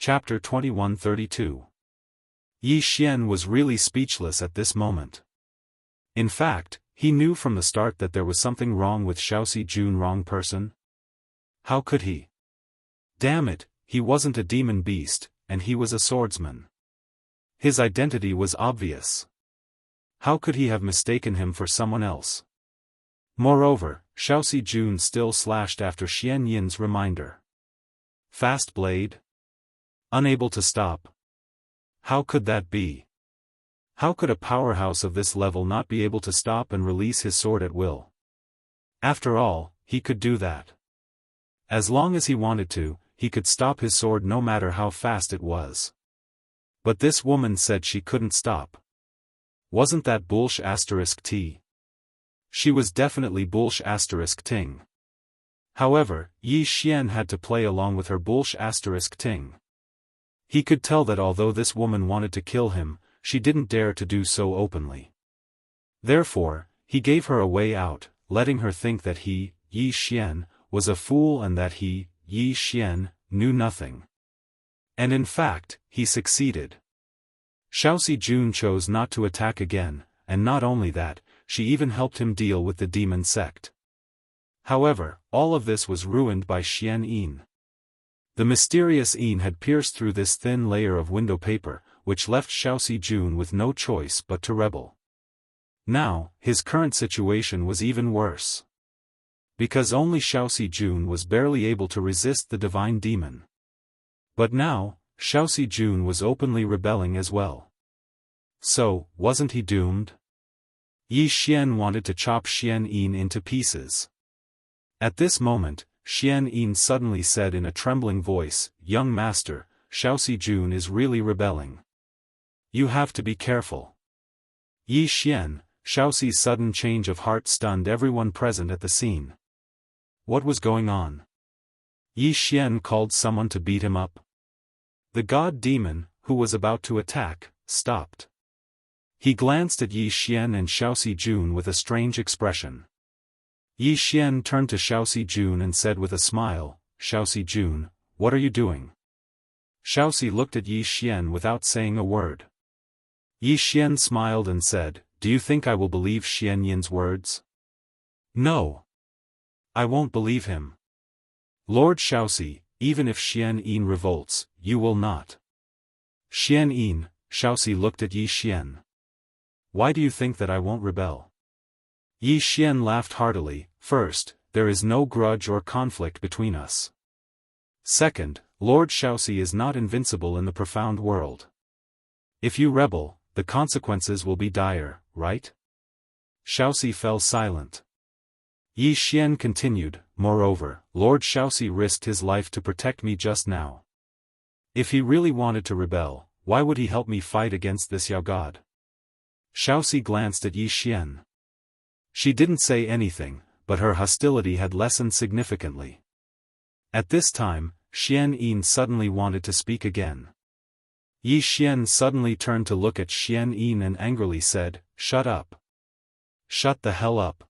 Chapter 2132. Yi Xian was really speechless at this moment. In fact, he knew from the start that there was something wrong with Xiaoxi Jun. Wrong person? How could he? Damn it, he wasn't a demon beast, and he was a swordsman. His identity was obvious. How could he have mistaken him for someone else? Moreover, Xiaoxi Jun still slashed after Xian Yin's reminder. Fast blade? Unable to stop. How could that be? How could a powerhouse of this level not be able to stop and release his sword at will? After all, he could do that. As long as he wanted to, he could stop his sword no matter how fast it was. But this woman said she couldn't stop. Wasn't that bullsh*t? She was definitely bullsh*ting. However, Yi Xian had to play along with her bullsh*ting. He could tell that although this woman wanted to kill him, she didn't dare to do so openly. Therefore, he gave her a way out, letting her think that he, Yi Xian, was a fool and that he, Yi Xian, knew nothing. And in fact, he succeeded. Xiaoxi Jun chose not to attack again, and not only that, she even helped him deal with the demon sect. However, all of this was ruined by Xian Yin. The mysterious Yin had pierced through this thin layer of window paper, which left Xiaoxi Jun with no choice but to rebel. Now, his current situation was even worse. Because only Xiaoxi Jun was barely able to resist the divine demon. But now, Xiaoxi Jun was openly rebelling as well. So, wasn't he doomed? Yi Xian wanted to chop Xian Yin into pieces. At this moment, Xian Yin suddenly said in a trembling voice, "Young master, Xiaoxi Jun is really rebelling. You have to be careful." Yi Xian, Xiaoxi's sudden change of heart stunned everyone present at the scene. What was going on? Yi Xian called someone to beat him up. The god demon, who was about to attack, stopped. He glanced at Yi Xian and Xiaoxi Jun with a strange expression. Yi Xian turned to Xiaoxi Jun and said with a smile, "Xiaoxi Jun, what are you doing?" Xiaoxi looked at Yi Xian without saying a word. Yi Xian smiled and said, "Do you think I will believe Xian Yin's words?" "No. I won't believe him. Lord Xiaoxi, even if Xian Yin revolts, you will not." "Xian Yin," Xiaoxi looked at Yi Xian. "Why do you think that I won't rebel?" Yi Xian laughed heartily. "First, there is no grudge or conflict between us. Second, Lord Xiaoxi is not invincible in the profound world. If you rebel, the consequences will be dire, right?" Xiaoxi fell silent. Yi Xian continued, "Moreover, Lord Xiaoxi risked his life to protect me just now. If he really wanted to rebel, why would he help me fight against this Yao god?" Xiaoxi glanced at Yi Xian. She didn't say anything, but her hostility had lessened significantly. At this time, Xian Yin suddenly wanted to speak again. Yi Xian suddenly turned to look at Xian Yin and angrily said, "Shut up. Shut the hell up.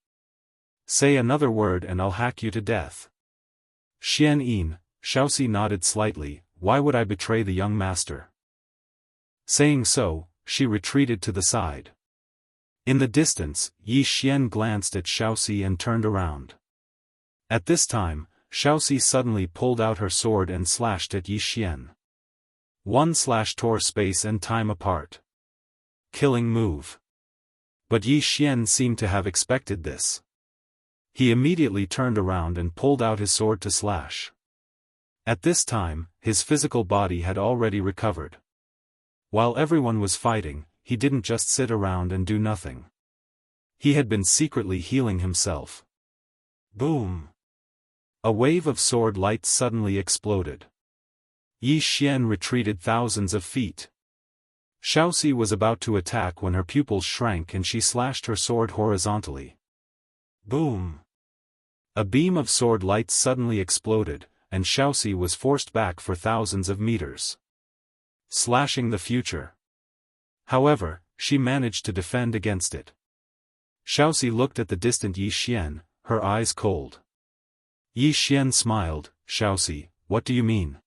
Say another word and I'll hack you to death." "Xian Yin," Xiaoxi nodded slightly, "why would I betray the young master?" Saying so, she retreated to the side. In the distance, Yi Xian glanced at Xiaoxi and turned around. At this time, Xiaoxi suddenly pulled out her sword and slashed at Yi Xian. One slash tore space and time apart. Killing move. But Yi Xian seemed to have expected this. He immediately turned around and pulled out his sword to slash. At this time, his physical body had already recovered. While everyone was fighting, he didn't just sit around and do nothing. He had been secretly healing himself. Boom! A wave of sword light suddenly exploded. Yi Xian retreated thousands of feet. Xiaoxi was about to attack when her pupils shrank and she slashed her sword horizontally. Boom! A beam of sword light suddenly exploded, and Xiaoxi was forced back for thousands of meters. Slashing the future. However, she managed to defend against it. Xiaoxi looked at the distant Yi Xian, her eyes cold. Yi Xian smiled, "Xiaoxi, what do you mean?"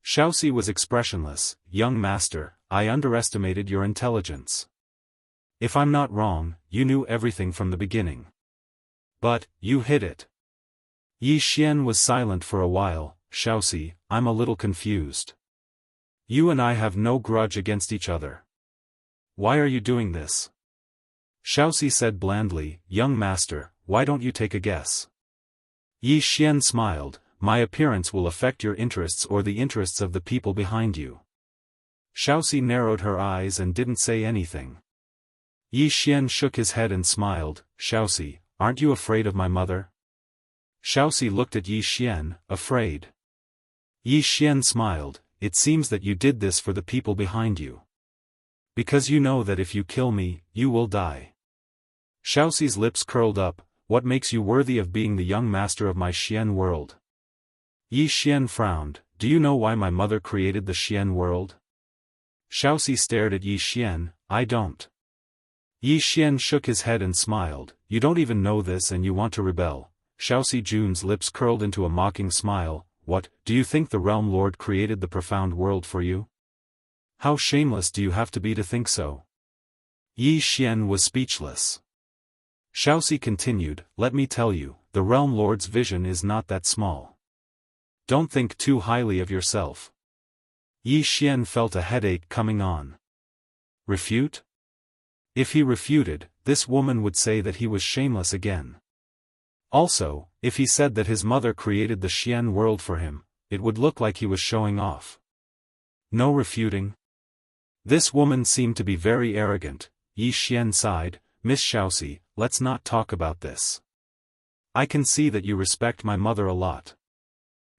Xiaoxi was expressionless. Young master, I underestimated your intelligence. If I'm not wrong, you knew everything from the beginning. But, you hid it. Yi Xian was silent for a while. Xiaoxi, I'm a little confused. You and I have no grudge against each other. Why are you doing this? Xiaoxi said blandly, young master, why don't you take a guess? Yi Xian smiled, my appearance will affect your interests or the interests of the people behind you. Xiaoxi narrowed her eyes and didn't say anything. Yi Xian shook his head and smiled, Xiaoxi, aren't you afraid of my mother? Xiaoxi looked at Yi Xian, afraid. Yi Xian smiled, it seems that you did this for the people behind you. Because you know that if you kill me, you will die. Xiaoxi's lips curled up, what makes you worthy of being the young master of my Xian world? Yi Xian frowned, do you know why my mother created the Xian world? Xiaoxi stared at Yi Xian, I don't. Yi Xian shook his head and smiled, you don't even know this and you want to rebel. Xiaoxi Jun's lips curled into a mocking smile, what, do you think the Realm Lord created the profound world for you? How shameless do you have to be to think so? Yi Xian was speechless. Xiaoxi continued, let me tell you, the Realm Lord's vision is not that small. Don't think too highly of yourself. Yi Xian felt a headache coming on. Refute? If he refuted, this woman would say that he was shameless again. Also, if he said that his mother created the Xian world for him, it would look like he was showing off. No refuting? This woman seemed to be very arrogant. Yi Xian sighed, Miss Xiaoxi, let's not talk about this. I can see that you respect my mother a lot.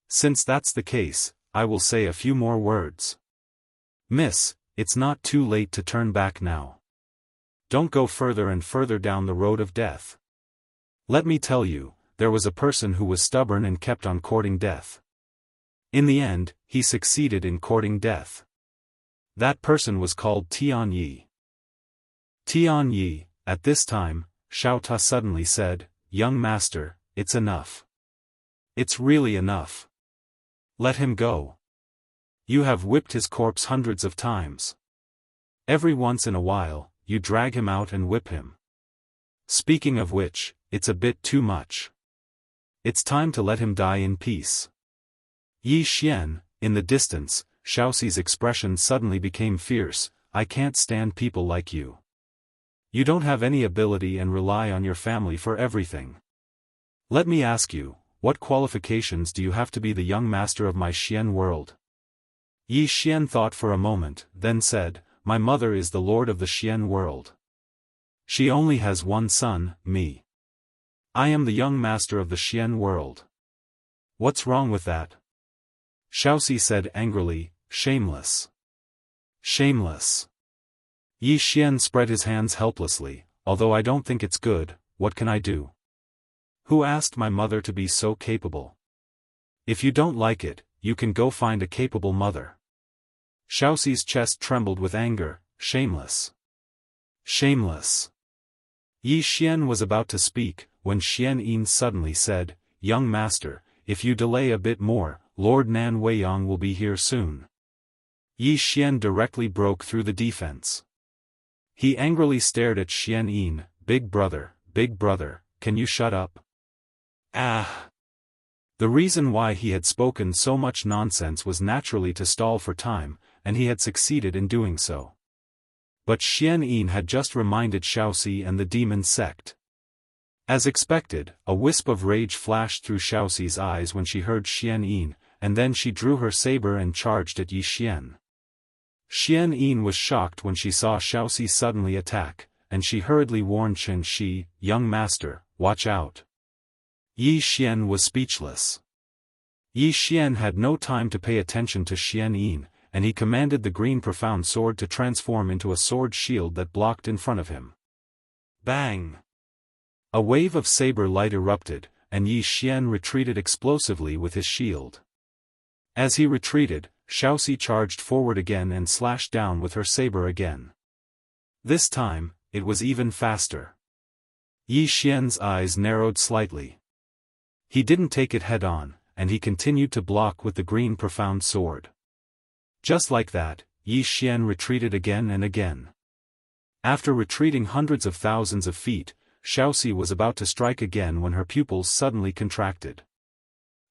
Since that's the case, I will say a few more words. Miss, it's not too late to turn back now. Don't go further and further down the road of death. Let me tell you, there was a person who was stubborn and kept on courting death. In the end, he succeeded in courting death. That person was called Tian Yi. Tian Yi, at this time, Xiao Ta suddenly said, young master, it's enough. It's really enough. Let him go. You have whipped his corpse hundreds of times. Every once in a while, you drag him out and whip him. Speaking of which, it's a bit too much. It's time to let him die in peace. Yi Xian, in the distance, Xiaoxi's expression suddenly became fierce, I can't stand people like you. You don't have any ability and rely on your family for everything. Let me ask you, what qualifications do you have to be the young master of my Xian world? Yi Xian thought for a moment, then said, my mother is the lord of the Xian world. She only has one son, me. I am the young master of the Xian world. What's wrong with that? Xiaoxi said angrily, shameless. Shameless. Yi Xian spread his hands helplessly, although I don't think it's good, what can I do? Who asked my mother to be so capable? If you don't like it, you can go find a capable mother. Xiaoxi's chest trembled with anger, shameless. Shameless. Yi Xian was about to speak, when Xian Yin suddenly said, young master, if you delay a bit more, Lord Nan Weiyang will be here soon. Yi Xian directly broke through the defense. He angrily stared at Xian Yin, big brother, can you shut up? Ah! The reason why he had spoken so much nonsense was naturally to stall for time, and he had succeeded in doing so. But Xian Yin had just reminded Xiaoxi and the demon sect. As expected, a wisp of rage flashed through Xiaoxi's eyes when she heard Xian Yin, and then she drew her saber and charged at Yi Xian. Xian Yin was shocked when she saw Xiaoxi suddenly attack, and she hurriedly warned Chen Shi, young master, watch out. Yi Xian was speechless. Yi Xian had no time to pay attention to Xian Yin, and he commanded the green profound sword to transform into a sword shield that blocked in front of him. Bang! A wave of saber light erupted, and Yi Xian retreated explosively with his shield. As he retreated, Xiaoxi charged forward again and slashed down with her saber again. This time, it was even faster. Yi Xian's eyes narrowed slightly. He didn't take it head-on, and he continued to block with the green profound sword. Just like that, Yi Xian retreated again and again. After retreating hundreds of thousands of feet, Xiaoxi was about to strike again when her pupils suddenly contracted.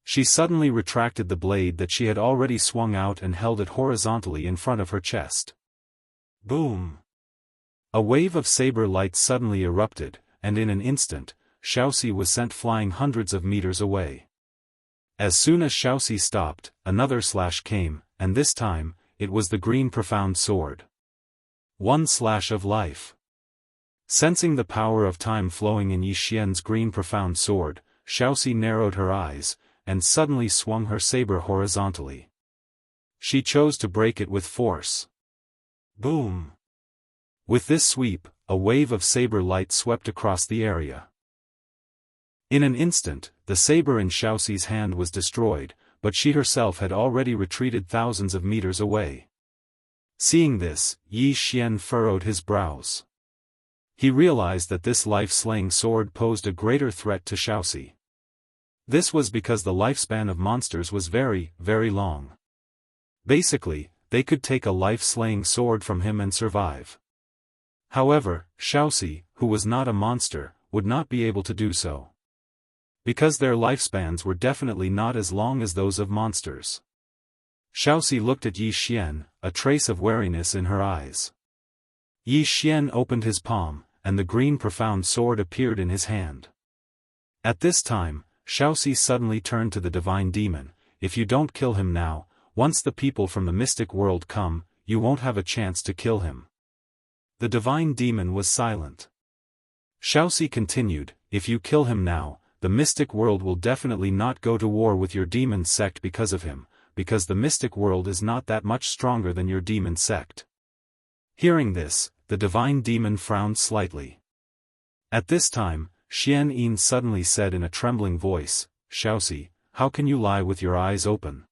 She suddenly retracted the blade that she had already swung out and held it horizontally in front of her chest. Boom! A wave of saber light suddenly erupted, and in an instant, Xiaoxi was sent flying hundreds of meters away. As soon as Xiaoxi stopped, another slash came, and this time, it was the green profound sword. One slash of life. Sensing the power of time flowing in Yi Xian's green profound sword, Xiaoxi narrowed her eyes, and suddenly swung her saber horizontally. She chose to break it with force. Boom! With this sweep, a wave of saber light swept across the area. In an instant, the saber in Xiaoxi's hand was destroyed, but she herself had already retreated thousands of meters away. Seeing this, Yi Xian furrowed his brows. He realized that this life-slaying sword posed a greater threat to Xiaoxi. This was because the lifespan of monsters was very, very long. Basically, they could take a life-slaying sword from him and survive. However, Xiaoxi, who was not a monster, would not be able to do so. Because their lifespans were definitely not as long as those of monsters. Xiaoxi looked at Yi Xian, a trace of wariness in her eyes. Yi Xian opened his palm, and the green profound sword appeared in his hand. At this time, Xiaoxi suddenly turned to the divine demon. If you don't kill him now, once the people from the mystic world come, you won't have a chance to kill him. The divine demon was silent. Xiaoxi continued, if you kill him now, the mystic world will definitely not go to war with your demon sect because of him, because the mystic world is not that much stronger than your demon sect. Hearing this, the divine demon frowned slightly. At this time, Xian Yin suddenly said in a trembling voice, Xiaoxi, how can you lie with your eyes open?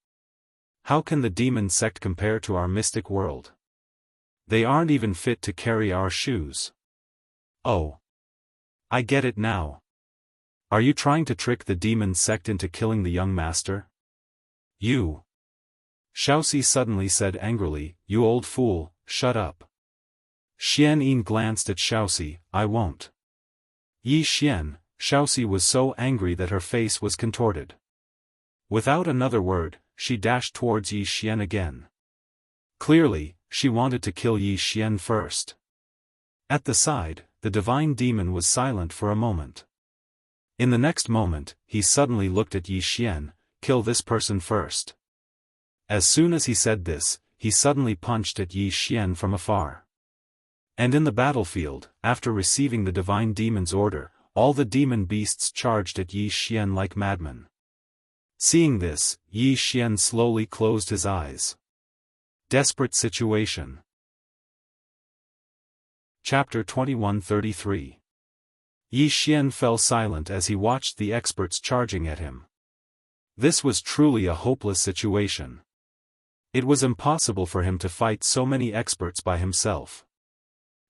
How can the demon sect compare to our mystic world? They aren't even fit to carry our shoes. Oh. I get it now. Are you trying to trick the demon sect into killing the young master? You. Xiaoxi suddenly said angrily, you old fool, shut up. Xian Yin glanced at Xiaoxi, I won't. Yi Xian, Xiaoxi was so angry that her face was contorted. Without another word, she dashed towards Yi Xian again. Clearly, she wanted to kill Yi Xian first. At the side, the divine demon was silent for a moment. In the next moment, he suddenly looked at Yi Xian, kill this person first. As soon as he said this, he suddenly punched at Yi Xian from afar. And in the battlefield, after receiving the divine demon's order, all the demon beasts charged at Yi Xian like madmen. Seeing this, Yi Xian slowly closed his eyes. Desperate situation. Chapter 2133. Yi Xian fell silent as he watched the experts charging at him. This was truly a hopeless situation. It was impossible for him to fight so many experts by himself.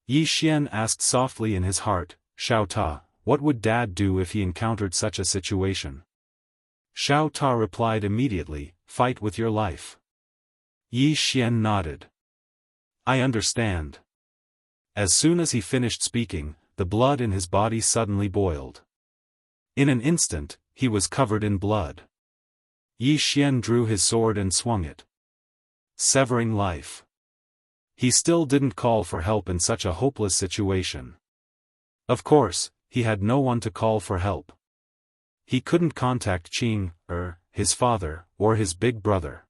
Yi Xian asked softly in his heart, Xiao Ta, what would Dad do if he encountered such a situation? Xiao Ta replied immediately, fight with your life. Yi Xian nodded. I understand. As soon as he finished speaking, the blood in his body suddenly boiled. In an instant, he was covered in blood. Yi Xian drew his sword and swung it, severing life. He still didn't call for help in such a hopeless situation. Of course, he had no one to call for help. He couldn't contact Qing, his father, or his big brother.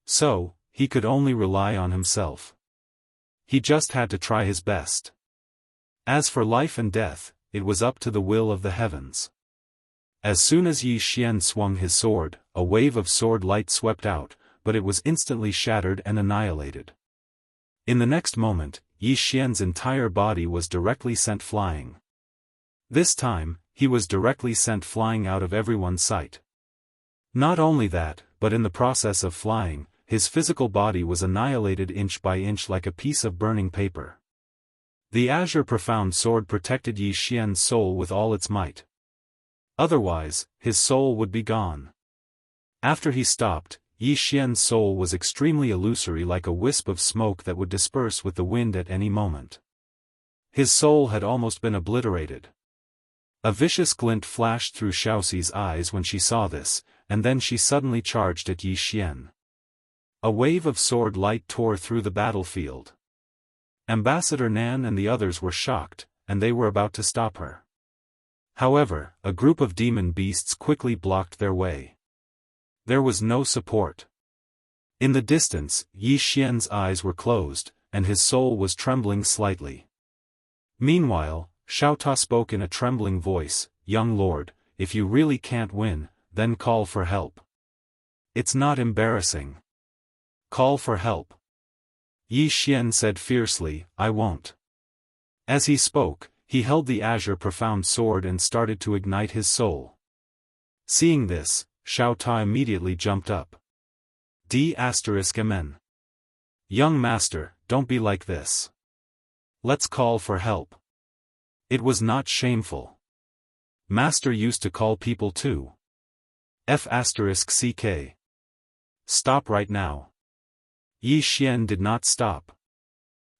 So, he could only rely on himself. He just had to try his best. As for life and death, it was up to the will of the heavens. As soon as Yi Xian swung his sword, a wave of sword light swept out, but it was instantly shattered and annihilated. In the next moment, Yi Xian's entire body was directly sent flying. This time, he was directly sent flying out of everyone's sight. Not only that, but in the process of flying, his physical body was annihilated inch by inch like a piece of burning paper. The azure profound sword protected Yi Xian's soul with all its might. Otherwise, his soul would be gone. After he stopped, Yi Xian's soul was extremely illusory, like a wisp of smoke that would disperse with the wind at any moment. His soul had almost been obliterated. A vicious glint flashed through Xiaoxi's eyes when she saw this, and then she suddenly charged at Yi Xian. A wave of sword light tore through the battlefield. Ambassador Nan and the others were shocked, and they were about to stop her. However, a group of demon beasts quickly blocked their way. There was no support. In the distance, Yi Xian's eyes were closed, and his soul was trembling slightly. Meanwhile, Xiaota spoke in a trembling voice, "Young lord, if you really can't win, then call for help. It's not embarrassing. Call for help." Yi Xian said fiercely, "I won't." As he spoke, he held the azure profound sword and started to ignite his soul. Seeing this, Xiaota immediately jumped up. D***mn. "Young master, don't be like this. Let's call for help. It was not shameful. Master used to call people too. F***ck. Stop right now." Yi Xian did not stop.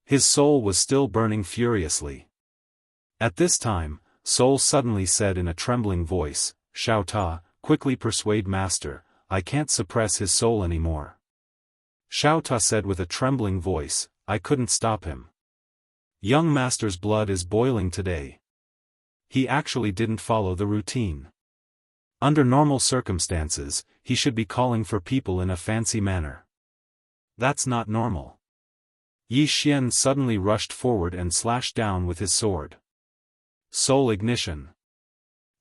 His soul was still burning furiously. At this time, Soul suddenly said in a trembling voice, "Xiaota, quickly persuade master, I can't suppress his soul anymore." Xiaota said with a trembling voice, "I couldn't stop him. Young master's blood is boiling today." He actually didn't follow the routine. Under normal circumstances, he should be calling for people in a fancy manner. That's not normal. Yi Xian suddenly rushed forward and slashed down with his sword. Soul ignition.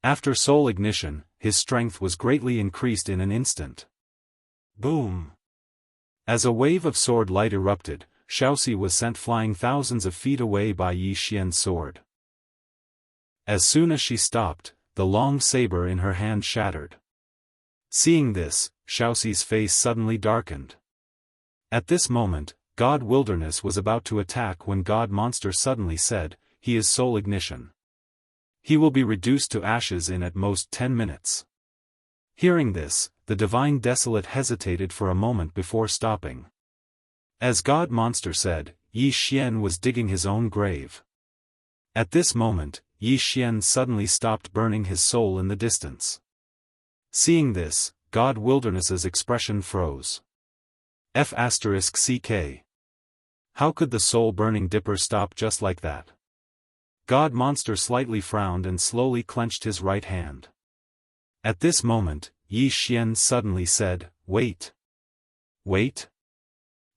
After soul ignition, his strength was greatly increased in an instant. Boom! As a wave of sword light erupted, Xiaoxi was sent flying thousands of feet away by Yi Xian's sword. As soon as she stopped, the long saber in her hand shattered. Seeing this, Xiaoxi's face suddenly darkened. At this moment, God Wilderness was about to attack when God Monster suddenly said, "He is soul ignition. He will be reduced to ashes in at most 10 minutes. Hearing this, the Divine Desolate hesitated for a moment before stopping. As God Monster said, Yi Xian was digging his own grave. At this moment, Yi Xian suddenly stopped burning his soul in the distance. Seeing this, God Wilderness's expression froze. F***ck. How could the soul-burning dipper stop just like that? God Monster slightly frowned and slowly clenched his right hand. At this moment, Yi Xian suddenly said, "Wait. Wait."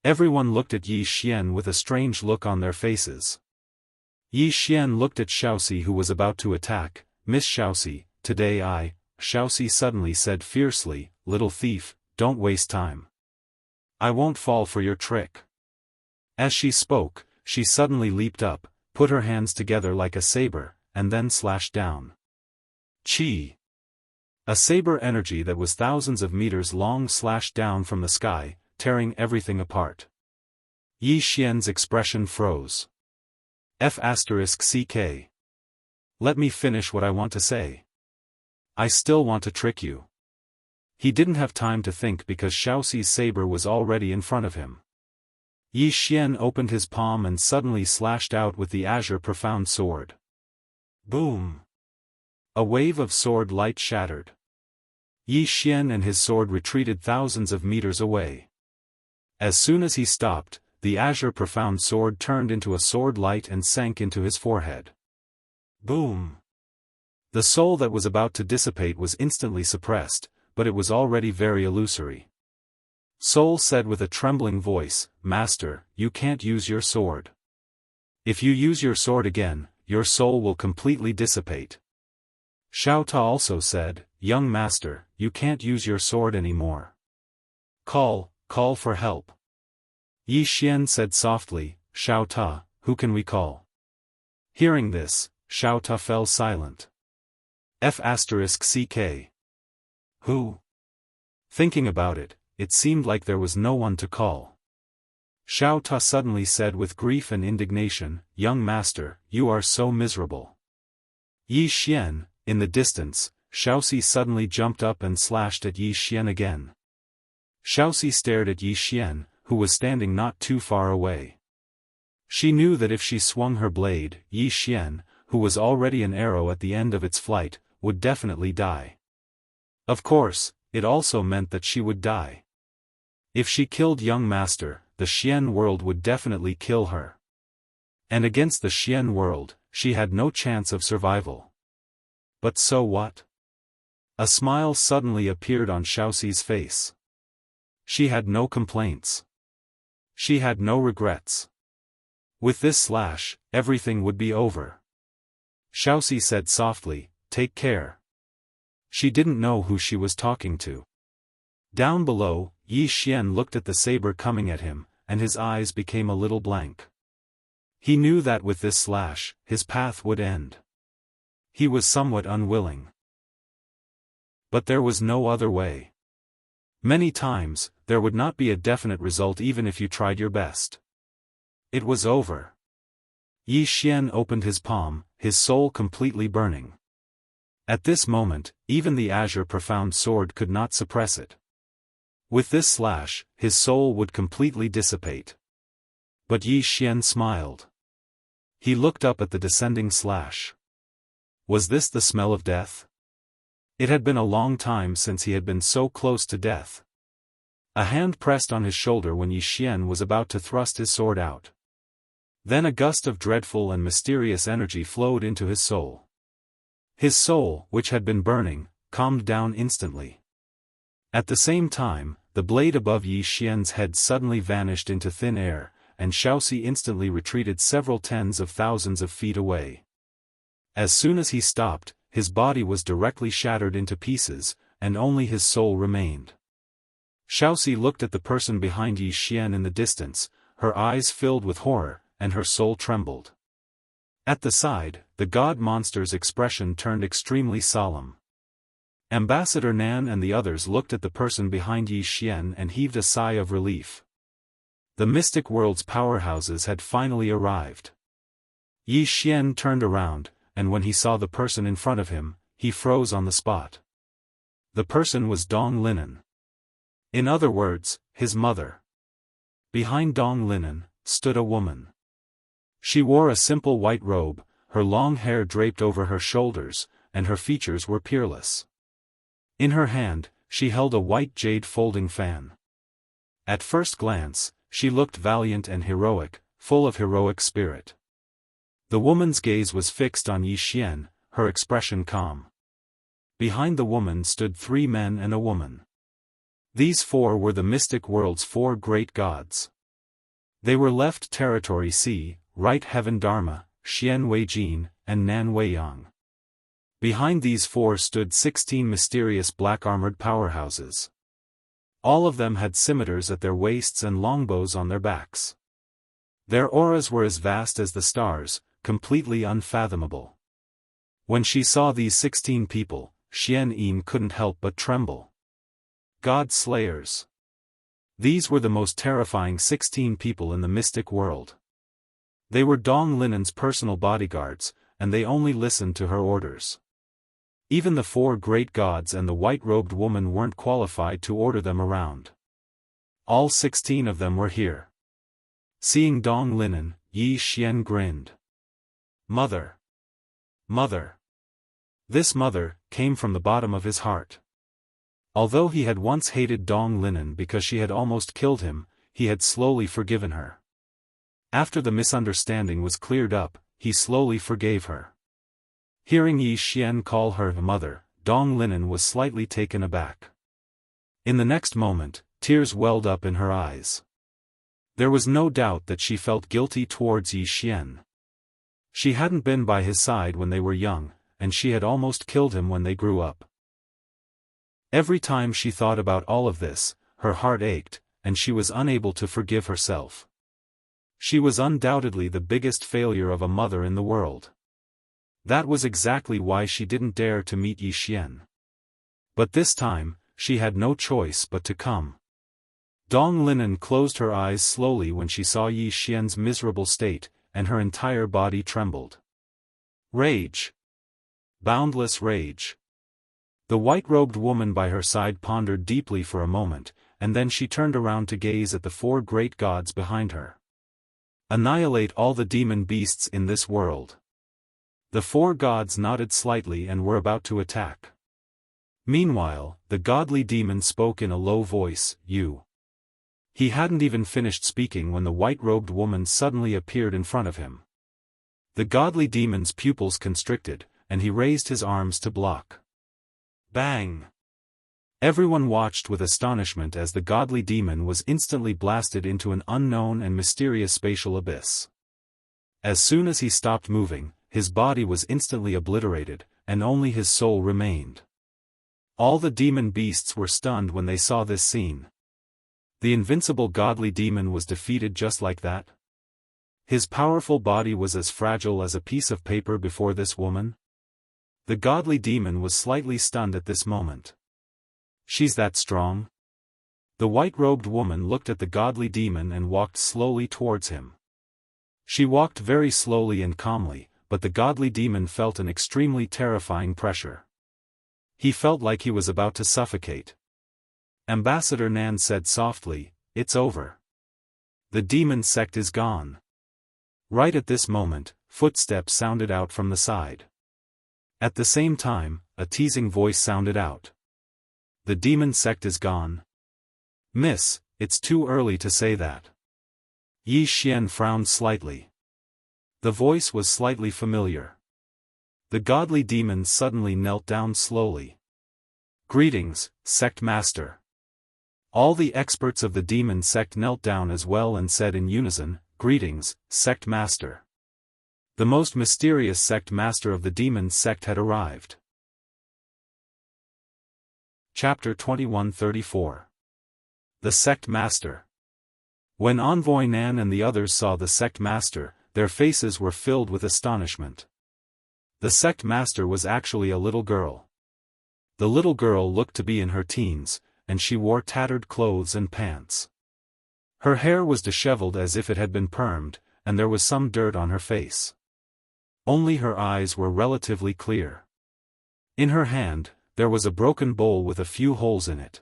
Everyone looked at Yi Xian with a strange look on their faces. Yi Xian looked at Xiaoxi, who was about to attack. "Miss Xiaoxi, today Xiaoxi suddenly said fiercely, "Little thief, don't waste time. I won't fall for your trick." As she spoke, she suddenly leaped up, put her hands together like a saber, and then slashed down. Chi! A saber energy that was thousands of meters long slashed down from the sky, tearing everything apart. Yi Xian's expression froze. F***ck. Let me finish what I want to say. I still want to trick you. He didn't have time to think because Xiaoxi's saber was already in front of him. Yi Xian opened his palm and suddenly slashed out with the azure profound sword. Boom! A wave of sword light shattered. Yi Xian and his sword retreated thousands of meters away. As soon as he stopped, the azure profound sword turned into a sword light and sank into his forehead. Boom! The soul that was about to dissipate was instantly suppressed, but it was already very illusory. Soul said with a trembling voice, "Master, you can't use your sword. If you use your sword again, your soul will completely dissipate." Xiaota also said, "Young master, you can't use your sword anymore. Call for help." Yi Xian said softly, "Xiaota, who can we call?" Hearing this, Xiaota fell silent. F***ck. Who? Thinking about it, it seemed like there was no one to call. Xiaota suddenly said with grief and indignation, "Young master, you are so miserable." Yi Xian, in the distance, Xiaoxi suddenly jumped up and slashed at Yi Xian again. Xiaosi stared at Yi Xian, who was standing not too far away. She knew that if she swung her blade, Yi Xian, who was already an arrow at the end of its flight, would definitely die. Of course, it also meant that she would die. If she killed young master, the Xian world would definitely kill her. And against the Xian world, she had no chance of survival. But so what? A smile suddenly appeared on Xiaoxi's face. She had no complaints. She had no regrets. With this slash, everything would be over. Xiaoxi said softly, "Take care." She didn't know who she was talking to. Down below, Yi Xian looked at the saber coming at him, and his eyes became a little blank. He knew that with this slash, his path would end. He was somewhat unwilling. But there was no other way. Many times, there would not be a definite result even if you tried your best. It was over. Yi Xian opened his palm, his soul completely burning. At this moment, even the azure profound sword could not suppress it. With this slash, his soul would completely dissipate. But Yi Xian smiled. He looked up at the descending slash. Was this the smell of death? It had been a long time since he had been so close to death. A hand pressed on his shoulder when Yi Xian was about to thrust his sword out. Then a gust of dreadful and mysterious energy flowed into his soul. His soul, which had been burning, calmed down instantly. At the same time, the blade above Yi Xian's head suddenly vanished into thin air, and Xiaoxi instantly retreated several tens of thousands of feet away. As soon as he stopped, his body was directly shattered into pieces, and only his soul remained. Xiaoxi looked at the person behind Yi Xian in the distance, her eyes filled with horror, and her soul trembled. At the side, the god monster's expression turned extremely solemn. Ambassador Nan and the others looked at the person behind Yi Xian and heaved a sigh of relief. The mystic world's powerhouses had finally arrived. Yi Xian turned around, and when he saw the person in front of him, he froze on the spot. The person was Dong Linen. In other words, his mother. Behind Dong Linen, stood a woman. She wore a simple white robe, her long hair draped over her shoulders, and her features were peerless. In her hand, she held a white jade folding fan. At first glance, she looked valiant and heroic, full of heroic spirit. The woman's gaze was fixed on Yi Xian, her expression calm. Behind the woman stood 3 men and a woman. These 4 were the mystic world's 4 great gods. They were left territory C, right heaven Dharma, Xian Weijin, and Nan Weiyang. Behind these 4 stood 16 mysterious black-armored powerhouses. All of them had scimitars at their waists and longbows on their backs. Their auras were as vast as the stars, completely unfathomable. When she saw these 16 people, Xian Yin couldn't help but tremble. God Slayers. These were the most terrifying 16 people in the mystic world. They were Dong Linen's personal bodyguards, and they only listened to her orders. Even the 4 great gods and the white-robed woman weren't qualified to order them around. All 16 of them were here. Seeing Dong Linen, Yi Xian grinned. Mother. Mother. This mother came from the bottom of his heart. Although he had once hated Dong Linen because she had almost killed him, he had slowly forgiven her. After the misunderstanding was cleared up, he slowly forgave her. Hearing Yi Xian call her mother, Dong Linen was slightly taken aback. In the next moment, tears welled up in her eyes. There was no doubt that she felt guilty towards Yi Xian. She hadn't been by his side when they were young, and she had almost killed him when they grew up. Every time she thought about all of this, her heart ached, and she was unable to forgive herself. She was undoubtedly the biggest failure of a mother in the world. That was exactly why she didn't dare to meet Yi Xian. But this time, she had no choice but to come. Dong Linen closed her eyes slowly when she saw Yi Xian's miserable state, and her entire body trembled. Rage. Boundless rage. The white-robed woman by her side pondered deeply for a moment, and then she turned around to gaze at the four great gods behind her. Annihilate all the demon beasts in this world. The four gods nodded slightly and were about to attack. Meanwhile, the godly demon spoke in a low voice, "You." He hadn't even finished speaking when the white-robed woman suddenly appeared in front of him. The godly demon's pupils constricted, and he raised his arms to block. Bang! Everyone watched with astonishment as the godly demon was instantly blasted into an unknown and mysterious spatial abyss. As soon as he stopped moving, his body was instantly obliterated, and only his soul remained. All the demon beasts were stunned when they saw this scene. The invincible godly demon was defeated just like that? His powerful body was as fragile as a piece of paper before this woman? The godly demon was slightly stunned at this moment. She's that strong? The white-robed woman looked at the godly demon and walked slowly towards him. She walked very slowly and calmly, but the godly demon felt an extremely terrifying pressure. He felt like he was about to suffocate. Ambassador Nan said softly, "It's over. The demon sect is gone." Right at this moment, footsteps sounded out from the side. At the same time, a teasing voice sounded out. "The demon sect is gone? Miss, it's too early to say that." Yi Xian frowned slightly. The voice was slightly familiar. The godly demon suddenly knelt down slowly. "Greetings, Sect Master." All the experts of the demon sect knelt down as well and said in unison, "Greetings, Sect Master." The most mysterious Sect Master of the demon sect had arrived. Chapter 2134. The Sect Master. When Envoy Nan and the others saw the Sect Master, their faces were filled with astonishment. The Sect Master was actually a little girl. The little girl looked to be in her teens, and she wore tattered clothes and pants. Her hair was disheveled as if it had been permed, and there was some dirt on her face. Only her eyes were relatively clear. In her hand, there was a broken bowl with a few holes in it.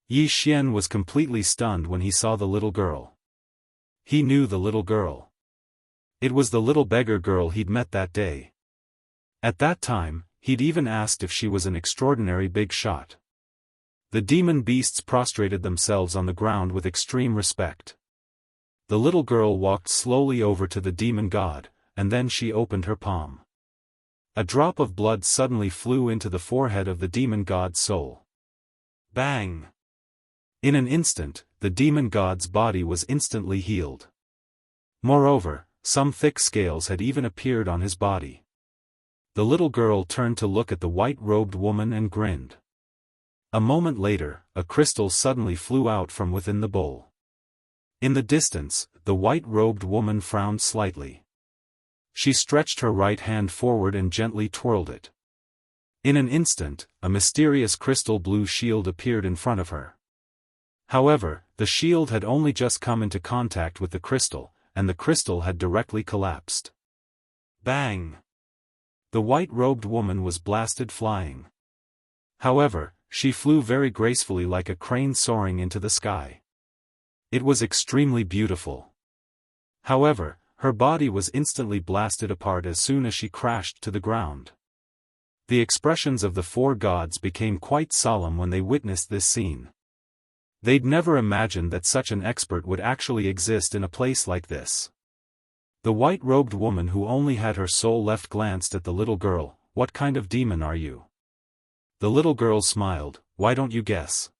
Yi Xian was completely stunned when he saw the little girl. He knew the little girl. It was the little beggar girl he'd met that day. At that time, he'd even asked if she was an extraordinary big shot. The demon beasts prostrated themselves on the ground with extreme respect. The little girl walked slowly over to the demon god, and then she opened her palm. A drop of blood suddenly flew into the forehead of the demon god's soul. Bang! In an instant, the demon god's body was instantly healed. Moreover, some thick scales had even appeared on his body. The little girl turned to look at the white-robed woman and grinned. A moment later, a crystal suddenly flew out from within the bowl. In the distance, the white-robed woman frowned slightly. She stretched her right hand forward and gently twirled it. In an instant, a mysterious crystal blue shield appeared in front of her. However, the shield had only just come into contact with the crystal, and the crystal had directly collapsed. Bang! The white-robed woman was blasted flying. However, she flew very gracefully like a crane soaring into the sky. It was extremely beautiful. However, her body was instantly blasted apart as soon as she crashed to the ground. The expressions of the four gods became quite solemn when they witnessed this scene. They'd never imagined that such an expert would actually exist in a place like this. The white-robed woman who only had her soul left glanced at the little girl. "What kind of demon are you?" The little girl smiled. "Why don't you guess?"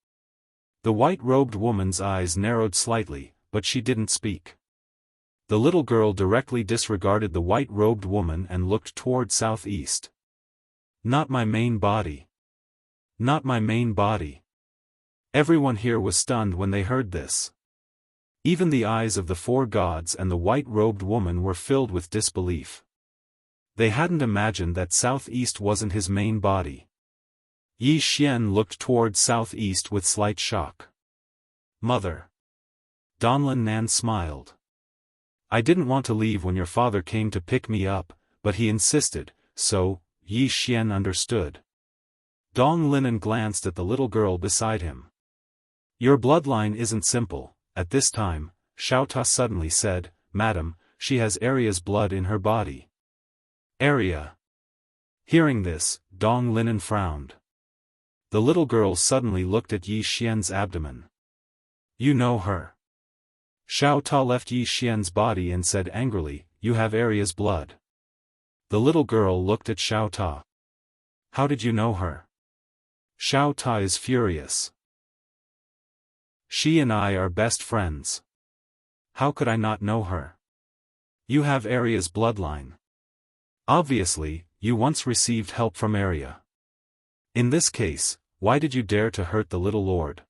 The white-robed woman's eyes narrowed slightly, but she didn't speak. The little girl directly disregarded the white-robed woman and looked toward southeast. "Not my main body. Not my main body." Everyone here was stunned when they heard this. Even the eyes of the four gods and the white-robed woman were filled with disbelief. They hadn't imagined that southeast wasn't his main body. Yi Xian looked toward southeast with slight shock. "Mother." Donlin Nan smiled. "I didn't want to leave when your father came to pick me up, but he insisted, so." Yi Xian understood. Dong Linan glanced at the little girl beside him. Your bloodline isn't simple. At this time, Xiaota suddenly said, Madam, she has Arya's blood in her body. Arya. Hearing this, Dong Linen frowned. The little girl suddenly looked at Yi Xian's abdomen. You know her. Xiaota left Yi Xian's body and said angrily, You have Arya's blood. The little girl looked at Xiaota. How did you know her? Xiaota is furious. She and I are best friends. How could I not know her? You have Arya's bloodline. Obviously, you once received help from Arya. In this case, why did you dare to hurt the little lord?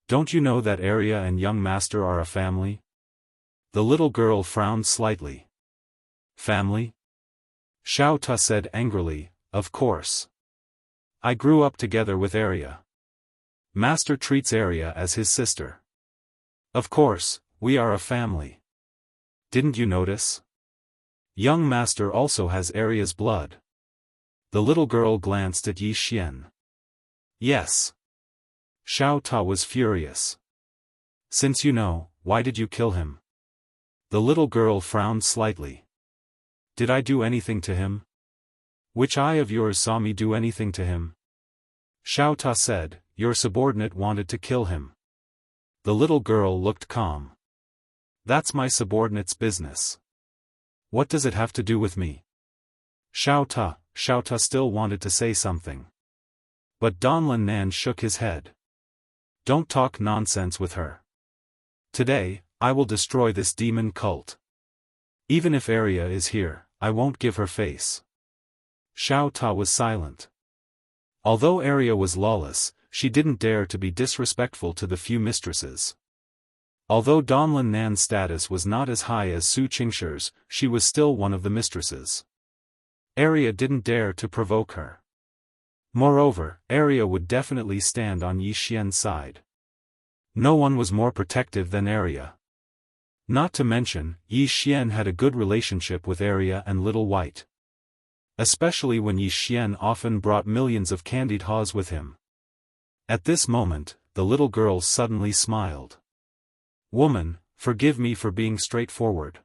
Don't you know that Arya and young master are a family? The little girl frowned slightly. Family? Xiaota said angrily, Of course. I grew up together with Arya. Master treats Arya as his sister. Of course, we are a family. Didn't you notice? Young master also has Arya's blood. The little girl glanced at Yi Xian. Yes. Xiaota was furious. Since you know, why did you kill him? The little girl frowned slightly. Did I do anything to him? Which eye of yours saw me do anything to him? Xiaota said, Your subordinate wanted to kill him. The little girl looked calm. That's my subordinate's business. What does it have to do with me? Xiaota still wanted to say something. But Donlin Nan shook his head. Don't talk nonsense with her. Today, I will destroy this demon cult. Even if Arya is here, I won't give her face. Xiaota was silent. Although Arya was lawless, she didn't dare to be disrespectful to the few mistresses. Although Donlin Nan's status was not as high as Su Qingshi's, she was still one of the mistresses. Arya didn't dare to provoke her. Moreover, Arya would definitely stand on Yi Xian's side. No one was more protective than Arya. Not to mention, Yi Xian had a good relationship with Arya and Little White. Especially when Yi Xian often brought millions of candied haws with him. At this moment, the little girl suddenly smiled. Woman, forgive me for being straightforward.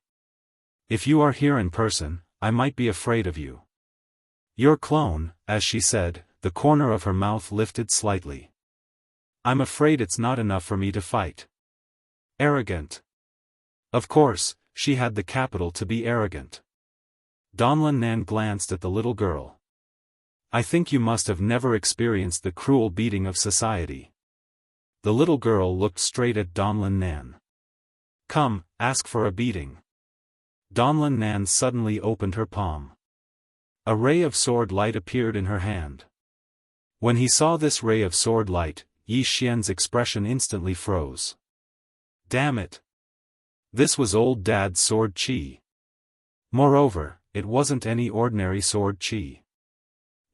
If you are here in person, I might be afraid of you. Your clone, as she said, the corner of her mouth lifted slightly. I'm afraid it's not enough for me to fight. Arrogant. Of course, she had the capital to be arrogant. Donlin Nan glanced at the little girl. I think you must have never experienced the cruel beating of society. The little girl looked straight at Donlin Nan. Come, ask for a beating. Donlin Nan suddenly opened her palm. A ray of sword light appeared in her hand. When he saw this ray of sword light, Yi Xian's expression instantly froze. Damn it! This was old Dad's sword chi. Moreover, it wasn't any ordinary sword chi.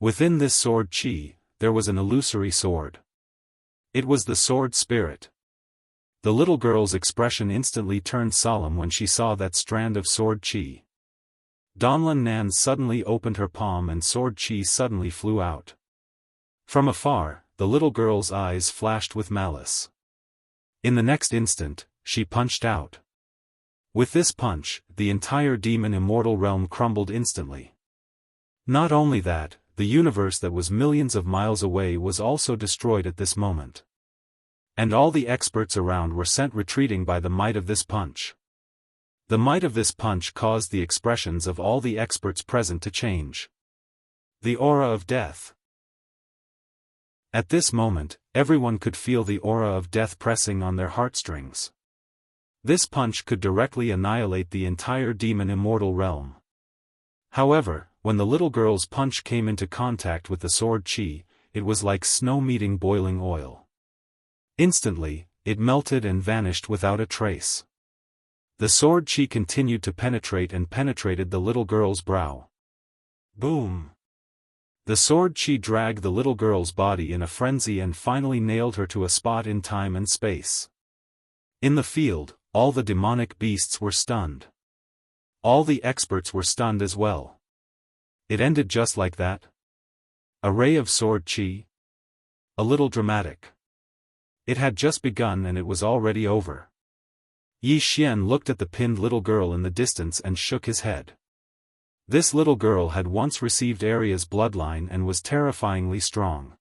Within this sword chi, there was an illusory sword. It was the sword spirit. The little girl's expression instantly turned solemn when she saw that strand of sword chi. Donlin Nan suddenly opened her palm and sword chi suddenly flew out. From afar, the little girl's eyes flashed with malice. In the next instant, she punched out. With this punch, the entire demon immortal realm crumbled instantly. Not only that, the universe that was millions of miles away was also destroyed at this moment. And all the experts around were sent retreating by the might of this punch. The might of this punch caused the expressions of all the experts present to change. The aura of death. At this moment, everyone could feel the aura of death pressing on their heartstrings. This punch could directly annihilate the entire demon immortal realm. However, when the little girl's punch came into contact with the sword chi, it was like snow meeting boiling oil. Instantly, it melted and vanished without a trace. The sword chi continued to penetrate and penetrated the little girl's brow. Boom! The sword chi dragged the little girl's body in a frenzy and finally nailed her to a spot in time and space. In the field, all the demonic beasts were stunned. All the experts were stunned as well. It ended just like that? A ray of sword chi? A little dramatic. It had just begun and it was already over. Yi Xian looked at the pinned little girl in the distance and shook his head. This little girl had once received Arya's bloodline and was terrifyingly strong.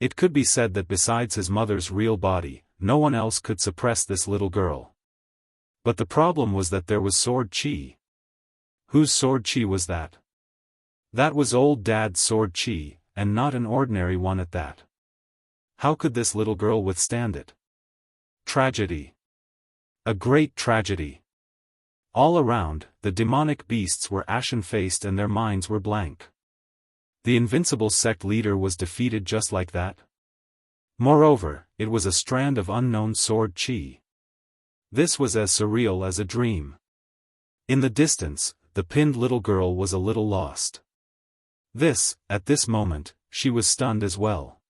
It could be said that besides his mother's real body, no one else could suppress this little girl. But the problem was that there was sword chi. Whose sword chi was that? That was old Dad's sword chi, and not an ordinary one at that. How could this little girl withstand it? Tragedy. A great tragedy. All around, the demonic beasts were ashen-faced and their minds were blank. The invincible sect leader was defeated just like that. Moreover, it was a strand of unknown sword chi. This was as surreal as a dream. In the distance, the pinned little girl was a little lost. At this moment, she was stunned as well.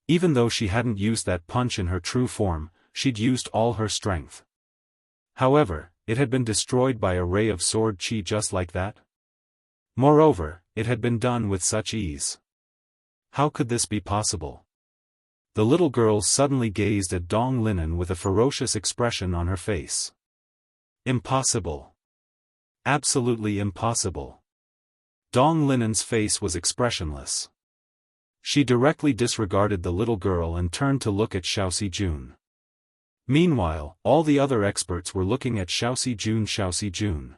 Even though she hadn't used that punch in her true form, she'd used all her strength. However, it had been destroyed by a ray of sword chi just like that. Moreover, it had been done with such ease. How could this be possible? The little girl suddenly gazed at Dong Linan with a ferocious expression on her face. Impossible. Absolutely impossible. Dong Linen's face was expressionless. She directly disregarded the little girl and turned to look at Xiaosi Jun. Meanwhile, all the other experts were looking at Xiaosi Jun.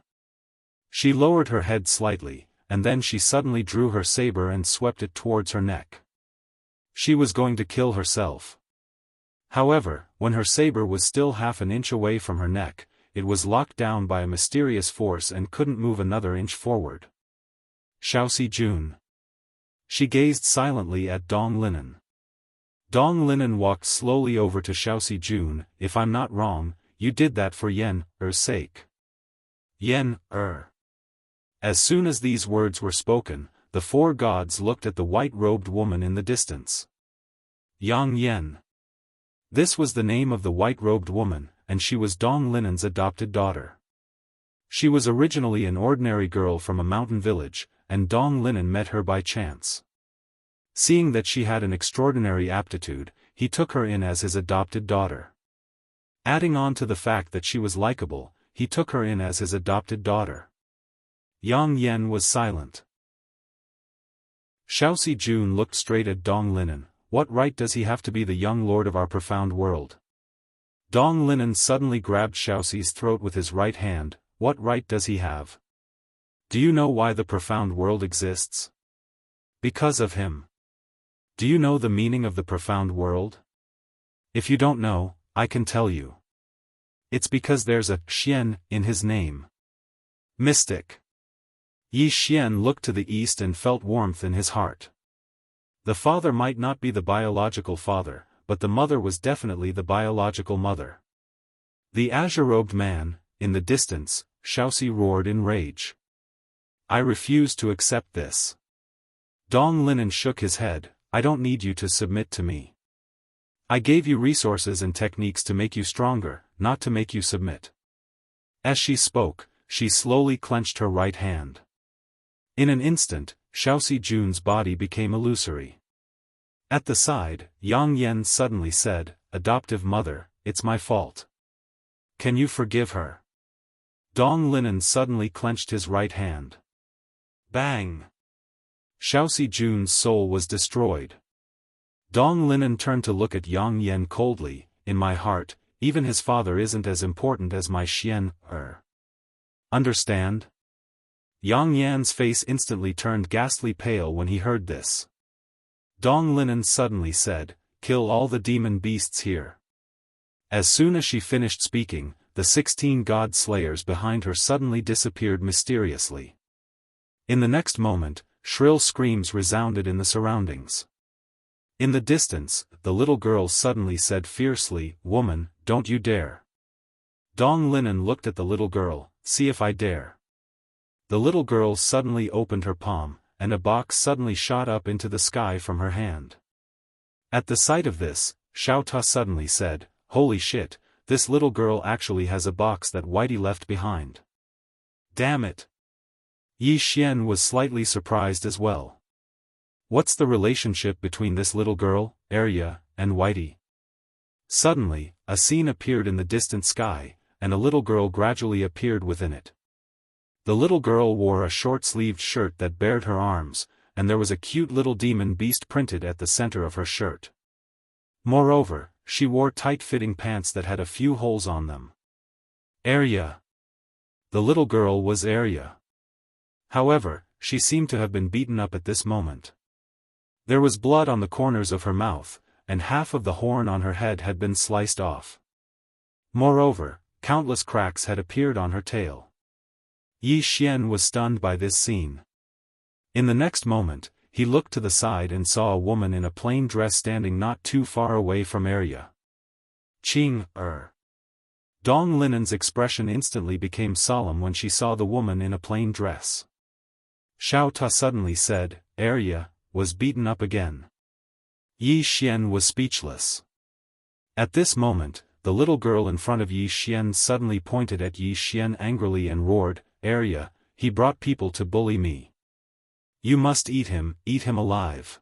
She lowered her head slightly, and then she suddenly drew her saber and swept it towards her neck. She was going to kill herself. However, when her saber was still half an inch away from her neck, it was locked down by a mysterious force and couldn't move another inch forward. Xiaosi Jun. She gazed silently at Dong Linan. Dong Linan walked slowly over to Xiaosi Jun. If I'm not wrong, you did that for Yen Er's sake. Yen Er. As soon as these words were spoken, the four gods looked at the white-robed woman in the distance. Yang Yen. This was the name of the white-robed woman, and she was Dong Linen's adopted daughter. She was originally an ordinary girl from a mountain village, and Dong Linan met her by chance. Seeing that she had an extraordinary aptitude, he took her in as his adopted daughter. Adding on to the fact that she was likable, he took her in as his adopted daughter. Yang Yen was silent. Xiaosi Jun looked straight at Dong Linan. What right does he have to be the young lord of our profound world? Dong Linan suddenly grabbed Xiaosi's throat with his right hand. What right does he have? Do you know why the profound world exists? Because of him. Do you know the meaning of the profound world? If you don't know, I can tell you. It's because there's a Xian in his name. Mystic. Yi Xian looked to the east and felt warmth in his heart. The father might not be the biological father, but the mother was definitely the biological mother. The azure-robed man, in the distance, Xiaosi roared in rage. I refuse to accept this. Dong Linan shook his head. I don't need you to submit to me. I gave you resources and techniques to make you stronger, not to make you submit. As she spoke, she slowly clenched her right hand. In an instant, Xiaosi Jun's body became illusory. At the side, Yang Yen suddenly said, Adoptive mother, it's my fault. Can you forgive her? Dong Linan suddenly clenched his right hand. Bang! Xiaosi Jun's soul was destroyed. Dong Linan turned to look at Yang Yen coldly. In my heart, even his father isn't as important as my Xian Er. Understand? Yang Yan's face instantly turned ghastly pale when he heard this. Dong Linan suddenly said, Kill all the demon beasts here. As soon as she finished speaking, the 16 god slayers behind her suddenly disappeared mysteriously. In the next moment, shrill screams resounded in the surroundings. In the distance, the little girl suddenly said fiercely, Woman, don't you dare. Dong Linan looked at the little girl, See if I dare. The little girl suddenly opened her palm, and a box suddenly shot up into the sky from her hand. At the sight of this, Xiao Ta suddenly said, Holy shit, this little girl actually has a box that Whitey left behind. Damn it. Yi Xian was slightly surprised as well. What's the relationship between this little girl, Arya, and Whitey? Suddenly, a scene appeared in the distant sky, and a little girl gradually appeared within it. The little girl wore a short-sleeved shirt that bared her arms, and there was a cute little demon beast printed at the center of her shirt. Moreover, she wore tight-fitting pants that had a few holes on them. Arya. The little girl was Arya. However, she seemed to have been beaten up at this moment. There was blood on the corners of her mouth, and half of the horn on her head had been sliced off. Moreover, countless cracks had appeared on her tail. Yi Xian was stunned by this scene. In the next moment, he looked to the side and saw a woman in a plain dress standing not too far away from Arya. Dong Linen's expression instantly became solemn when she saw the woman in a plain dress. Xiao Ta suddenly said, Arya was beaten up again. Yi Xian was speechless. At this moment, the little girl in front of Yi Xian suddenly pointed at Yi Xian angrily and roared, Arya, he brought people to bully me. You must eat him alive.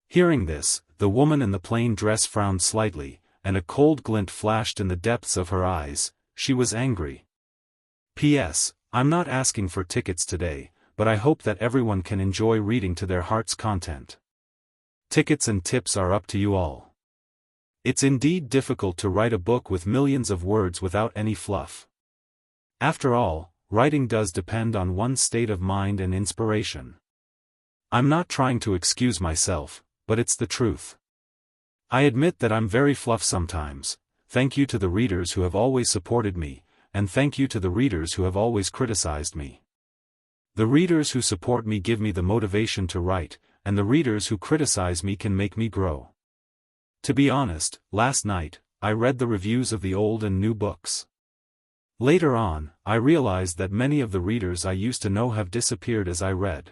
Hearing this, the woman in the plain dress frowned slightly, and a cold glint flashed in the depths of her eyes. She was angry. P.S. I'm not asking for tickets today, but I hope that everyone can enjoy reading to their heart's content. Tickets and tips are up to you all. It's indeed difficult to write a book with millions of words without any fluff. After all, writing does depend on one's state of mind and inspiration. I'm not trying to excuse myself, but it's the truth. I admit that I'm very fluff sometimes. Thank you to the readers who have always supported me, and thank you to the readers who have always criticized me. The readers who support me give me the motivation to write, and the readers who criticize me can make me grow. To be honest, last night, I read the reviews of the old and new books. Later on, I realized that many of the readers I used to know have disappeared as I read.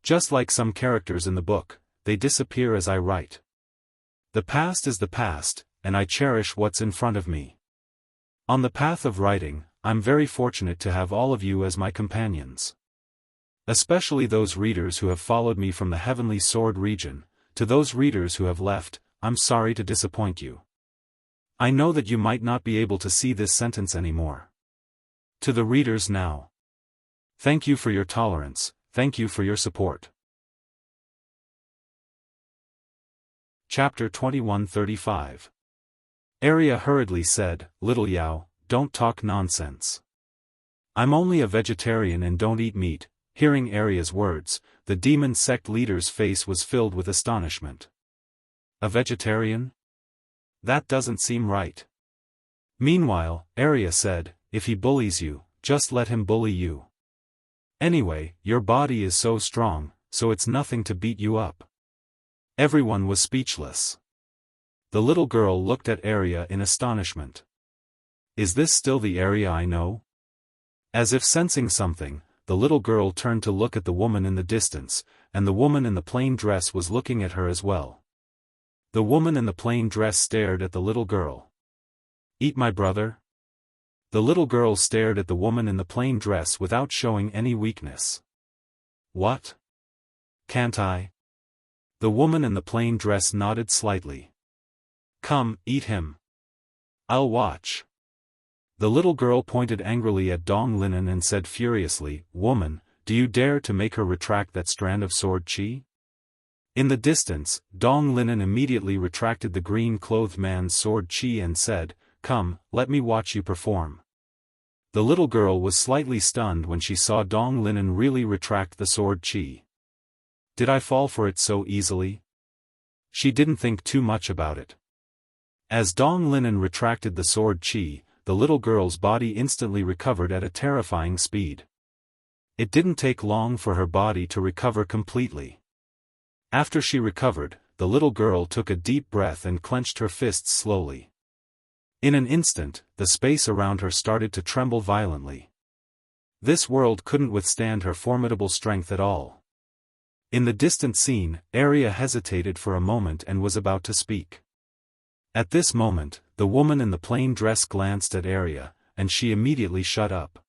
Just like some characters in the book, they disappear as I write. The past is the past, and I cherish what's in front of me. On the path of writing, I'm very fortunate to have all of you as my companions. Especially those readers who have followed me from the Heavenly Sword region. To those readers who have left, I'm sorry to disappoint you. I know that you might not be able to see this sentence anymore. To the readers now. Thank you for your tolerance, thank you for your support. Chapter 2135. Arya hurriedly said, Little Yao, don't talk nonsense. I'm only a vegetarian and don't eat meat. Hearing Arya's words, the demon sect leader's face was filled with astonishment. A vegetarian? That doesn't seem right. Meanwhile, Arya said, if he bullies you, just let him bully you. Anyway, your body is so strong, so it's nothing to beat you up. Everyone was speechless. The little girl looked at Arya in astonishment. Is this still the Arya I know? As if sensing something, the little girl turned to look at the woman in the distance, and the woman in the plain dress was looking at her as well. The woman in the plain dress stared at the little girl. Eat my brother? The little girl stared at the woman in the plain dress without showing any weakness. What? Can't I? The woman in the plain dress nodded slightly. Come, eat him. I'll watch. The little girl pointed angrily at Dong Linen and said furiously, Woman, do you dare to make her retract that strand of sword chi? In the distance, Dong Linen immediately retracted the green-clothed man's sword chi and said, Come, let me watch you perform. The little girl was slightly stunned when she saw Dong Linen really retract the sword chi. Did I fall for it so easily? She didn't think too much about it. As Dong Linen retracted the sword chi, the little girl's body instantly recovered at a terrifying speed. It didn't take long for her body to recover completely. After she recovered, the little girl took a deep breath and clenched her fists slowly. In an instant, the space around her started to tremble violently. This world couldn't withstand her formidable strength at all. In the distant scene, Arya hesitated for a moment and was about to speak. At this moment, the woman in the plain dress glanced at Arya, and she immediately shut up.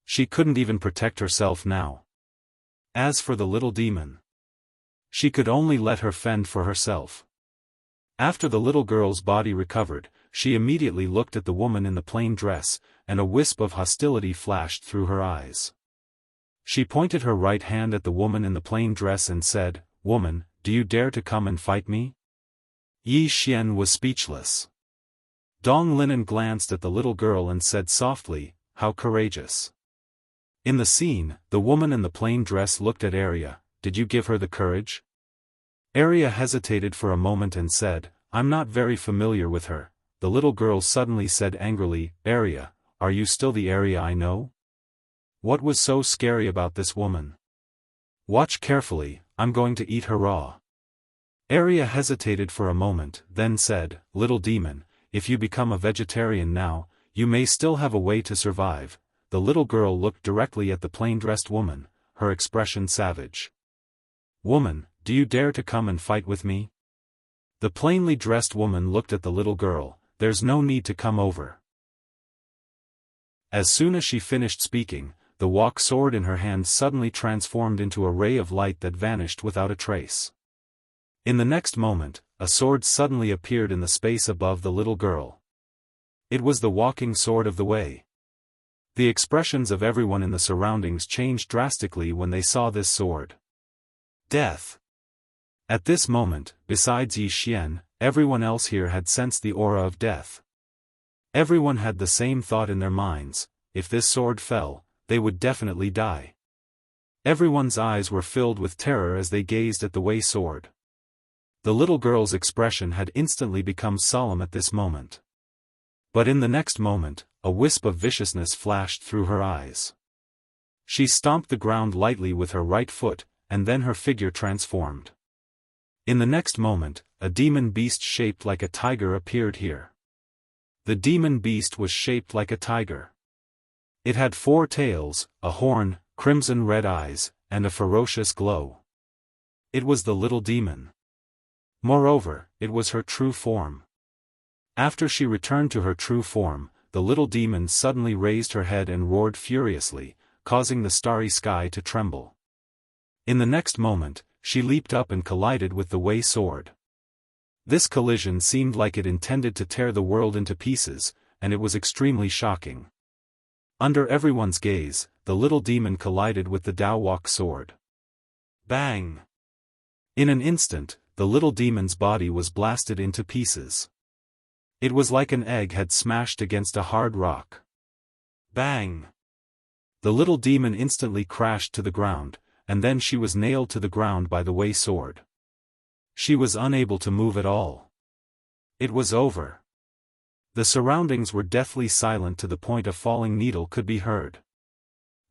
She couldn't even protect herself now. As for the little demon, she could only let her fend for herself. After the little girl's body recovered, she immediately looked at the woman in the plain dress, and a wisp of hostility flashed through her eyes. She pointed her right hand at the woman in the plain dress and said, "Woman, do you dare to come and fight me?" Yi Xian was speechless. Dong Linen glanced at the little girl and said softly, "How courageous." In the scene, the woman in the plain dress looked at Arya. "Did you give her the courage?" Arya hesitated for a moment and said, "I'm not very familiar with her." The little girl suddenly said angrily, "Arya, are you still the Arya I know? What was so scary about this woman? Watch carefully, I'm going to eat her raw." Arya hesitated for a moment, then said, "Little demon, if you become a vegetarian now, you may still have a way to survive." The little girl looked directly at the plain-dressed woman, her expression savage. "Woman, do you dare to come and fight with me?" The plainly dressed woman looked at the little girl. "There's no need to come over." As soon as she finished speaking, the walk sword in her hand suddenly transformed into a ray of light that vanished without a trace. In the next moment, a sword suddenly appeared in the space above the little girl. It was the walking sword of the way. The expressions of everyone in the surroundings changed drastically when they saw this sword. Death. At this moment, besides Yi Xian, everyone else here had sensed the aura of death. Everyone had the same thought in their minds: if this sword fell, they would definitely die. Everyone's eyes were filled with terror as they gazed at the Wei sword. The little girl's expression had instantly become solemn at this moment. But in the next moment, a wisp of viciousness flashed through her eyes. She stomped the ground lightly with her right foot, and then her figure transformed. In the next moment, a demon beast shaped like a tiger appeared here. The demon beast was shaped like a tiger. It had 4 tails, a horn, crimson red eyes, and a ferocious glow. It was the little demon. Moreover, it was her true form. After she returned to her true form, the little demon suddenly raised her head and roared furiously, causing the starry sky to tremble. In the next moment, she leaped up and collided with the Wei sword. This collision seemed like it intended to tear the world into pieces, and it was extremely shocking. Under everyone's gaze, the little demon collided with the Dao Walk sword. Bang! In an instant, the little demon's body was blasted into pieces. It was like an egg had smashed against a hard rock. Bang! The little demon instantly crashed to the ground, and then she was nailed to the ground by the Wei sword. She was unable to move at all. It was over. The surroundings were deathly silent to the point a falling needle could be heard.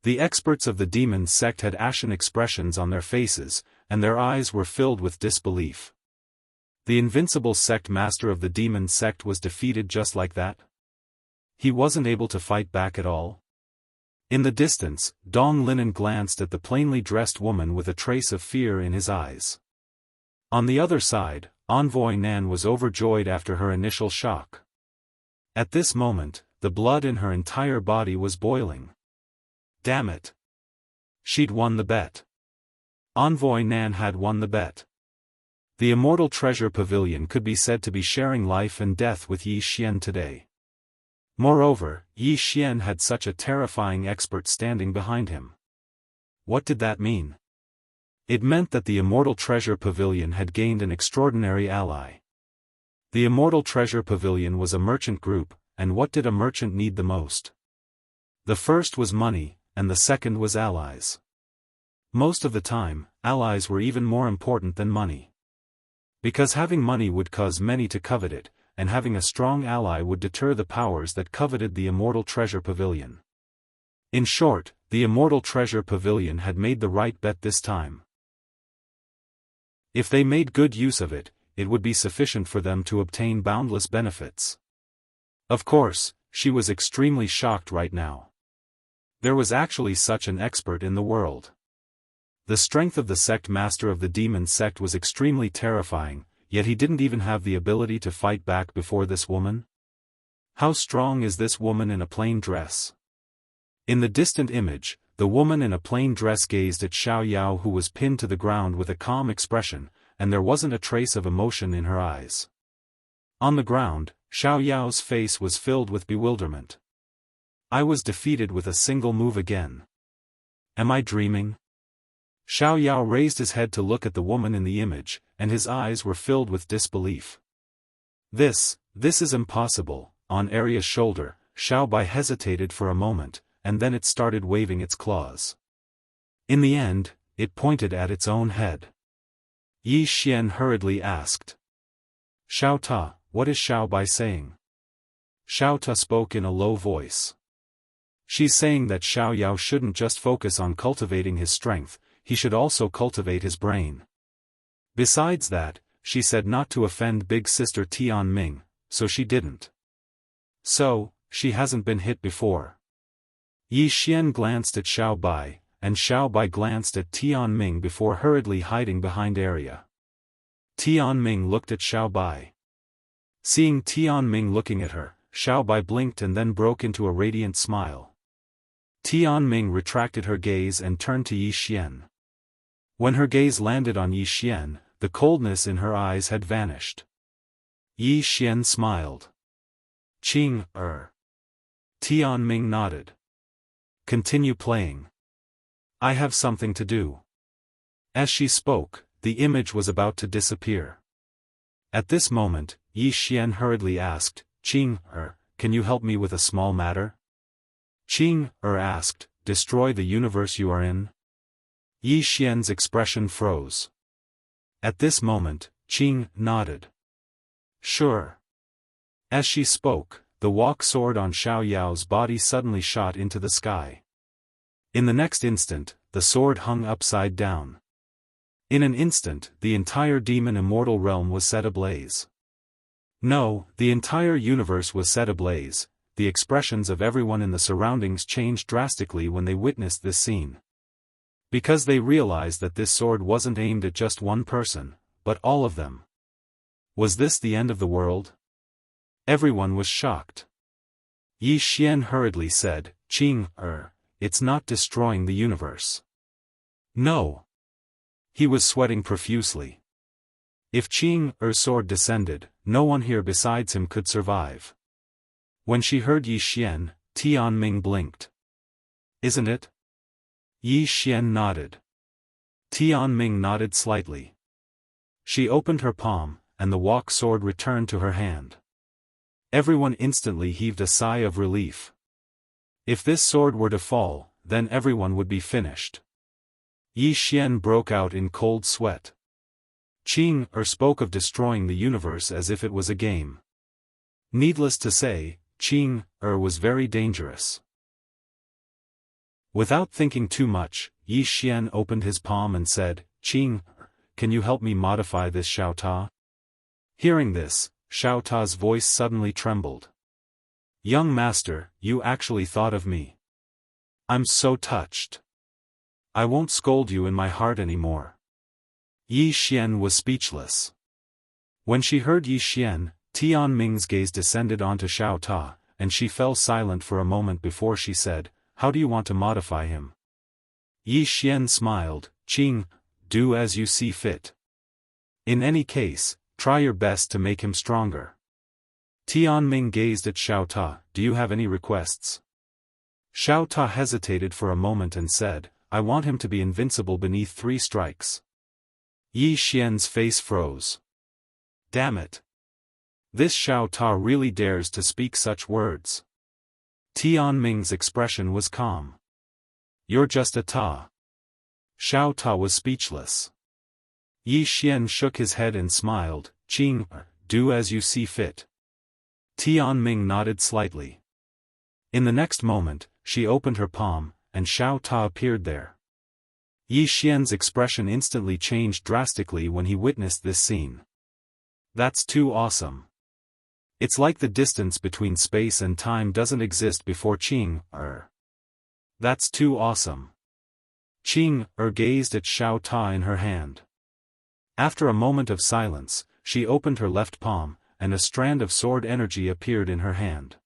The experts of the demon sect had ashen expressions on their faces, and their eyes were filled with disbelief. The invincible sect master of the demon sect was defeated just like that? He wasn't able to fight back at all? In the distance, Dong Linen glanced at the plainly dressed woman with a trace of fear in his eyes. On the other side, Envoy Nan was overjoyed after her initial shock. At this moment, the blood in her entire body was boiling. Damn it! She'd won the bet. Envoy Nan had won the bet. The Immortal Treasure Pavilion could be said to be sharing life and death with Yi Xian today. Moreover, Yi Xian had such a terrifying expert standing behind him. What did that mean? It meant that the Immortal Treasure Pavilion had gained an extraordinary ally. The Immortal Treasure Pavilion was a merchant group, and what did a merchant need the most? The first was money, and the second was allies. Most of the time, allies were even more important than money. Because having money would cause many to covet it, and having a strong ally would deter the powers that coveted the Immortal Treasure Pavilion. In short, the Immortal Treasure Pavilion had made the right bet this time. If they made good use of it, it would be sufficient for them to obtain boundless benefits. Of course, she was extremely shocked right now. There was actually such an expert in the world. The strength of the sect master of the demon sect was extremely terrifying, yet he didn't even have the ability to fight back before this woman? How strong is this woman in a plain dress? In the distant image, the woman in a plain dress gazed at Xiao Yao, who was pinned to the ground with a calm expression, and there wasn't a trace of emotion in her eyes. On the ground, Xiao Yao's face was filled with bewilderment. I was defeated with a single move again. Am I dreaming? Xiao Yao raised his head to look at the woman in the image, and his eyes were filled with disbelief. This is impossible. On Arya's shoulder, Xiao Bai hesitated for a moment, and then it started waving its claws. In the end, it pointed at its own head. Yi Xian hurriedly asked. Xiao Ta, what is Xiao Bai saying? Xiao Ta spoke in a low voice. She's saying that Xiao Yao shouldn't just focus on cultivating his strength, he should also cultivate his brain. Besides that, she said not to offend big sister Tian Ming, so she didn't. So, she hasn't been hit before. Yi Xian glanced at Xiao Bai, and Xiao Bai glanced at Tian Ming before hurriedly hiding behind Arya. Tian Ming looked at Xiao Bai. Seeing Tian Ming looking at her, Xiao Bai blinked and then broke into a radiant smile. Tian Ming retracted her gaze and turned to Yi Xian. When her gaze landed on Yi Xian, the coldness in her eyes had vanished. Yi Xian smiled. Qing, Tian Ming nodded. Continue playing. I have something to do. As she spoke, the image was about to disappear. At this moment, Yi Xian hurriedly asked, Qing, can you help me with a small matter? Qing, asked, destroy the universe you are in? Yi Xian's expression froze. At this moment, Qing nodded. Sure. As she spoke, the walk sword on Xiao Yao's body suddenly shot into the sky. In the next instant, the sword hung upside down. In an instant, the entire demon immortal realm was set ablaze. No, the entire universe was set ablaze. The expressions of everyone in the surroundings changed drastically when they witnessed this scene. Because they realized that this sword wasn't aimed at just one person, but all of them. Was this the end of the world? Everyone was shocked. Yi Xian hurriedly said, Qing, it's not destroying the universe. No. He was sweating profusely. If Qing's sword descended, no one here besides him could survive. When she heard Yi Xian, Tian Ming blinked. Isn't it? Yi Xian nodded. Tian Ming nodded slightly. She opened her palm, and the walk sword returned to her hand. Everyone instantly heaved a sigh of relief. If this sword were to fall, then everyone would be finished. Yi Xian broke out in cold sweat. Qing spoke of destroying the universe as if it was a game. Needless to say, Qing was very dangerous. Without thinking too much, Yi Xian opened his palm and said, Qing, can you help me modify this Xiao Ta? Hearing this, Xiao Ta's voice suddenly trembled. Young master, you actually thought of me. I'm so touched. I won't scold you in my heart anymore. Yi Xian was speechless. When she heard Yi Xian, Tian Ming's gaze descended onto Xiao Ta, and she fell silent for a moment before she said, How do you want to modify him? Yi Xian smiled, Qing, do as you see fit. In any case, try your best to make him stronger. Tian Ming gazed at Xiao Ta, do you have any requests? Xiao Ta hesitated for a moment and said, I want him to be invincible beneath 3 strikes. Yi Xian's face froze. Damn it. This Xiao Ta really dares to speak such words. Tian Ming's expression was calm. You're just a Ta. Xiao Ta was speechless. Yi Xian shook his head and smiled, Qing, do as you see fit. Tian Ming nodded slightly. In the next moment, she opened her palm, and Xiao Ta appeared there. Yi Xian's expression instantly changed drastically when he witnessed this scene. That's too awesome. It's like the distance between space and time doesn't exist before Qing. That's too awesome. Qing gazed at Xiao Ta in her hand. After a moment of silence, she opened her left palm, and a strand of sword energy appeared in her hand.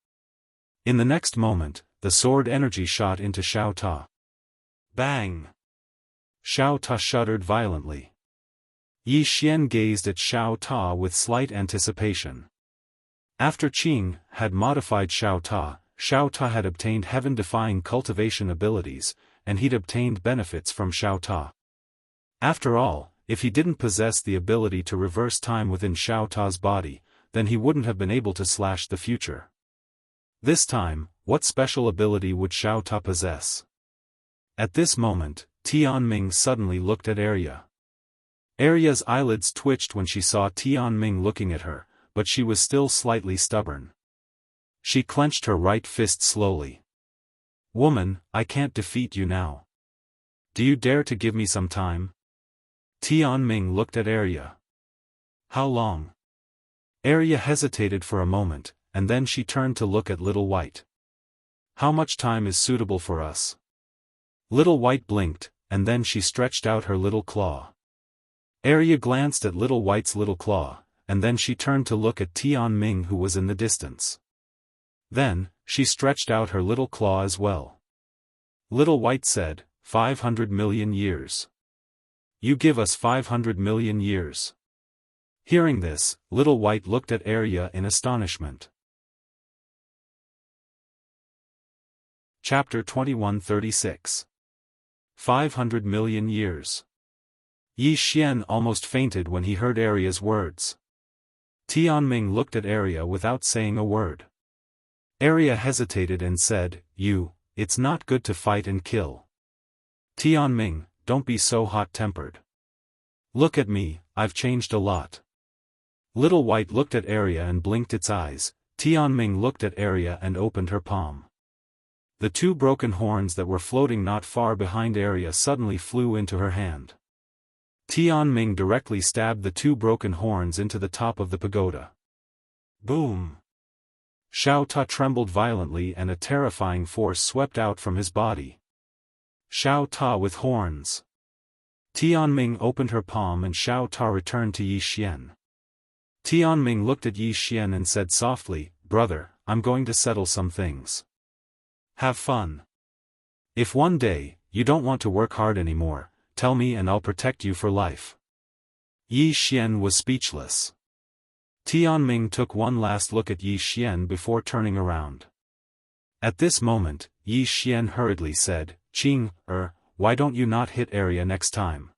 In the next moment, the sword energy shot into Xiao Ta. Bang! Xiao Ta shuddered violently. Yi Xian gazed at Xiao Ta with slight anticipation. After Qing had modified Xiao Ta had obtained heaven-defying cultivation abilities, and he'd obtained benefits from Xiao Ta. After all, if he didn't possess the ability to reverse time within Xiao Ta's body, then he wouldn't have been able to slash the future. This time, what special ability would Xiao Ta possess? At this moment, Tianming suddenly looked at Arya. Arya's eyelids twitched when she saw Tianming looking at her, but she was still slightly stubborn. She clenched her right fist slowly. "Woman, I can't defeat you now. Do you dare to give me some time?" Tianming looked at Arya. "How long?" Arya hesitated for a moment, and then she turned to look at Little White. "How much time is suitable for us?" Little White blinked, and then she stretched out her little claw. Arya glanced at Little White's little claw, and then she turned to look at Tianming who was in the distance. Then, she stretched out her little claw as well. Little White said, 500 million years. You give us 500 million years. Hearing this, Little White looked at Arya in astonishment. Chapter 2136. 500 million years. Yi Xian almost fainted when he heard Arya's words. Tianming looked at Arya without saying a word. Arya hesitated and said, It's not good to fight and kill. Tianming, don't be so hot-tempered. Look at me, I've changed a lot. Little White looked at Arya and blinked its eyes. Tianming looked at Arya and opened her palm. The two broken horns that were floating not far behind Arya suddenly flew into her hand. Tianming directly stabbed the two broken horns into the top of the pagoda. Boom! Xiao Ta trembled violently and a terrifying force swept out from his body. Xiao Ta with horns. Tianming opened her palm and Xiao Ta returned to Yi Xian. Tianming looked at Yi Xian and said softly, "Brother, I'm going to settle some things. Have fun. If one day, you don't want to work hard anymore, tell me and I'll protect you for life." Yi Xian was speechless. Tianming took one last look at Yi Xian before turning around. At this moment, Yi Xian hurriedly said, "Qing, why don't you not hit Arya next time?"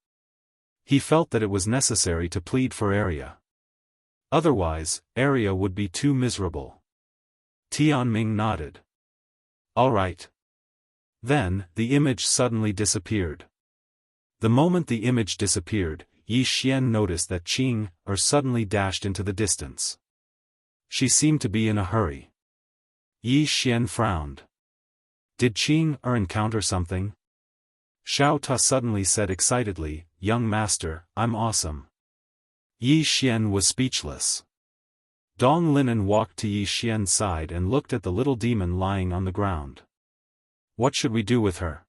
He felt that it was necessary to plead for Arya. Otherwise, Arya would be too miserable. Tianming nodded. "All right." Then, the image suddenly disappeared. The moment the image disappeared, Yi Xian noticed that Qing, suddenly dashed into the distance. She seemed to be in a hurry. Yi Xian frowned. Did Qing, encounter something? Xiao Ta suddenly said excitedly, "Young master, I'm awesome." Yi Xian was speechless. Dong Linen walked to Yi Xian's side and looked at the little demon lying on the ground. "What should we do with her?"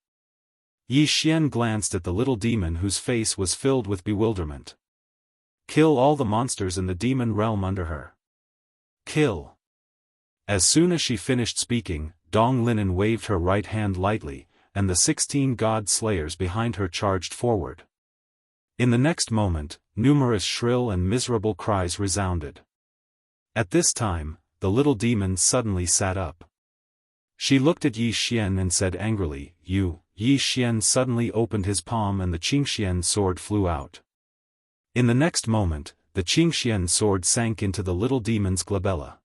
Yi Xian glanced at the little demon whose face was filled with bewilderment. "Kill all the monsters in the demon realm under her. Kill." As soon as she finished speaking, Dong Linen waved her right hand lightly, and the 16 god slayers behind her charged forward. In the next moment, numerous shrill and miserable cries resounded. At this time, the little demon suddenly sat up. She looked at Yi Xian and said angrily, "You." Yi Xian suddenly opened his palm and the Qingxian sword flew out. In the next moment, the Qingxian sword sank into the little demon's glabella.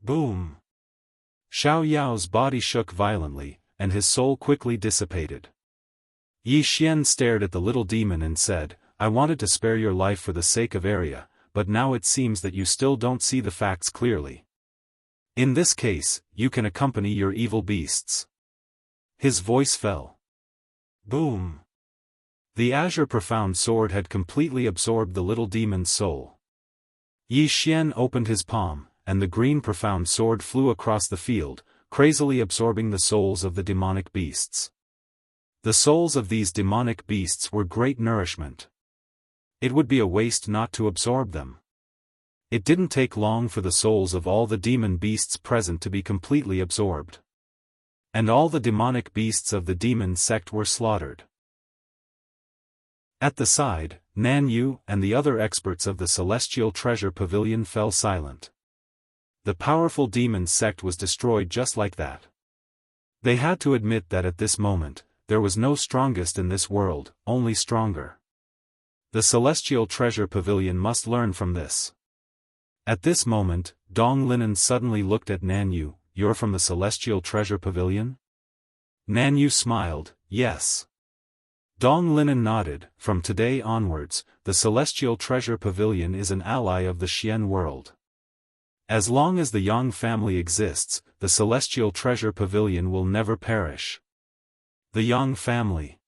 Boom! Xiao Yao's body shook violently, and his soul quickly dissipated. Yi Xian stared at the little demon and said, "I wanted to spare your life for the sake of Arya, but now it seems that you still don't see the facts clearly. In this case, you can accompany your evil beasts." His voice fell. Boom! The azure profound sword had completely absorbed the little demon's soul. Yi Xian opened his palm, and the green profound sword flew across the field, crazily absorbing the souls of the demonic beasts. The souls of these demonic beasts were great nourishment. It would be a waste not to absorb them. It didn't take long for the souls of all the demon beasts present to be completely absorbed. And all the demonic beasts of the demon sect were slaughtered. At the side, Nan Yu and the other experts of the Celestial Treasure Pavilion fell silent. The powerful demon sect was destroyed just like that. They had to admit that at this moment, there was no strongest in this world, only stronger. The Celestial Treasure Pavilion must learn from this. At this moment, Dong Linen suddenly looked at Nanyu. You're from the Celestial Treasure Pavilion? Nanyu smiled, yes. Dong Linen nodded. From today onwards, the Celestial Treasure Pavilion is an ally of the Xian world. As long as the Yang family exists, the Celestial Treasure Pavilion will never perish. The Yang family.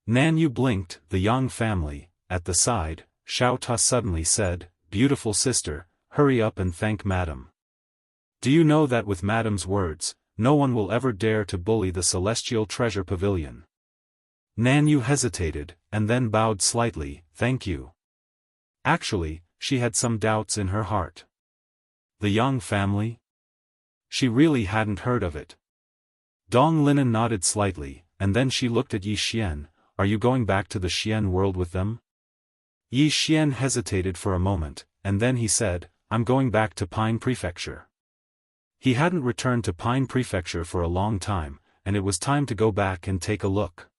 Nanyu blinked. The Yang family. At the side, Xiao Ta suddenly said, beautiful sister, hurry up and thank Madam. Do you know that with Madam's words, no one will ever dare to bully the Celestial Treasure Pavilion? Nanyu hesitated, and then bowed slightly, thank you. Actually, she had some doubts in her heart. The Yang family? She really hadn't heard of it. Dong Linen nodded slightly, and then she looked at Yi Xian. Are you going back to the Xian world with them? Yi Xian hesitated for a moment, and then he said, I'm going back to Pine Prefecture. He hadn't returned to Pine Prefecture for a long time, and it was time to go back and take a look.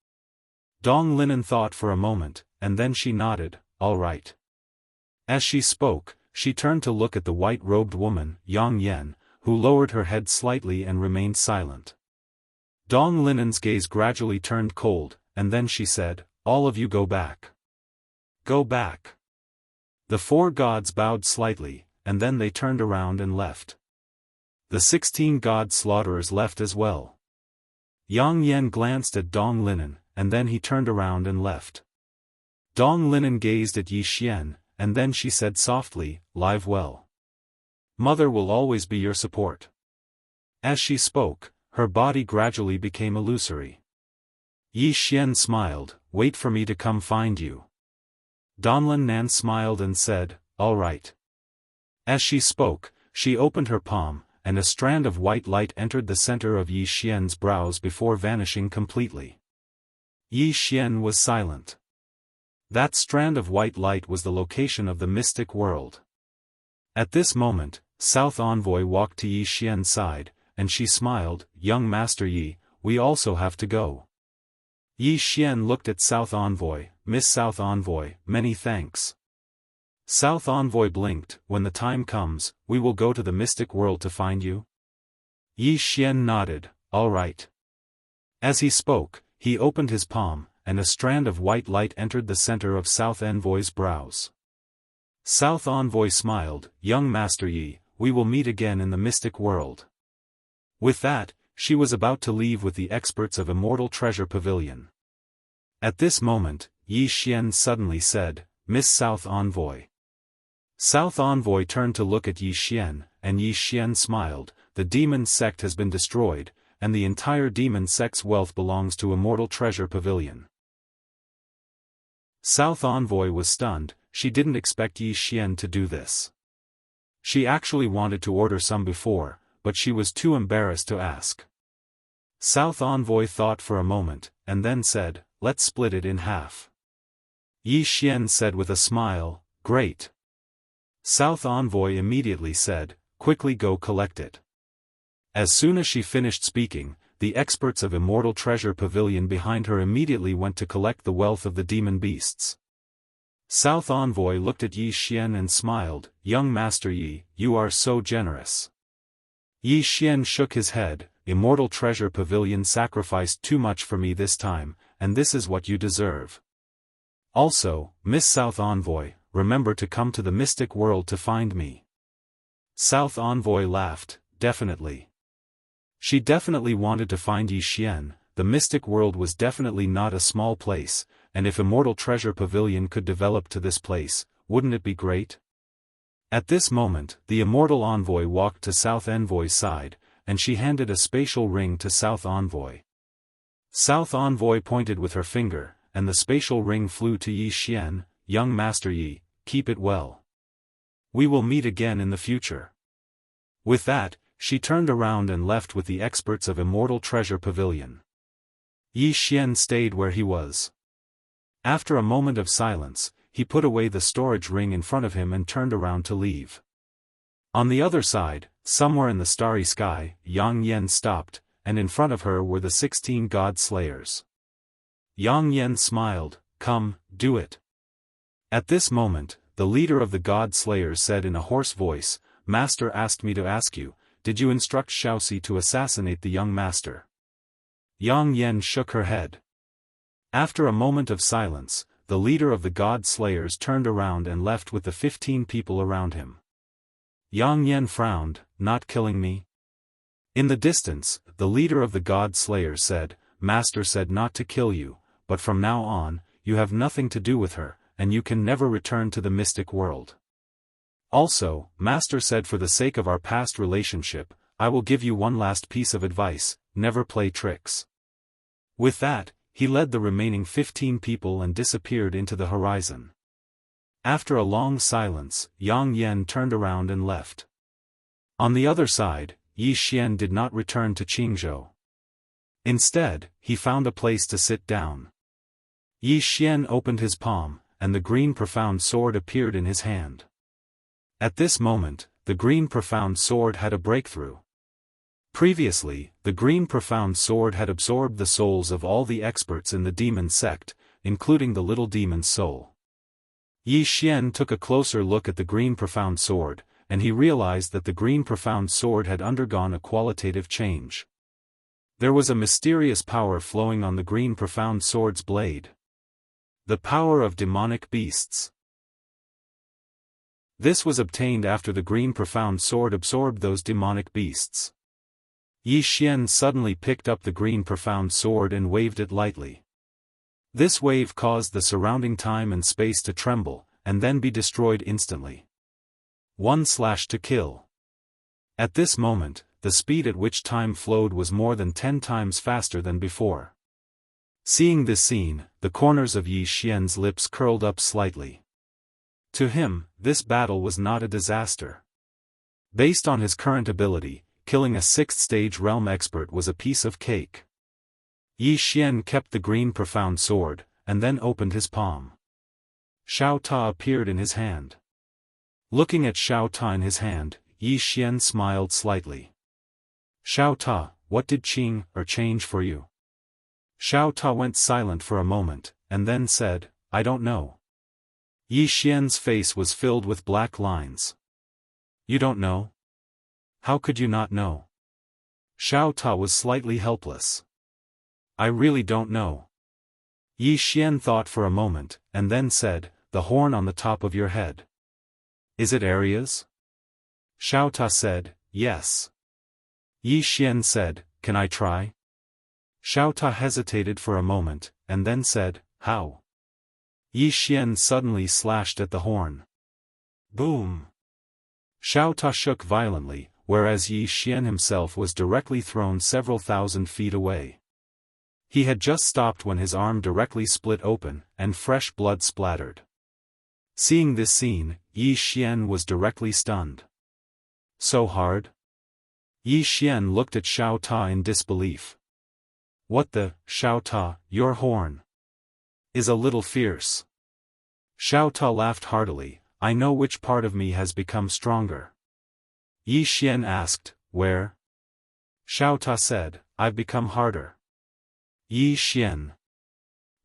Dong Linen thought for a moment, and then she nodded, all right. As she spoke, she turned to look at the white-robed woman, Yang Yan, who lowered her head slightly and remained silent. Dong Linen's gaze gradually turned cold, and then she said, all of you go back. Go back. The four gods bowed slightly, and then they turned around and left. The 16 god slaughterers left as well. Yang Yan glanced at Dong Linen, and then he turned around and left. Dong Linen gazed at Yi Xian, and then she said softly, live well. Mother will always be your support. As she spoke, her body gradually became illusory. Yi Xian smiled, wait for me to come find you. Donlin Nan smiled and said, all right. As she spoke, she opened her palm, and a strand of white light entered the center of Yi Xian's brows before vanishing completely. Yi Xian was silent. That strand of white light was the location of the mystic world. At this moment, South Envoy walked to Yi Xian's side, and she smiled, young Master Yi, we also have to go. Yi Xian looked at South Envoy, Miss South Envoy, many thanks. South Envoy blinked, when the time comes, we will go to the mystic world to find you? Yi Xian nodded, all right. As he spoke, he opened his palm, and a strand of white light entered the center of South Envoy's brows. South Envoy smiled, young Master Yi, we will meet again in the mystic world. With that, she was about to leave with the experts of Immortal Treasure Pavilion. At this moment, Yi Xian suddenly said, Miss South Envoy. South Envoy turned to look at Yi Xian, and Yi Xian smiled, the demon sect has been destroyed, and the entire demon sect's wealth belongs to Immortal Treasure Pavilion. South Envoy was stunned, she didn't expect Yi Xian to do this. She actually wanted to order some before, but she was too embarrassed to ask. South Envoy thought for a moment, and then said, let's split it in half. Yi Xian said with a smile, great. South Envoy immediately said, quickly go collect it. As soon as she finished speaking, the experts of Immortal Treasure Pavilion behind her immediately went to collect the wealth of the demon beasts. South Envoy looked at Yi Xian and smiled, young Master Yi, you are so generous. Yi Xian shook his head, Immortal Treasure Pavilion sacrificed too much for me this time, and this is what you deserve. Also, Miss South Envoy, remember to come to the mystic world to find me. South Envoy laughed, definitely. She definitely wanted to find Yi Xian, the mystic world was definitely not a small place, and if Immortal Treasure Pavilion could develop to this place, wouldn't it be great? At this moment, the Immortal Envoy walked to South Envoy's side, and she handed a spatial ring to South Envoy. South Envoy pointed with her finger, and the spatial ring flew to Yi Xian, young Master Yi, keep it well. We will meet again in the future. With that, she turned around and left with the experts of Immortal Treasure Pavilion. Yi Xian stayed where he was. After a moment of silence, he put away the storage ring in front of him and turned around to leave. On the other side, somewhere in the starry sky, Yang Yen stopped, and in front of her were the 16 god slayers. Yang Yen smiled, "Come, do it." At this moment, the leader of the god slayers said in a hoarse voice, "Master asked me to ask you, did you instruct Xiaosi to assassinate the young master?" Yang Yen shook her head. After a moment of silence, the leader of the god slayers turned around and left with the 15 people around him. Yang Yen frowned, "Not killing me?" In the distance, the leader of the god slayers said, "Master said not to kill you, but from now on, you have nothing to do with her, and you can never return to the mystic world. Also, Master said for the sake of our past relationship, I will give you one last piece of advice, never play tricks." With that, he led the remaining 15 people and disappeared into the horizon. After a long silence, Yang Yen turned around and left. On the other side, Yi Xian did not return to Qingzhou. Instead, he found a place to sit down. Yi Xian opened his palm, and the green profound sword appeared in his hand. At this moment, the green profound sword had a breakthrough. Previously, the green profound sword had absorbed the souls of all the experts in the demon sect, including the little demon's soul. Yi Xian took a closer look at the green profound sword, and he realized that the green profound sword had undergone a qualitative change. There was a mysterious power flowing on the green profound sword's blade. The power of demonic beasts. This was obtained after the green profound sword absorbed those demonic beasts. Yi Xian suddenly picked up the green profound sword and waved it lightly. This wave caused the surrounding time and space to tremble, and then be destroyed instantly. 1/ to kill. At this moment, the speed at which time flowed was more than 10 times faster than before. Seeing this scene, the corners of Yi Xian's lips curled up slightly. To him, this battle was not a disaster. Based on his current ability, killing a 6th-stage realm expert was a piece of cake. Yi Xian kept the green profound sword, and then opened his palm. Xiao Ta appeared in his hand. Looking at Xiao Ta in his hand, Yi Xian smiled slightly. "Xiao Ta, what did Qing change for you?" Xiao Ta went silent for a moment, and then said, "I don't know." Yi Xian's face was filled with black lines. "You don't know? How could you not know?" Xiao Ta was slightly helpless. "I really don't know." Yi Xian thought for a moment, and then said, "The horn on the top of your head. Is it Aria's?" Xiao Ta said, "Yes." Yi Xian said, "Can I try?" Xiao Ta hesitated for a moment, and then said, "How?" Yi Xian suddenly slashed at the horn. Boom! Xiao Ta shook violently, whereas Yi Xian himself was directly thrown several thousand feet away. He had just stopped when his arm directly split open, and fresh blood splattered. Seeing this scene, Yi Xian was directly stunned. "So hard?" Yi Xian looked at Xiao Ta in disbelief. "What the, Xiao Ta, your horn is a little fierce." Xiao Ta laughed heartily, "I know which part of me has become stronger." Yi Xian asked, "Where?" Xiao Ta said, "I've become harder." Yi Xian.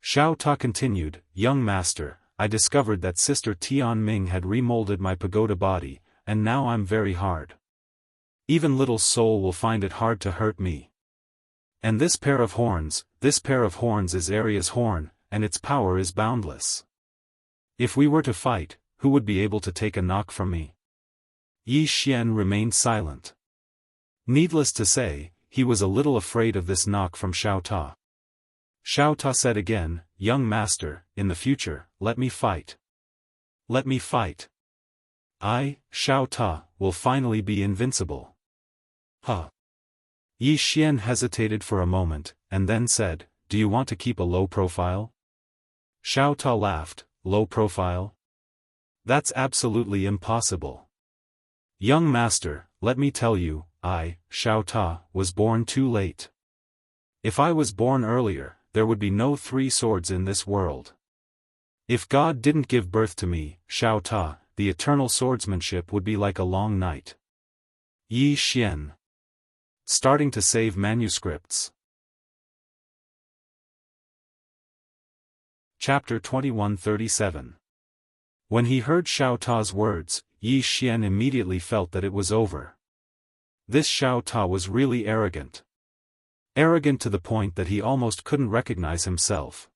Xiao Ta continued, "Young master, I discovered that Sister Tian Ming had remolded my pagoda body, and now I'm very hard. Even little soul will find it hard to hurt me. And this pair of horns is Aria's horn, and its power is boundless. If we were to fight, who would be able to take a knock from me?" Yi Xian remained silent. Needless to say, he was a little afraid of this knock from Xiao Ta. Xiao Ta said again, "Young master, in the future, let me fight. Let me fight. I, Xiao Ta, will finally be invincible." Huh. Yi Xian hesitated for a moment, and then said, "Do you want to keep a low profile?" Xiao Ta laughed, "Low profile? That's absolutely impossible. Young master, let me tell you, I, Xiao Ta, was born too late. If I was born earlier, there would be no 3 swords in this world. If God didn't give birth to me, Xiao Ta, the eternal swordsmanship would be like a long night. Yi Xian. Starting to save manuscripts. Chapter 2137. When he heard Xiao Ta's words, Yi Xian immediately felt that it was over. This Xiao Ta was really arrogant. Arrogant to the point that he almost couldn't recognize himself.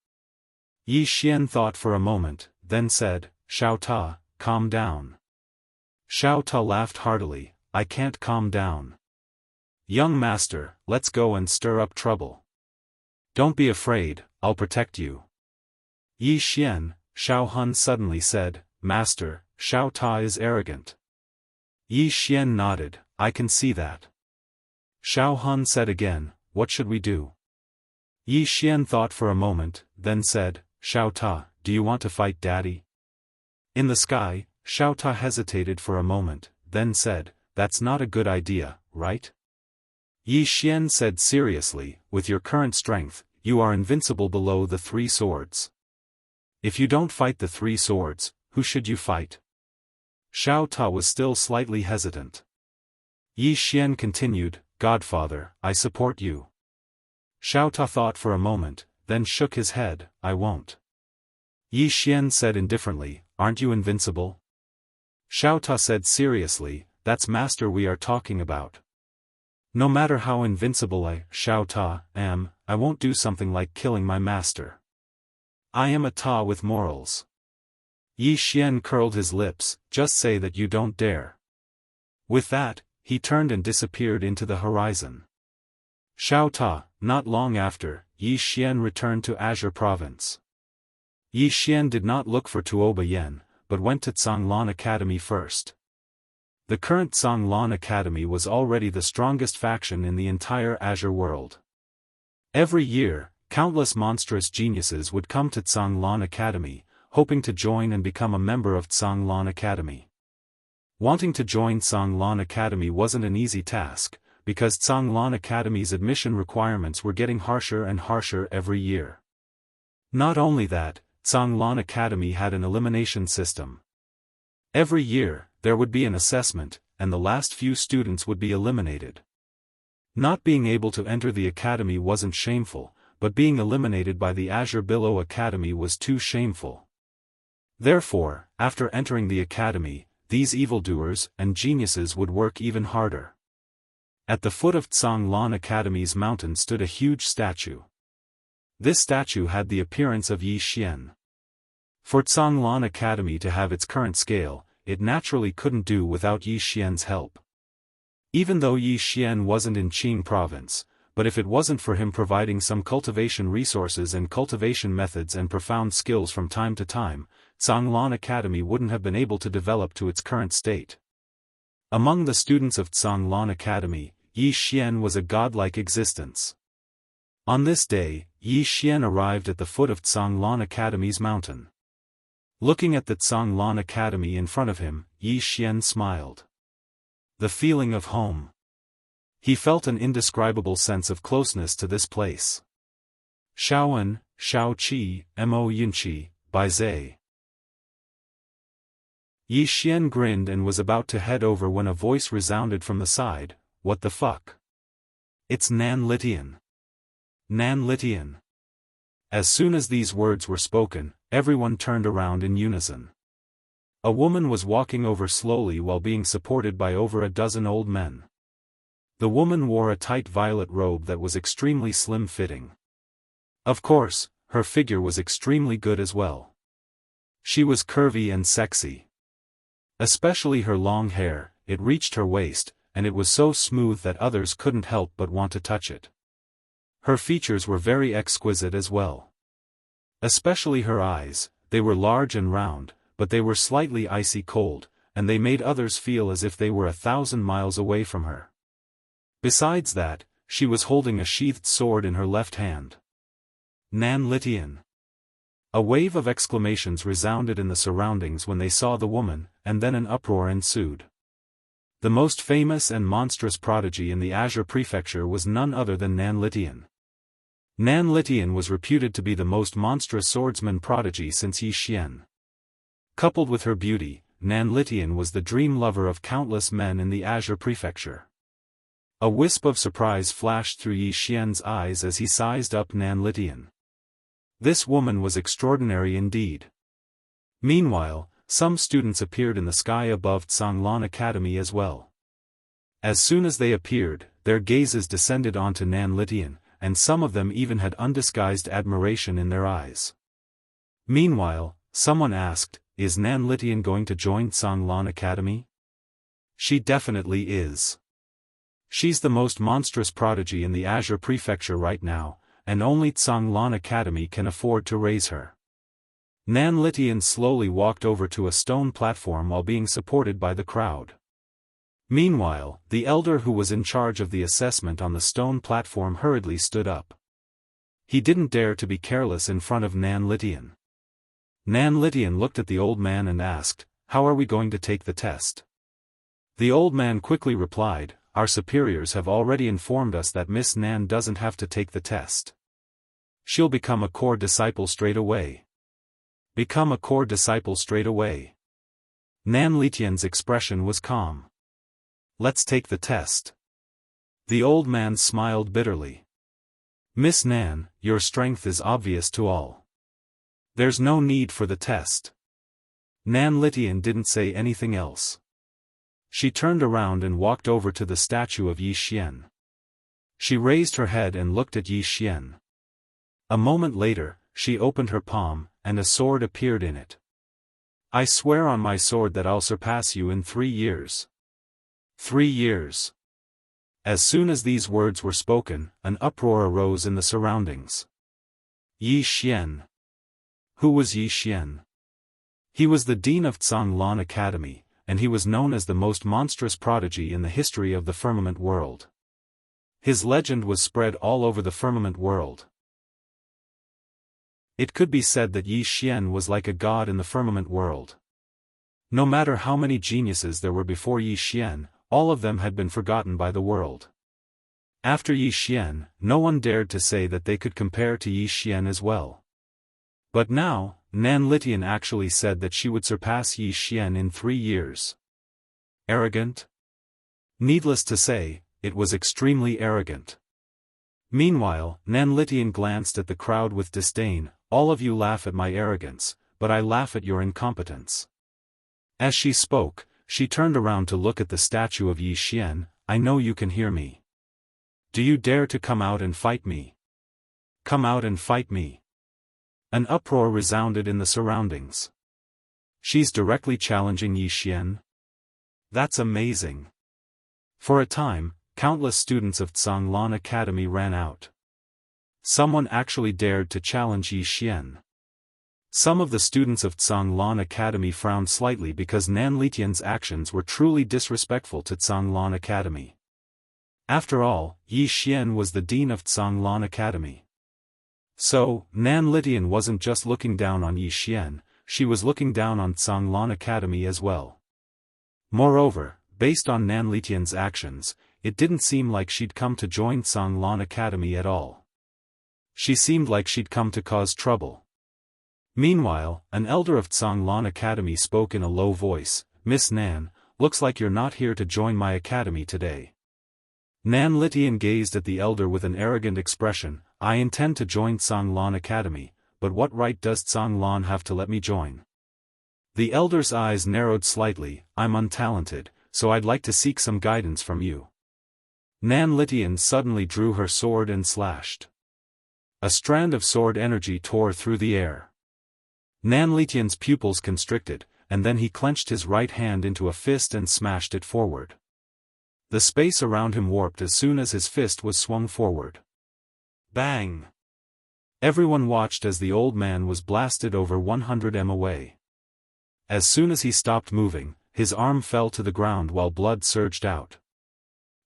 Yi Xian thought for a moment, then said, "Xiao Ta, calm down." Xiao Ta laughed heartily, "I can't calm down. Young master, let's go and stir up trouble. Don't be afraid, I'll protect you." Yi Xian, Xiaofan suddenly said, "Master, Xiao Ta is arrogant." Yi Xian nodded, "I can see that." Xiaofan said again, "What should we do?" Yi Xian thought for a moment, then said, "Xiao Ta, do you want to fight daddy?" In the sky, Xiao Ta hesitated for a moment, then said, "That's not a good idea, right?" Yi Xian said seriously, "With your current strength, you are invincible below the 3 swords. If you don't fight the 3 swords, who should you fight?" Xiao Ta was still slightly hesitant. Yi Xian continued, "Godfather, I support you." Xiao Ta thought for a moment, then shook his head, "I won't." Yi Xian said indifferently, "Aren't you invincible?" Xiao Ta said seriously, "That's master we are talking about. No matter how invincible I, Xiao Ta, am, I won't do something like killing my master. I am a Ta with morals." Yi Xian curled his lips, "Just say that you don't dare." With that, he turned and disappeared into the horizon. Xiao Ta, not long after, Yi Xian returned to Azure Province. Yi Xian did not look for Tuoba Yen, but went to Canglan Academy first. The current Canglan Academy was already the strongest faction in the entire Azure world. Every year, countless monstrous geniuses would come to Canglan Academy, hoping to join and become a member of Canglan Academy. Wanting to join Canglan Academy wasn't an easy task, because Canglan Academy's admission requirements were getting harsher and harsher every year. Not only that, Canglan Academy had an elimination system. Every year, there would be an assessment, and the last few students would be eliminated. Not being able to enter the academy wasn't shameful, but being eliminated by the Azure Billow Academy was too shameful. Therefore, after entering the academy, these evildoers and geniuses would work even harder. At the foot of Canglan Academy's mountain stood a huge statue. This statue had the appearance of Yi Xian. For Canglan Academy to have its current scale, it naturally couldn't do without Yi Xian's help. Even though Yi Xian wasn't in Qing province, but if it wasn't for him providing some cultivation resources and cultivation methods and profound skills from time to time, Canglan Academy wouldn't have been able to develop to its current state. Among the students of Canglan Academy, Yi Xian was a godlike existence. On this day, Yi Xian arrived at the foot of Canglan Academy's mountain. Looking at the Canglan Academy in front of him, Yi Xian smiled. The feeling of home. He felt an indescribable sense of closeness to this place. Shaoan, Shao Qi, Mo Yunqi, Bai Zai. Yi Xian grinned and was about to head over when a voice resounded from the side, "What the fuck? It's Nan Litian. Nan Litian." As soon as these words were spoken, everyone turned around in unison. A woman was walking over slowly while being supported by over a dozen old men. The woman wore a tight violet robe that was extremely slim-fitting. Of course, her figure was extremely good as well. She was curvy and sexy. Especially her long hair, it reached her waist, and it was so smooth that others couldn't help but want to touch it. Her features were very exquisite as well. Especially her eyes, they were large and round, but they were slightly icy cold, and they made others feel as if they were 1,000 miles away from her. Besides that, she was holding a sheathed sword in her left hand. Nan Litian. A wave of exclamations resounded in the surroundings when they saw the woman, and then an uproar ensued. The most famous and monstrous prodigy in the Azure Prefecture was none other than Nan Litian. Nan Litian was reputed to be the most monstrous swordsman prodigy since Yi Xian. Coupled with her beauty, Nan Litian was the dream lover of countless men in the Azure Prefecture. A wisp of surprise flashed through Yi Xian's eyes as he sized up Nan Litian. This woman was extraordinary indeed. Meanwhile, some students appeared in the sky above Zhonglan Academy as well. As soon as they appeared, their gazes descended onto Nan Litian, and some of them even had undisguised admiration in their eyes. Meanwhile, someone asked, "Is Nan Litian going to join Zhonglan Academy?" "She definitely is. She's the most monstrous prodigy in the Azure Prefecture right now, and only Zhonglan Academy can afford to raise her." Nan Litian slowly walked over to a stone platform while being supported by the crowd. Meanwhile, the elder who was in charge of the assessment on the stone platform hurriedly stood up. He didn't dare to be careless in front of Nan Litian. Nan Litian looked at the old man and asked, "How are we going to take the test?" The old man quickly replied, "Our superiors have already informed us that Miss Nan doesn't have to take the test. She'll become a core disciple straight away." Become a core disciple straight away. Nan Litian's expression was calm. "Let's take the test." The old man smiled bitterly. "Miss Nan, your strength is obvious to all. There's no need for the test." Nan Litian didn't say anything else. She turned around and walked over to the statue of Yi Xian. She raised her head and looked at Yi Xian. A moment later, she opened her palm, and a sword appeared in it. "I swear on my sword that I'll surpass you in 3 years. 3 years. As soon as these words were spoken, an uproar arose in the surroundings. Yi Xian. Who was Yi Xian? He was the dean of Zhonglan Academy, and he was known as the most monstrous prodigy in the history of the firmament world. His legend was spread all over the firmament world. It could be said that Yi Xian was like a god in the firmament world. No matter how many geniuses there were before Yi Xian, all of them had been forgotten by the world. After Yi Xian, no one dared to say that they could compare to Yi Xian as well. But now, Nan Litian actually said that she would surpass Yi Xian in 3 years. Arrogant? Needless to say, it was extremely arrogant. Meanwhile, Nan Litian glanced at the crowd with disdain. "All of you laugh at my arrogance, but I laugh at your incompetence." As she spoke, she turned around to look at the statue of Yi Xian. "I know you can hear me. Do you dare to come out and fight me? Come out and fight me." An uproar resounded in the surroundings. "She's directly challenging Yi Xian? That's amazing." For a time, countless students of Zhonglan Academy ran out. Someone actually dared to challenge Yi Xian. Some of the students of Zhonglan Academy frowned slightly because Nan Litian's actions were truly disrespectful to Zhonglan Academy. After all, Yi Xian was the dean of Zhonglan Academy. So, Nan Litian wasn't just looking down on Yi Xian, she was looking down on Zhonglan Academy as well. Moreover, based on Nan Litian's actions, it didn't seem like she'd come to join Zhonglan Academy at all. She seemed like she'd come to cause trouble. Meanwhile, an elder of Zhonglan Academy spoke in a low voice, "Miss Nan, looks like you're not here to join my academy today." Nan Litian gazed at the elder with an arrogant expression. "I intend to join Zhonglan Academy, but what right does Zhonglan have to let me join?" The elder's eyes narrowed slightly. "I'm untalented, so I'd like to seek some guidance from you." Nan Litian suddenly drew her sword and slashed. A strand of sword energy tore through the air. Nan Litian's pupils constricted, and then he clenched his right hand into a fist and smashed it forward. The space around him warped as soon as his fist was swung forward. Bang! Everyone watched as the old man was blasted over 100 m away. As soon as he stopped moving, his arm fell to the ground while blood surged out.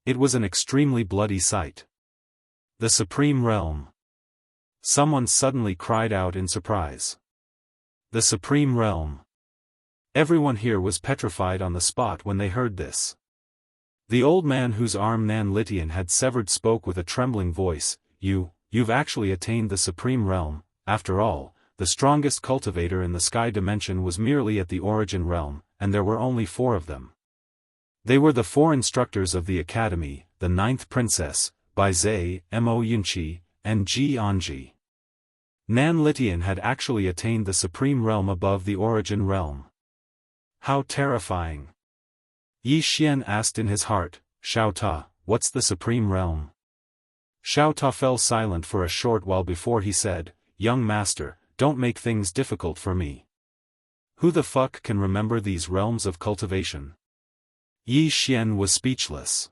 It was an extremely bloody sight. The Supreme Realm. Someone suddenly cried out in surprise. The Supreme Realm. Everyone here was petrified on the spot when they heard this. The old man whose arm Nan Litian had severed spoke with a trembling voice. You've actually attained the Supreme Realm. After all, the the strongest cultivator in the sky dimension was merely at the origin realm, and there were only 4 of them. They were the 4 instructors of the academy, the 9th princess, Bai Zhe, Mo Yunqi, and Ji Anji. Nan Litian had actually attained the supreme realm above the origin realm. How terrifying! Yi Xian asked in his heart, Xiao Ta, what's the supreme realm? Xiao Ta fell silent for a short while before he said, Young master, don't make things difficult for me. Who the fuck can remember these realms of cultivation? Yi Xian was speechless.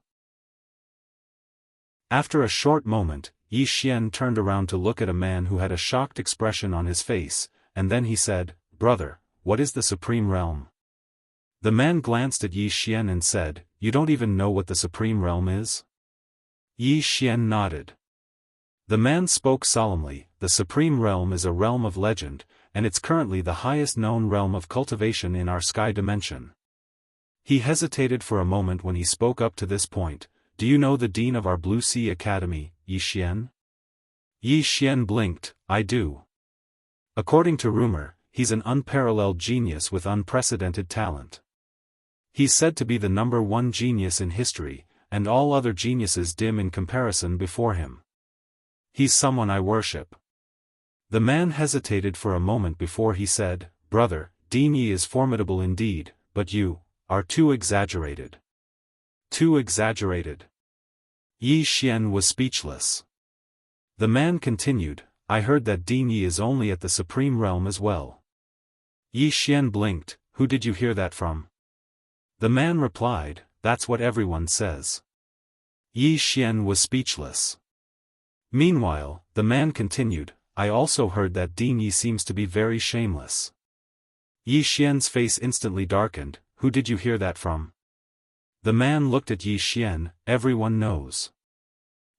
After a short moment, Yi Xian turned around to look at a man who had a shocked expression on his face, and then he said, Brother, what is the supreme realm? The man glanced at Yi Xian and said, You don't even know what the supreme realm is? Yi Xian nodded. The man spoke solemnly, The supreme realm is a realm of legend, and it's currently the highest known realm of cultivation in our sky dimension. He hesitated for a moment when he spoke up to this point. Do you know the dean of our Blue Sea Academy, Yi Xian? Yi Xian blinked, I do. According to rumor, he's an unparalleled genius with unprecedented talent. He's said to be the #1 genius in history, and all other geniuses dim in comparison before him. He's someone I worship. The man hesitated for a moment before he said, Brother, Dean Yi is formidable indeed, but you are too exaggerated. Too exaggerated. Yi Xian was speechless. The man continued, I heard that Dean Yi is only at the supreme realm as well. Yi Xian blinked, Who did you hear that from? The man replied, That's what everyone says. Yi Xian was speechless. Meanwhile, the man continued, I also heard that Dean Yi seems to be very shameless. Yi Xian's face instantly darkened, Who did you hear that from? The man looked at Yi Xian, Everyone knows.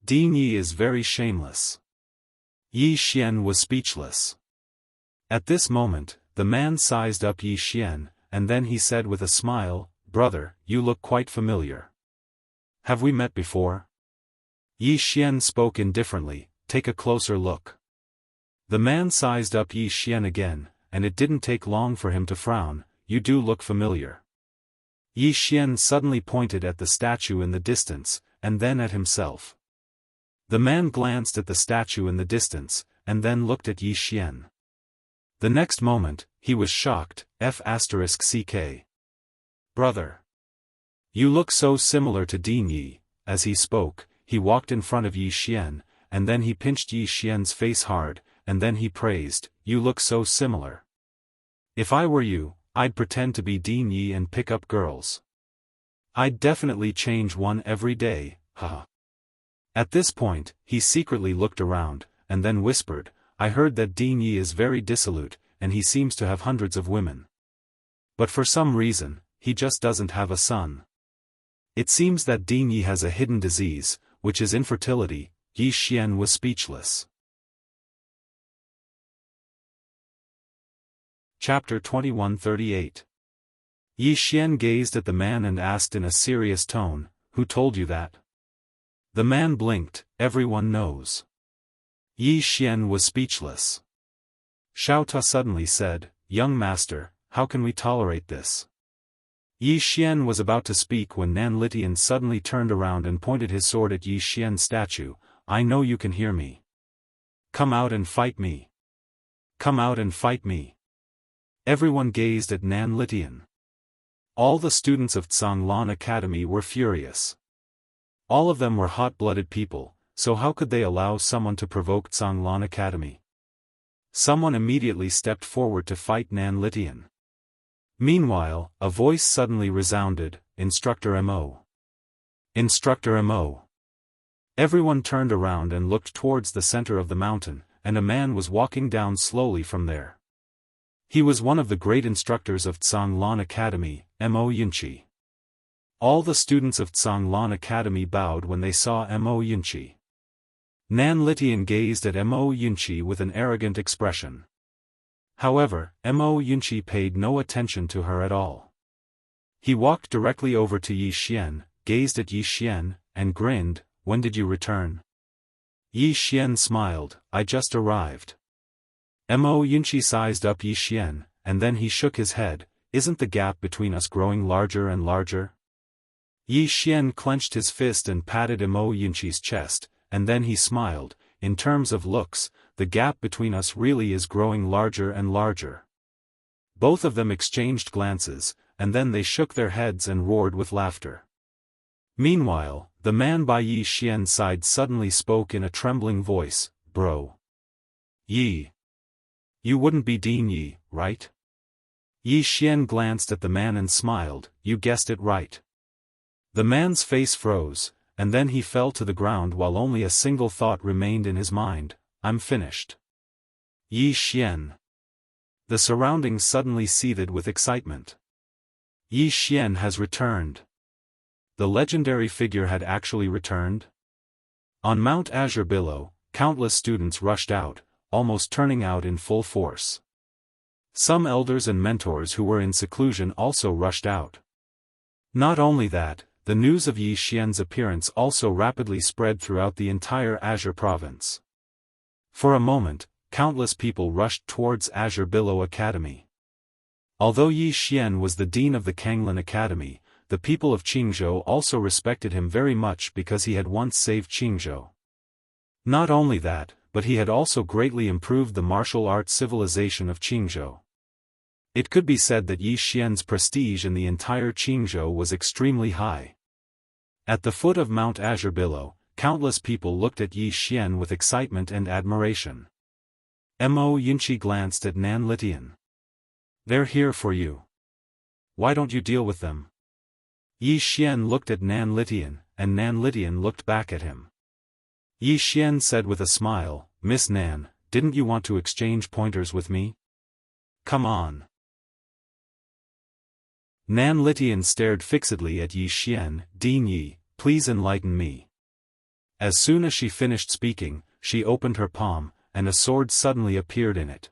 Dean Yi is very shameless. Yi Xian was speechless. At this moment, the man sized up Yi Xian, and then he said with a smile, Brother, you look quite familiar. Have we met before? Yi Xian spoke indifferently, Take a closer look. The man sized up Yi Xian again, and it didn't take long for him to frown, You do look familiar. Yi Xian suddenly pointed at the statue in the distance, and then at himself. The man glanced at the statue in the distance, and then looked at Yi Xian. The next moment, he was shocked, F***ck. Brother. You look so similar to Dean Yi. As he spoke, he walked in front of Yi Xian, and then he pinched Yi Xian's face hard, and then he praised, You look so similar. If I were you, I'd pretend to be Dean Yi and pick up girls. I'd definitely change one every day, haha. At this point, he secretly looked around, and then whispered, I heard that Dean Yi is very dissolute, and he seems to have hundreds of women. But for some reason, he just doesn't have a son. It seems that Dean Yi has a hidden disease, which is infertility. Yi Xian was speechless. Chapter 2138. Yi Xian gazed at the man and asked in a serious tone, Who told you that? The man blinked, Everyone knows. Yi Xian was speechless. Xiao Ta suddenly said, Young master, how can we tolerate this? Yi Xian was about to speak when Nan Litian suddenly turned around and pointed his sword at Yi Xian's statue, I know you can hear me. Come out and fight me. Come out and fight me. Everyone gazed at Nan Litian. All the students of Tsanglan Academy were furious. All of them were hot-blooded people, so how could they allow someone to provoke Tsanglan Academy? Someone immediately stepped forward to fight Nan Litian. Meanwhile, a voice suddenly resounded, Instructor Mo. Instructor Mo. Everyone turned around and looked towards the center of the mountain, and a man was walking down slowly from there. He was one of the great instructors of Tsanglan Academy, Mo Yunqi. All the students of Tsanglan Academy bowed when they saw Mo Yunqi. Nan Litian gazed at Mo Yunqi with an arrogant expression. However, Mo Yunqi paid no attention to her at all. He walked directly over to Yi Xian, gazed at Yi Xian, and grinned, When did you return? Yi Xian smiled, I just arrived. Mo Yunqi sized up Yi Xian, and then he shook his head. Isn't the gap between us growing larger and larger? Yi Xian clenched his fist and patted Mo Yunqi's chest, and then he smiled. In terms of looks, the gap between us really is growing larger and larger. Both of them exchanged glances, and then they shook their heads and roared with laughter. Meanwhile, the man by Yi Xian's side suddenly spoke in a trembling voice, "Bro. Yi. You wouldn't be Dean Yi, right?" Yi Xian glanced at the man and smiled. "You guessed it right." The man's face froze, and then he fell to the ground while only a single thought remained in his mind: "I'm finished." Yi Xian. The surroundings suddenly seethed with excitement. Yi Xian has returned. The legendary figure had actually returned? On Mount Azure below, countless students rushed out, almost turning out in full force. Some elders and mentors who were in seclusion also rushed out. Not only that, the news of Yi Xian's appearance also rapidly spread throughout the entire Azure province. For a moment, countless people rushed towards Azure Billow Academy. Although Yi Xian was the dean of the Kanglin Academy, the people of Qingzhou also respected him very much because he had once saved Qingzhou. Not only that, but he had also greatly improved the martial arts civilization of Qingzhou. It could be said that Yi Xian's prestige in the entire Qingzhou was extremely high. At the foot of Mount Azure Billow, countless people looked at Yi Xian with excitement and admiration. Mo Yunqi glanced at Nan Litian. "They're here for you. Why don't you deal with them?" Yi Xian looked at Nan Litian, and Nan Litian looked back at him. Yi Xian said with a smile, "Miss Nan, didn't you want to exchange pointers with me? Come on." Nan Litian stared fixedly at Yi Xian. "Dean Yi, please enlighten me." As soon as she finished speaking, she opened her palm, and a sword suddenly appeared in it.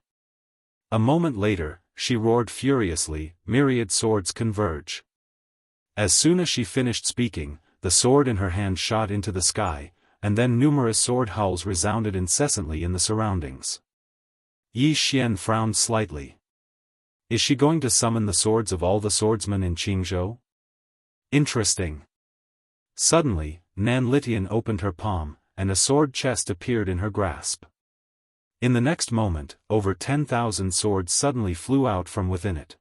A moment later, she roared furiously, "Myriad swords converge." As soon as she finished speaking, the sword in her hand shot into the sky, and then numerous sword howls resounded incessantly in the surroundings. Yi Xian frowned slightly. Is she going to summon the swords of all the swordsmen in Qingzhou? Interesting. Suddenly, Nan Litian opened her palm, and a sword chest appeared in her grasp. In the next moment, over 10,000 swords suddenly flew out from within it.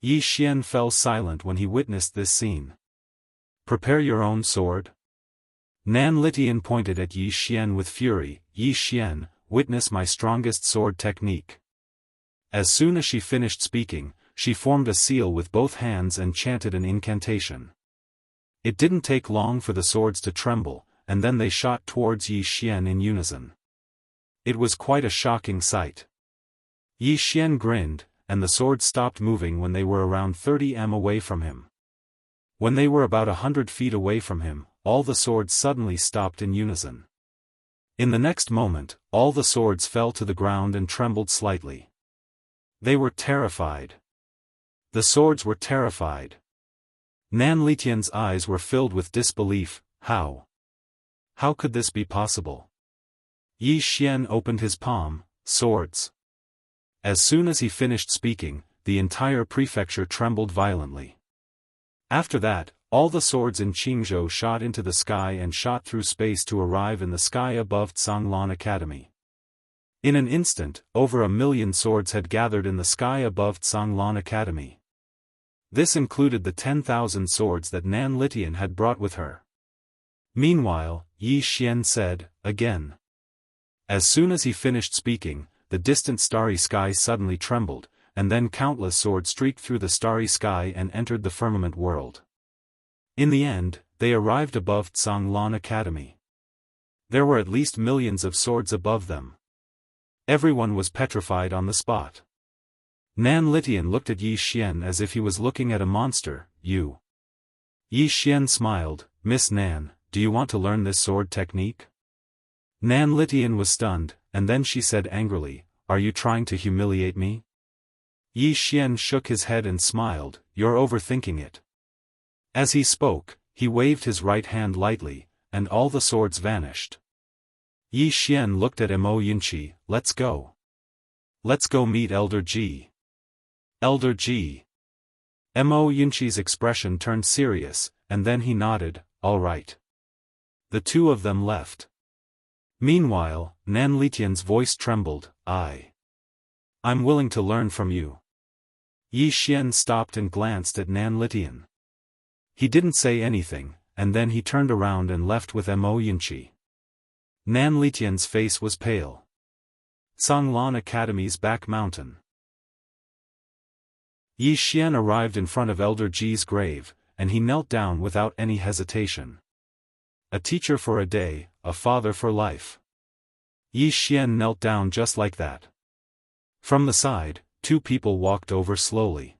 Yi Xian fell silent when he witnessed this scene. "Prepare your own sword?" Nan Litian pointed at Yi Xian with fury. "Yi Xian, witness my strongest sword technique." As soon as she finished speaking, she formed a seal with both hands and chanted an incantation. It didn't take long for the swords to tremble, and then they shot towards Yi Xian in unison. It was quite a shocking sight. Yi Xian grinned, and the swords stopped moving when they were around 30 m away from him. When they were about 100 feet away from him, all the swords suddenly stopped in unison. In the next moment, all the swords fell to the ground and trembled slightly. They were terrified. The swords were terrified. Nan Litian's eyes were filled with disbelief. How? How could this be possible? Yi Xian opened his palm. Swords. As soon as he finished speaking, the entire prefecture trembled violently. After that, all the swords in Qingzhou shot into the sky and shot through space to arrive in the sky above Zhanglan Academy. In an instant, over 1,000,000 swords had gathered in the sky above Zhanglan Academy. This included the 10,000 swords that Nan Litian had brought with her. Meanwhile, Yi Xian said, again. As soon as he finished speaking, the distant starry sky suddenly trembled, and then countless swords streaked through the starry sky and entered the firmament world. In the end, they arrived above Zhanglan Academy. There were at least millions of swords above them. Everyone was petrified on the spot. Nan Litian looked at Yi Xian as if he was looking at a monster. You. Yi Xian smiled. Miss Nan, do you want to learn this sword technique? Nan Litian was stunned, and then she said angrily, are you trying to humiliate me? Yi Xian shook his head and smiled, you're overthinking it. As he spoke, he waved his right hand lightly, and all the swords vanished. Yi Xian looked at Mo Yunqi, let's go. Let's go meet Elder G. Elder G. Mo Yunqi's expression turned serious, and then he nodded, all right. The two of them left. Meanwhile, Nan Litian's voice trembled, I'm willing to learn from you. Yi Xian stopped and glanced at Nan Litian. He didn't say anything, and then he turned around and left with Mo Yunqi. Nan Litian's face was pale. Sanglan Academy's back mountain. Yi Xian arrived in front of Elder Ji's grave, and he knelt down without any hesitation. A teacher for a day, a father for life. Yi Xian knelt down just like that. From the side, two people walked over slowly.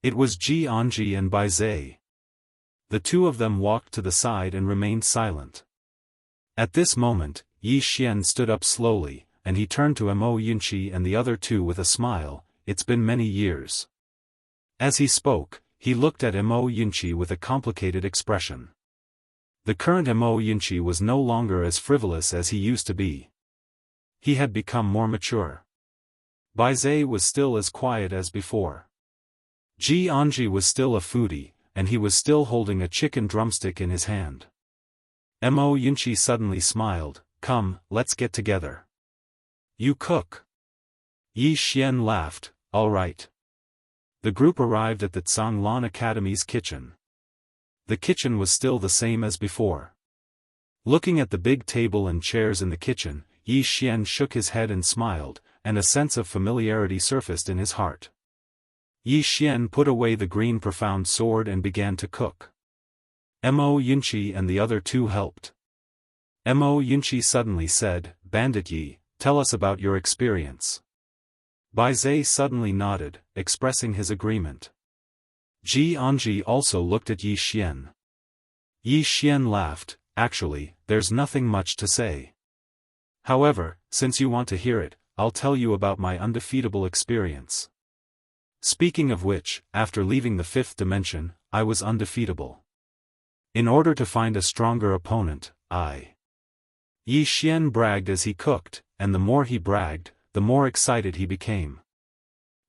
It was Ji Anji and Bai Zai. The two of them walked to the side and remained silent. At this moment, Yi Xian stood up slowly, and he turned to Mo Yunqi and the other two with a smile. It's been many years. As he spoke, he looked at Mo Yunqi with a complicated expression. The current Mo Yunqi was no longer as frivolous as he used to be. He had become more mature. Bai Zai was still as quiet as before. Ji Anji was still a foodie, and he was still holding a chicken drumstick in his hand. Mo Yunqi suddenly smiled, come, let's get together. You cook. Yi Xian laughed, all right. The group arrived at the Sanglan Academy's kitchen. The kitchen was still the same as before. Looking at the big table and chairs in the kitchen, Yi Xian shook his head and smiled, and a sense of familiarity surfaced in his heart. Yi Xian put away the green profound sword and began to cook. Mo Yunqi and the other two helped. Mo Yunqi suddenly said, Bandit Yi, tell us about your experience. Bai Zai suddenly nodded, expressing his agreement. Ji Anji also looked at Yi Xian. Yi Xian laughed, actually, there's nothing much to say. However, since you want to hear it, I'll tell you about my undefeatable experience. Speaking of which, after leaving the fifth dimension, I was undefeatable. In order to find a stronger opponent, Yi Xian bragged as he cooked, and the more he bragged, the more excited he became.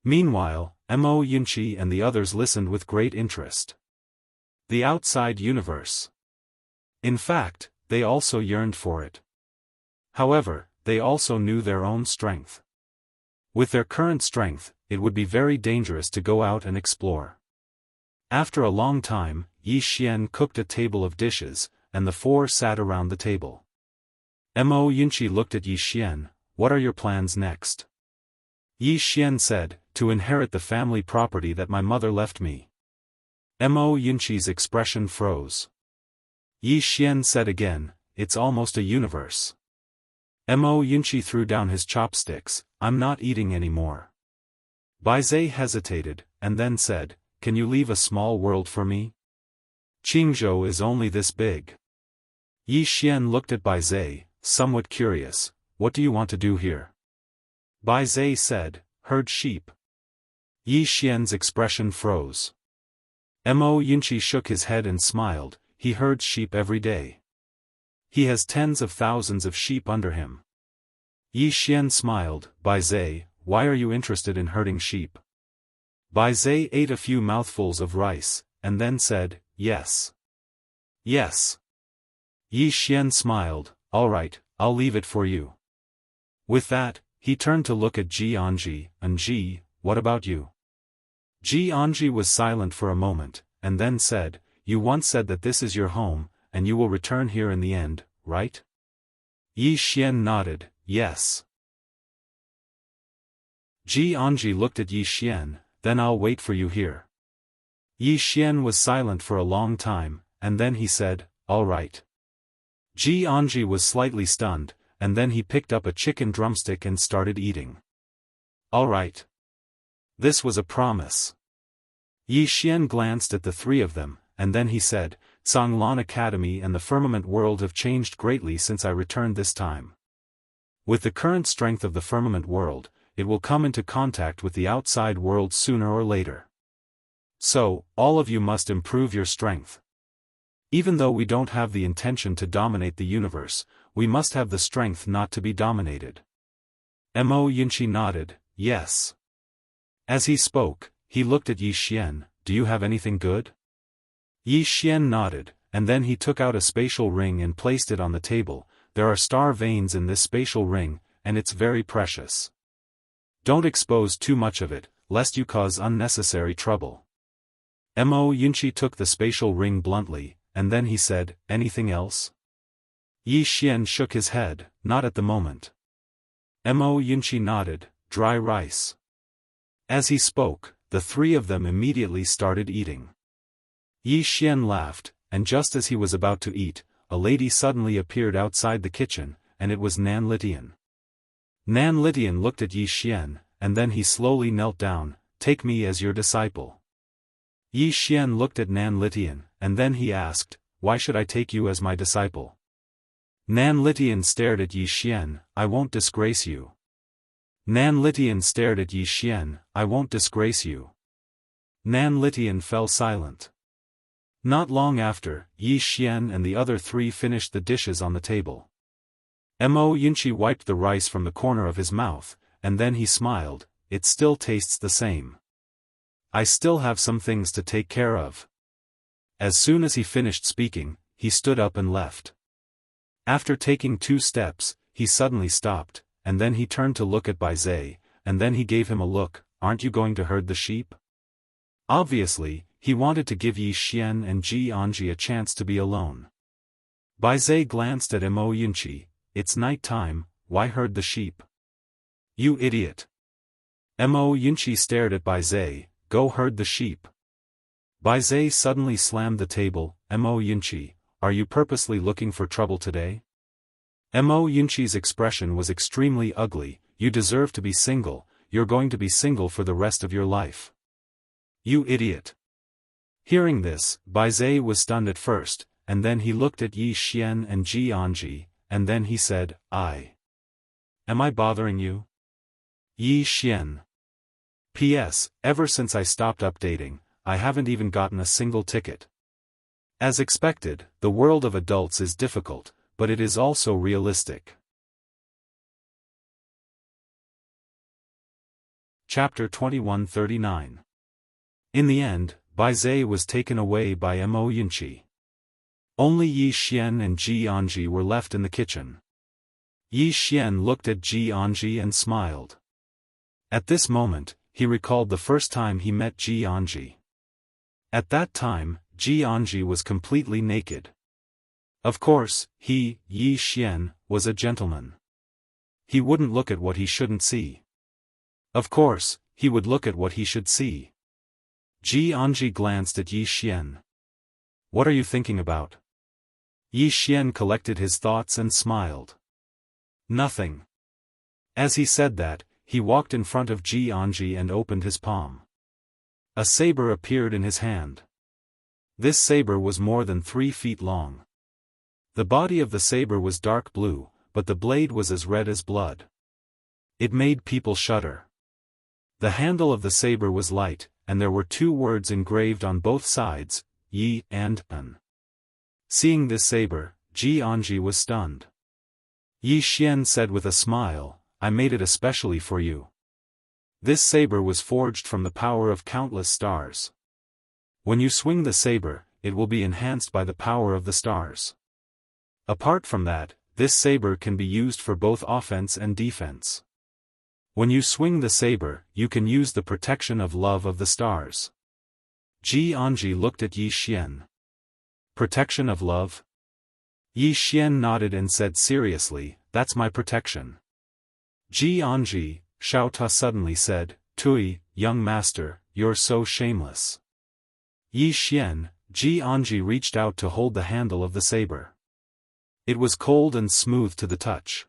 Meanwhile, Mo Yunqi and the others listened with great interest. The outside universe. In fact, they also yearned for it. However, they also knew their own strength. With their current strength, it would be very dangerous to go out and explore. After a long time, Yi Xian cooked a table of dishes, and the four sat around the table. Mo Yunqi looked at Yi Xian, what are your plans next? Yi Xian said, to inherit the family property that my mother left me. Mo Yunqi's expression froze. Yi Xian said again, it's almost a universe. Mo Yunqi threw down his chopsticks, I'm not eating anymore. Bai Zai hesitated, and then said, can you leave a small world for me? Qingzhou is only this big. Yi Xian looked at Bai Zai, somewhat curious, what do you want to do here? Bai Zai said, herd sheep. Yi Xian's expression froze. Mo Yunqi shook his head and smiled, he herds sheep every day. He has tens of thousands of sheep under him. Yi Xian smiled, Bai Zai, why are you interested in herding sheep? Bai Zai ate a few mouthfuls of rice, and then said, yes. Yes. Yi Xian smiled, all right, I'll leave it for you. With that, he turned to look at Ji Anji, Anji, what about you? Ji Anji was silent for a moment, and then said, you once said that this is your home, and you will return here in the end, right? Yi Xian nodded, yes. Ji Anji looked at Yi Xian, then I'll wait for you here. Yi Xian was silent for a long time, and then he said, all right. Ji Anji was slightly stunned, and then he picked up a chicken drumstick and started eating. All right. This was a promise. Yi Xian glanced at the three of them, and then he said, Sanglan Academy and the firmament world have changed greatly since I returned this time. With the current strength of the firmament world, it will come into contact with the outside world sooner or later. So, all of you must improve your strength. Even though we don't have the intention to dominate the universe, we must have the strength not to be dominated. Mo Yunqi nodded, yes. As he spoke, he looked at Yi Xian, do you have anything good? Yi Xian nodded, and then he took out a spatial ring and placed it on the table. There are star veins in this spatial ring, and it's very precious. Don't expose too much of it, lest you cause unnecessary trouble. Mo Yunqi took the spatial ring bluntly, and then he said, anything else? Yi Xian shook his head, not at the moment. Mo Yunqi nodded, dry rice. As he spoke, the three of them immediately started eating. Yi Xian laughed, and just as he was about to eat, a lady suddenly appeared outside the kitchen, and it was Nan Litian. Nan Litian looked at Yi Xian, and then he slowly knelt down, take me as your disciple. Yi Xian looked at Nan Litian, and then he asked, why should I take you as my disciple? Nan Litian stared at Yi Xian, I won't disgrace you. Nan Litian stared at Yi Xian, I won't disgrace you. Nan Litian fell silent. Not long after, Yi Xian and the other three finished the dishes on the table. Mo Yunqi wiped the rice from the corner of his mouth, and then he smiled, it still tastes the same. I still have some things to take care of. As soon as he finished speaking, he stood up and left. After taking 2 steps, he suddenly stopped, and then he turned to look at Bai Zai, and then he gave him a look, aren't you going to herd the sheep? Obviously, he wanted to give Yi Xian and Ji Anji a chance to be alone. Bai Zai glanced at Mo Yunqi, it's night time, why herd the sheep? You idiot. Mo Yunqi stared at Bai Zai, go herd the sheep. Bai Zai suddenly slammed the table, Mo Yunqi, are you purposely looking for trouble today? Mo Yunqi's expression was extremely ugly, you deserve to be single, you're going to be single for the rest of your life. You idiot. Hearing this, Bai Zai was stunned at first, and then he looked at Yi Xian and Ji Anji, and then he said, Am I bothering you? Yi Xian. P.S. Ever since I stopped updating, I haven't even gotten a single ticket. As expected, the world of adults is difficult, but it is also realistic. Chapter 2139. In the end, Bai Zai was taken away by Mo Yunqi. Only Yi Xian and Ji Anji were left in the kitchen. Yi Xian looked at Ji Anji and smiled. At this moment, he recalled the first time he met Ji Anji. At that time, Ji Anji was completely naked. Of course, he, Yi Xian, was a gentleman. He wouldn't look at what he shouldn't see. Of course, he would look at what he should see. Ji Anji glanced at Yi Xian. What are you thinking about? Yi Xian collected his thoughts and smiled. Nothing. As he said that, he walked in front of Ji Anji and opened his palm. A saber appeared in his hand. This saber was more than 3 feet long. The body of the saber was dark blue, but the blade was as red as blood. It made people shudder. The handle of the saber was light, and there were 2 words engraved on both sides, Yi and An. Seeing this saber, Ji Anji was stunned. Yi Xian said with a smile, I made it especially for you. This saber was forged from the power of countless stars. When you swing the saber, it will be enhanced by the power of the stars. Apart from that, this saber can be used for both offense and defense. When you swing the saber, you can use the protection of love of the stars. Ji Anji looked at Yi Xian. Protection of love? Yi Xian nodded and said seriously, that's my protection. Ji Anji, Xiao Ta suddenly said, Tui, young master, you're so shameless. Yi Xian, Ji Anji reached out to hold the handle of the saber. It was cold and smooth to the touch.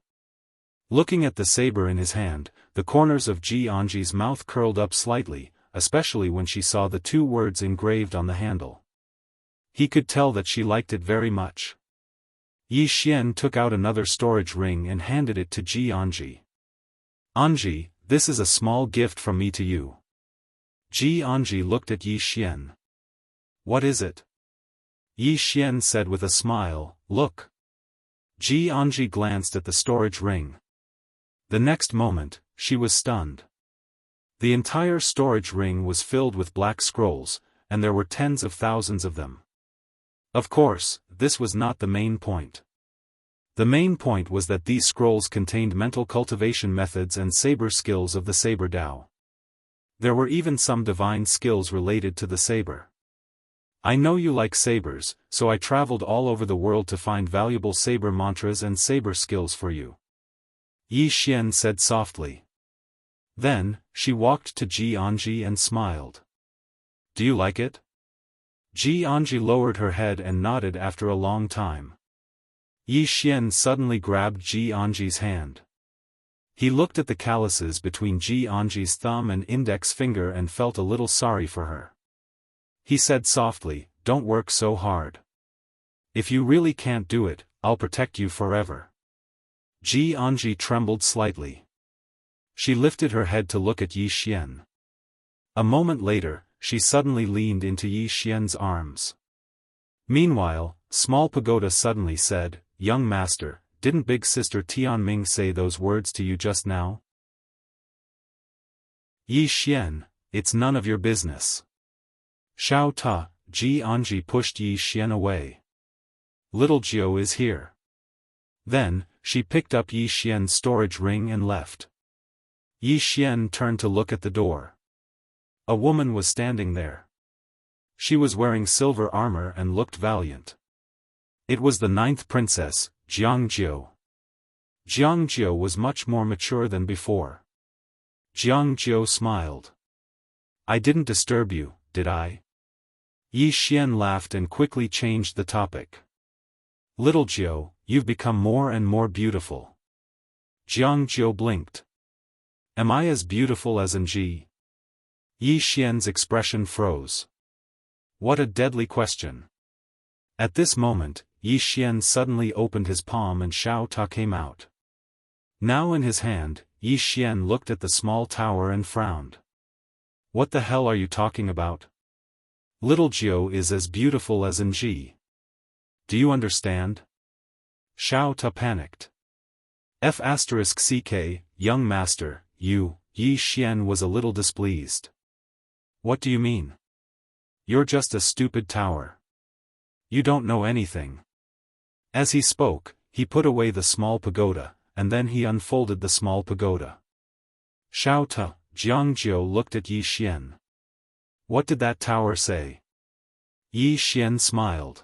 Looking at the saber in his hand, the corners of Ji Anji's mouth curled up slightly, especially when she saw the 2 words engraved on the handle. He could tell that she liked it very much. Yi Xian took out another storage ring and handed it to Ji Anji. Anji, this is a small gift from me to you. Ji Anji looked at Yi Xian. What is it? Yi Xian said with a smile, look. Ji Anji glanced at the storage ring. The next moment, she was stunned. The entire storage ring was filled with black scrolls, and there were tens of thousands of them. Of course, this was not the main point. The main point was that these scrolls contained mental cultivation methods and saber skills of the saber Dao. There were even some divine skills related to the saber. I know you like sabers, so I traveled all over the world to find valuable saber mantras and saber skills for you. Yi Xian said softly. Then, she walked to Ji Anji and smiled. Do you like it? Ji Anji lowered her head and nodded after a long time. Yi Xian suddenly grabbed Ji Anji's hand. He looked at the calluses between Ji Anji's thumb and index finger and felt a little sorry for her. He said softly, "Don't work so hard. If you really can't do it, I'll protect you forever." Ji Anji trembled slightly. She lifted her head to look at Yi Xian. A moment later, she suddenly leaned into Yi Xian's arms. Meanwhile, Small Pagoda suddenly said, "Young master, didn't big sister Tianming say those words to you just now?" Yi Xian, it's none of your business. Xiao Ta, Ji Anji pushed Yi Xian away. Little Jiu is here. Then, she picked up Yi Xian's storage ring and left. Yi Xian turned to look at the door. A woman was standing there. She was wearing silver armor and looked valiant. It was the 9th princess, Jiangjiu. Jiangjiu was much more mature than before. Jiangjiu smiled. I didn't disturb you, did I? Yi Xian laughed and quickly changed the topic. Little Jiu, you've become more and more beautiful. Jiangjiu blinked. Am I as beautiful as Ji? Yi Xian's expression froze. What a deadly question. At this moment, Yi Xian suddenly opened his palm and Xiao Ta came out. Now in his hand, Yi Xian looked at the small tower and frowned. What the hell are you talking about? Little Jiu is as beautiful as Ji. Do you understand? Xiao Ta panicked. F***ck, young master, you, Yi Xian was a little displeased. What do you mean? You're just a stupid tower. You don't know anything. As he spoke, he put away the small pagoda, and then he unfolded the small pagoda. Xiao Ta, Jiangjiu looked at Yi Xian. What did that tower say? Yi Xian smiled.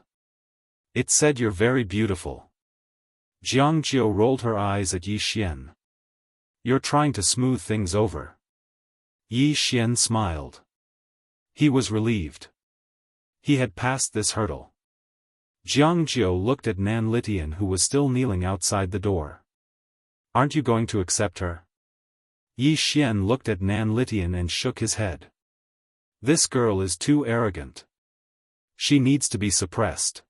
It said you're very beautiful. Jiangjiu rolled her eyes at Yi Xian. You're trying to smooth things over. Yi Xian smiled. He was relieved. He had passed this hurdle. Jiangjiu looked at Nan Litian who was still kneeling outside the door. Aren't you going to accept her? Yi Xian looked at Nan Litian and shook his head. This girl is too arrogant. She needs to be suppressed.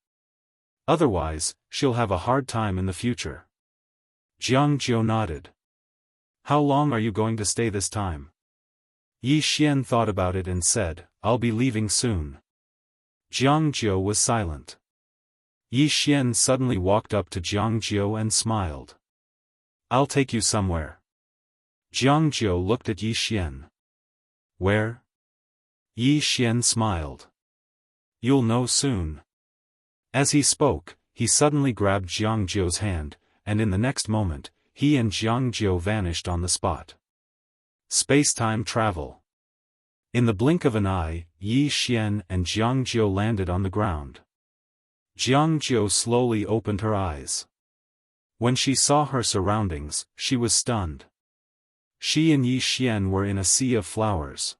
Otherwise, she'll have a hard time in the future. Jiangjiu nodded. How long are you going to stay this time? Yi Xian thought about it and said, I'll be leaving soon. Jiangjiu was silent. Yi Xian suddenly walked up to Jiangjiu and smiled. I'll take you somewhere. Jiangjiu looked at Yi Xian. Where? Yi Xian smiled. You'll know soon. As he spoke, he suddenly grabbed Jiangjiu's hand, and in the next moment, he and Jiangjiu vanished on the spot. Space-time travel. In the blink of an eye, Yi Xian and Jiangjiu landed on the ground. Jiangjiu slowly opened her eyes. When she saw her surroundings, she was stunned. She and Yi Xian were in a sea of flowers.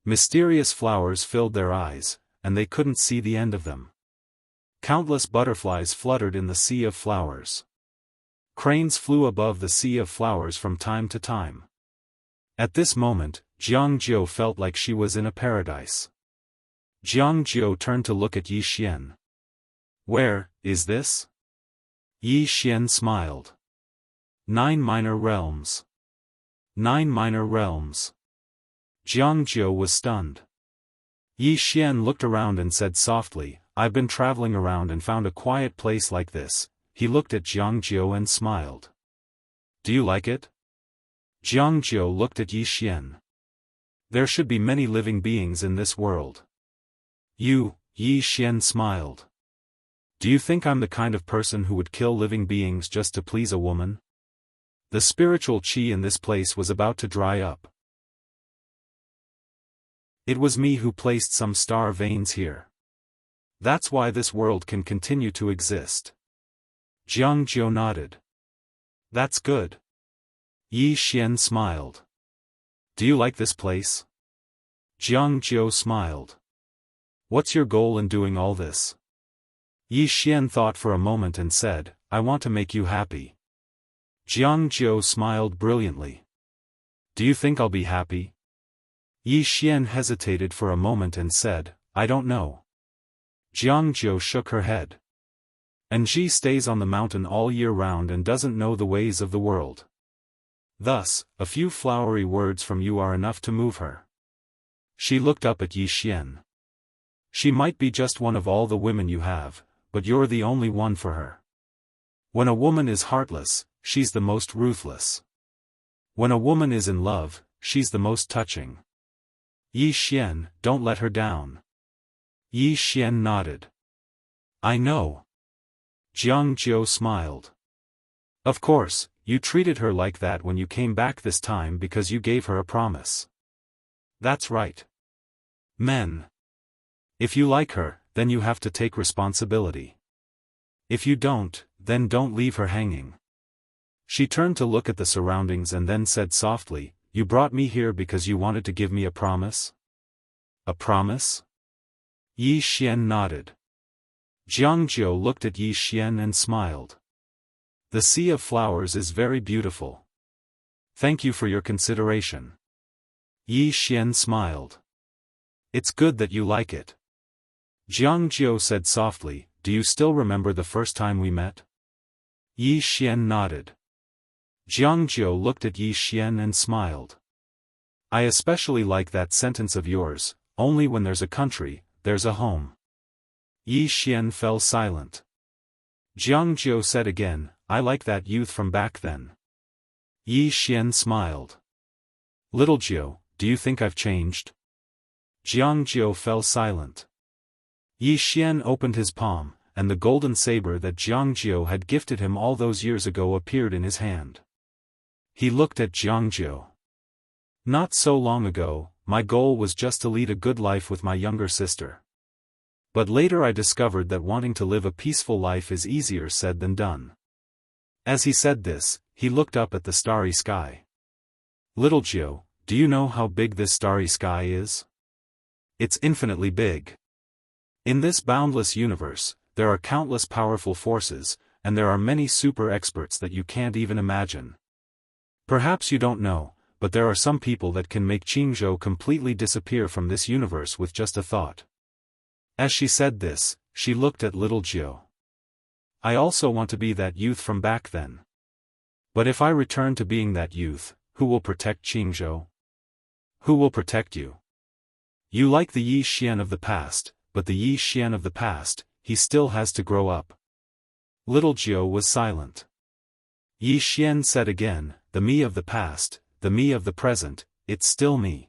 Mysterious flowers filled their eyes, and they couldn't see the end of them. Countless butterflies fluttered in the sea of flowers. Cranes flew above the sea of flowers from time to time. At this moment, Jiangjiu felt like she was in a paradise. Jiangjiu turned to look at Yi Xian. Where is this? Yi Xian smiled. 9 minor realms. 9 minor realms. Jiangjiu was stunned. Yi Xian looked around and said softly, I've been traveling around and found a quiet place like this. He looked at Jiangjiu and smiled. Do you like it? Jiang Jiu looked at Yi Xian. There should be many living beings in this world. You, Yi Xian smiled. Do you think I'm the kind of person who would kill living beings just to please a woman? The spiritual qi in this place was about to dry up. It was me who placed some star veins here. That's why this world can continue to exist. Jiang Jiu nodded. That's good. Yi Xian smiled. Do you like this place? Jiang Jiu smiled. What's your goal in doing all this? Yi Xian thought for a moment and said, I want to make you happy. Jiang Jiu smiled brilliantly. Do you think I'll be happy? Yi Xian hesitated for a moment and said, I don't know. Jiang Jiu shook her head. And she stays on the mountain all year round and doesn't know the ways of the world. Thus, a few flowery words from you are enough to move her. She looked up at Yi Xian. She might be just one of all the women you have, but you're the only one for her. When a woman is heartless, she's the most ruthless. When a woman is in love, she's the most touching. Yi Xian, don't let her down. Yi Xian nodded. I know. Jiang Jiu smiled. Of course, you treated her like that when you came back this time because you gave her a promise. That's right. Men. If you like her, then you have to take responsibility. If you don't, then don't leave her hanging. She turned to look at the surroundings and then said softly, You brought me here because you wanted to give me a promise? A promise? Yi Xian nodded. Jiang Jiu looked at Yi Xian and smiled. The sea of flowers is very beautiful. Thank you for your consideration. Yi Xian smiled. It's good that you like it. Jiang Jiu said softly, Do you still remember the first time we met? Yi Xian nodded. Jiang Jiu looked at Yi Xian and smiled. I especially like that sentence of yours, only when there's a country, there's a home. Yi Xian fell silent. Jiang Jiu said again, I like that youth from back then. Yi Xian smiled. Little Jiu, do you think I've changed? Jiang Jiu fell silent. Yi Xian opened his palm, and the golden saber that Jiang Jiu had gifted him all those years ago appeared in his hand. He looked at Jiang Jiu. Not so long ago, my goal was just to lead a good life with my younger sister. But later I discovered that wanting to live a peaceful life is easier said than done. As he said this, he looked up at the starry sky. Little Jiu, do you know how big this starry sky is? It's infinitely big. In this boundless universe, there are countless powerful forces, and there are many super experts that you can't even imagine. Perhaps you don't know, but there are some people that can make Qingzhou completely disappear from this universe with just a thought. As she said this, she looked at little Jiu. I also want to be that youth from back then. But if I return to being that youth, who will protect Qingzhou? Who will protect you? You like the Yi Xian of the past, but the Yi Xian of the past, he still has to grow up. Little Jiu was silent. Yi Xian said again, the me of the past, the me of the present, it's still me.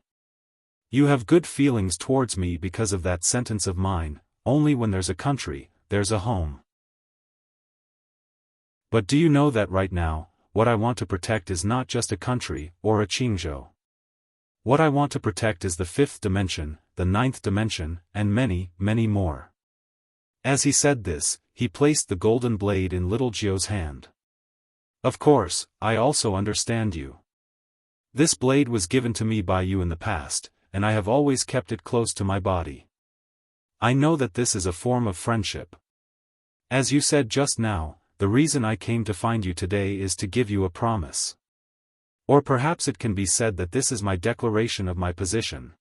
You have good feelings towards me because of that sentence of mine, only when there's a country, there's a home. But do you know that right now, what I want to protect is not just a country, or a Qingzhou. What I want to protect is the fifth dimension, the ninth dimension, and many, many more. As he said this, he placed the golden blade in little Jiu's hand. Of course, I also understand you. This blade was given to me by you in the past, and I have always kept it close to my body. I know that this is a form of friendship. As you said just now, the reason I came to find you today is to give you a promise. Or perhaps it can be said that this is my declaration of my position.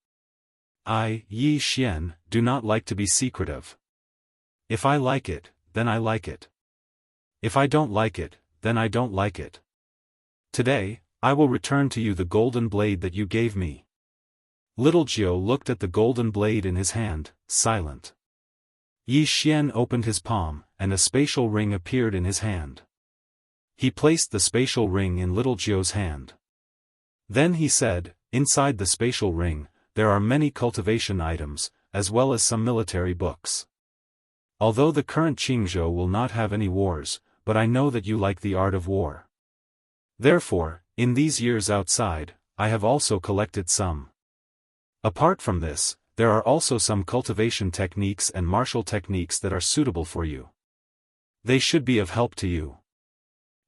I, Yi Xian, do not like to be secretive. If I like it, then I like it. If I don't like it, then I don't like it. Today, I will return to you the golden blade that you gave me. Little Jiu looked at the golden blade in his hand, silent. Yi Xian opened his palm, and a spatial ring appeared in his hand. He placed the spatial ring in little Jiu's hand. Then he said, inside the spatial ring, there are many cultivation items, as well as some military books. Although the current Qingzhou will not have any wars, but I know that you like the art of war. Therefore, in these years outside, I have also collected some. Apart from this, there are also some cultivation techniques and martial techniques that are suitable for you. They should be of help to you.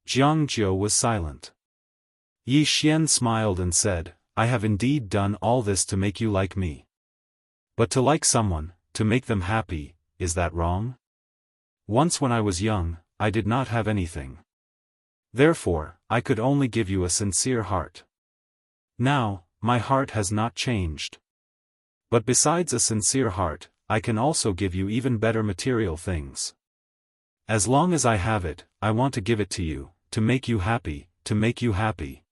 Jiang Jiu was silent. Yi Xian smiled and said, I have indeed done all this to make you like me. But to like someone, to make them happy, is that wrong? Once when I was young, I did not have anything. Therefore, I could only give you a sincere heart. Now, my heart has not changed. But besides a sincere heart, I can also give you even better material things. As long as I have it, I want to give it to you, to make you happy, to make you happy.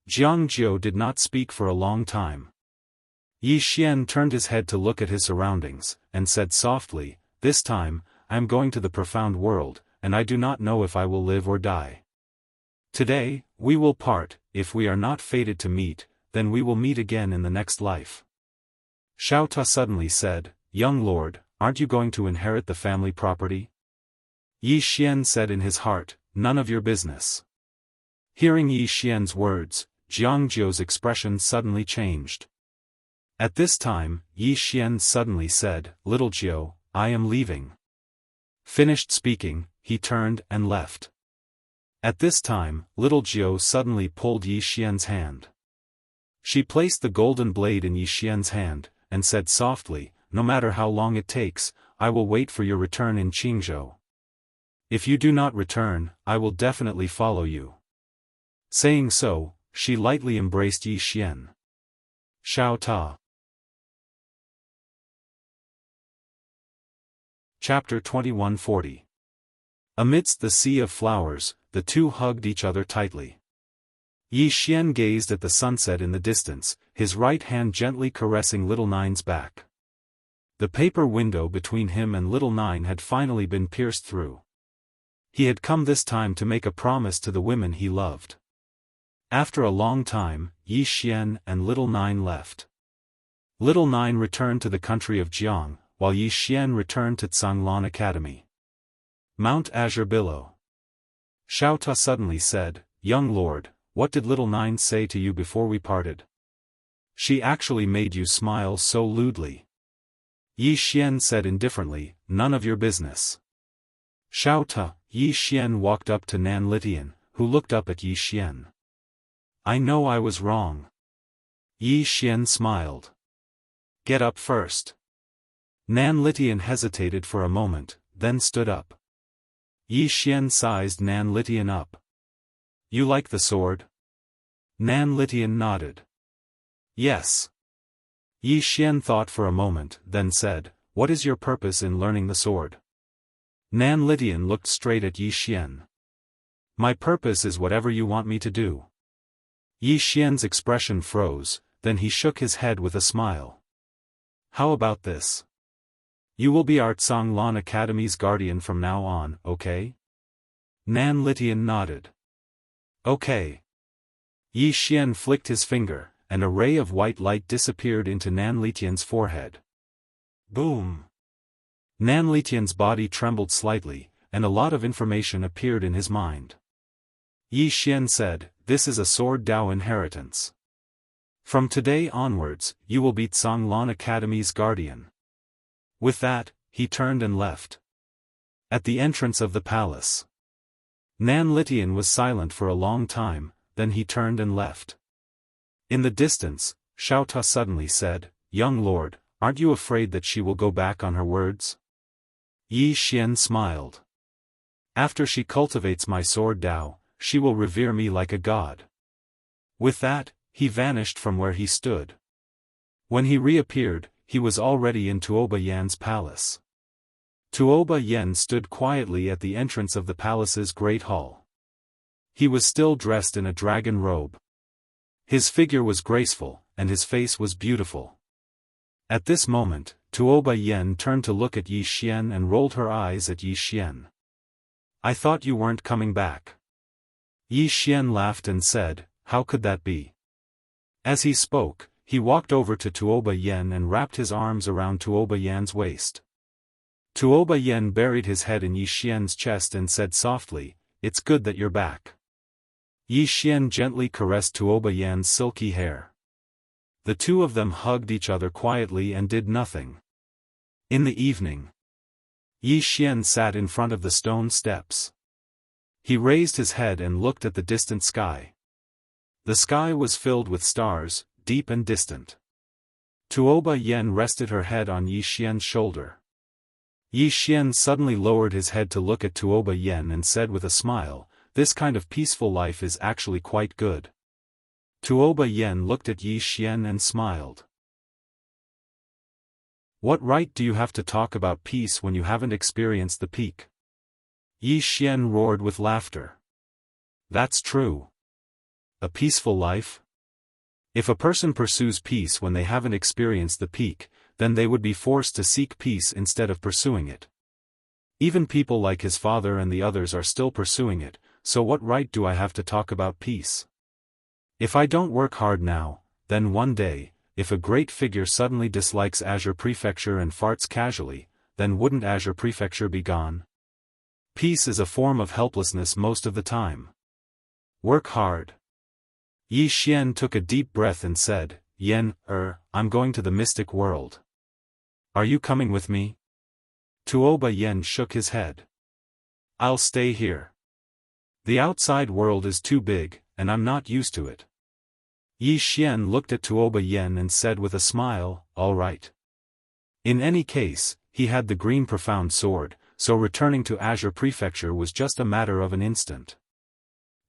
Jiang Jiu did not speak for a long time. Yi Xian turned his head to look at his surroundings, and said softly, this time, I am going to the profound world, and I do not know if I will live or die. Today, we will part. If we are not fated to meet, then we will meet again in the next life. Xiao Ta suddenly said, Young lord, aren't you going to inherit the family property? Yi Xian said in his heart, none of your business. Hearing Yi Xian's words, Jiang Jiu's expression suddenly changed. At this time, Yi Xian suddenly said, Little Jiu, I am leaving. Finished speaking, he turned and left. At this time, Little Jiu suddenly pulled Yi Xian's hand. She placed the golden blade in Yi Xian's hand, and said softly, no matter how long it takes, I will wait for your return in Qingzhou. If you do not return, I will definitely follow you. Saying so, she lightly embraced Yi Xian. Xiao Ta. Chapter 2140. Amidst the sea of flowers, the two hugged each other tightly. Yi Xian gazed at the sunset in the distance, his right hand gently caressing Little Nine's back. The paper window between him and Little Nine had finally been pierced through. He had come this time to make a promise to the women he loved. After a long time, Yi Xian and Little Nine left. Little Nine returned to the country of Jiang, while Yi Xian returned to Tsanglan Academy. Mount Azure Billow. Xiao Ta suddenly said, Young lord, what did Little Nine say to you before we parted? She actually made you smile so lewdly. Yi Xian said indifferently, none of your business. Xiao Ta. Yi Xian walked up to Nan Litian, who looked up at Yi Xian. I know I was wrong. Yi Xian smiled. Get up first. Nan Litian hesitated for a moment, then stood up. Yi Xian sized Nan Litian up. You like the sword? Nan Litian nodded. Yes. Yi Xian thought for a moment, then said, What is your purpose in learning the sword? Nan Litian looked straight at Yi Xian. My purpose is whatever you want me to do. Yi Xian's expression froze, then he shook his head with a smile. How about this? You will be our Tsanglan Academy's guardian from now on, okay? Nan Litian nodded. Okay. Yi Xian flicked his finger, and a ray of white light disappeared into Nan Litian's forehead. Boom! Nan Litian's body trembled slightly, and a lot of information appeared in his mind. Yi Xian said, This is a sword Dao inheritance. From today onwards, you will be Tsanglan Academy's guardian. With that, he turned and left. At the entrance of the palace. Nan Litian was silent for a long time, then he turned and left. In the distance, Xiao Ta suddenly said, Young lord, aren't you afraid that she will go back on her words? Yi Xian smiled. After she cultivates my sword Dao, she will revere me like a god. With that, he vanished from where he stood. When he reappeared, he was already in Tuoba Yan's palace. Tuoba Yan stood quietly at the entrance of the palace's great hall. He was still dressed in a dragon robe. His figure was graceful, and his face was beautiful. At this moment, Tuoba Yan turned to look at Yi Xian and rolled her eyes at Yi Xian. I thought you weren't coming back. Yi Xian laughed and said, How could that be? As he spoke, he walked over to Tuoba Yen and wrapped his arms around Tuoba Yan's waist. Tuoba Yen buried his head in Yi Xian's chest and said softly, "It's good that you're back." Yi Xian gently caressed Tuoba Yan's silky hair. The two of them hugged each other quietly and did nothing. In the evening, Yi Xian sat in front of the stone steps. He raised his head and looked at the distant sky. The sky was filled with stars, deep and distant. Tuoba Yen rested her head on Yi Xian's shoulder. Yi Xian suddenly lowered his head to look at Tuoba Yen and said with a smile, "This kind of peaceful life is actually quite good." Tuoba Yen looked at Yi Xian and smiled. "What right do you have to talk about peace when you haven't experienced the peak?" Yi Xian roared with laughter. "That's true. A peaceful life? If a person pursues peace when they haven't experienced the peak, then they would be forced to seek peace instead of pursuing it. Even people like his father and the others are still pursuing it, so what right do I have to talk about peace? If I don't work hard now, then one day, if a great figure suddenly dislikes Azure Prefecture and farts casually, then wouldn't Azure Prefecture be gone? Peace is a form of helplessness most of the time. Work hard." Yi Xian took a deep breath and said, "Yen, I'm going to the mystic world. Are you coming with me?" Tuoba Yen shook his head. "I'll stay here. The outside world is too big, and I'm not used to it." Yi Xian looked at Tuoba Yen and said with a smile, "All right." In any case, he had the green profound sword, so returning to Azure Prefecture was just a matter of an instant.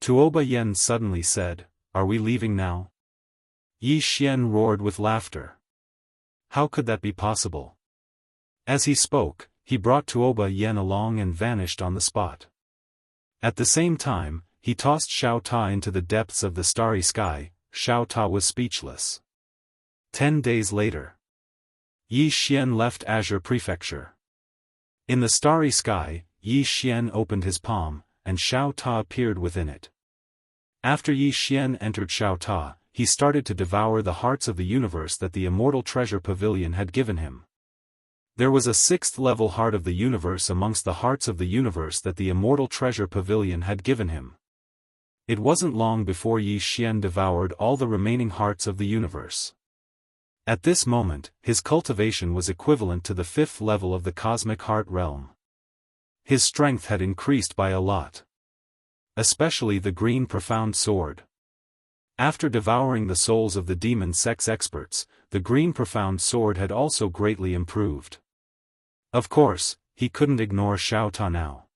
Tuoba Yen suddenly said, "Are we leaving now?" Yi Xian roared with laughter. How could that be possible? As he spoke, he brought Tuoba Yen along and vanished on the spot. At the same time, he tossed Xiao Ta into the depths of the starry sky. Xiao Ta was speechless. 10 days later, Yi Xian left Azure Prefecture. In the starry sky, Yi Xian opened his palm, and Xiao Ta appeared within it. After Yi Xian entered Xiao Ta, he started to devour the hearts of the universe that the immortal treasure pavilion had given him. There was a 6th-level heart of the universe amongst the hearts of the universe that the immortal treasure pavilion had given him. It wasn't long before Yi Xian devoured all the remaining hearts of the universe. At this moment, his cultivation was equivalent to the 5th level of the cosmic heart realm. His strength had increased by a lot. Especially the green profound sword. After devouring the souls of the demon sex experts, the green profound sword had also greatly improved. Of course, he couldn't ignore Xiao Ta now.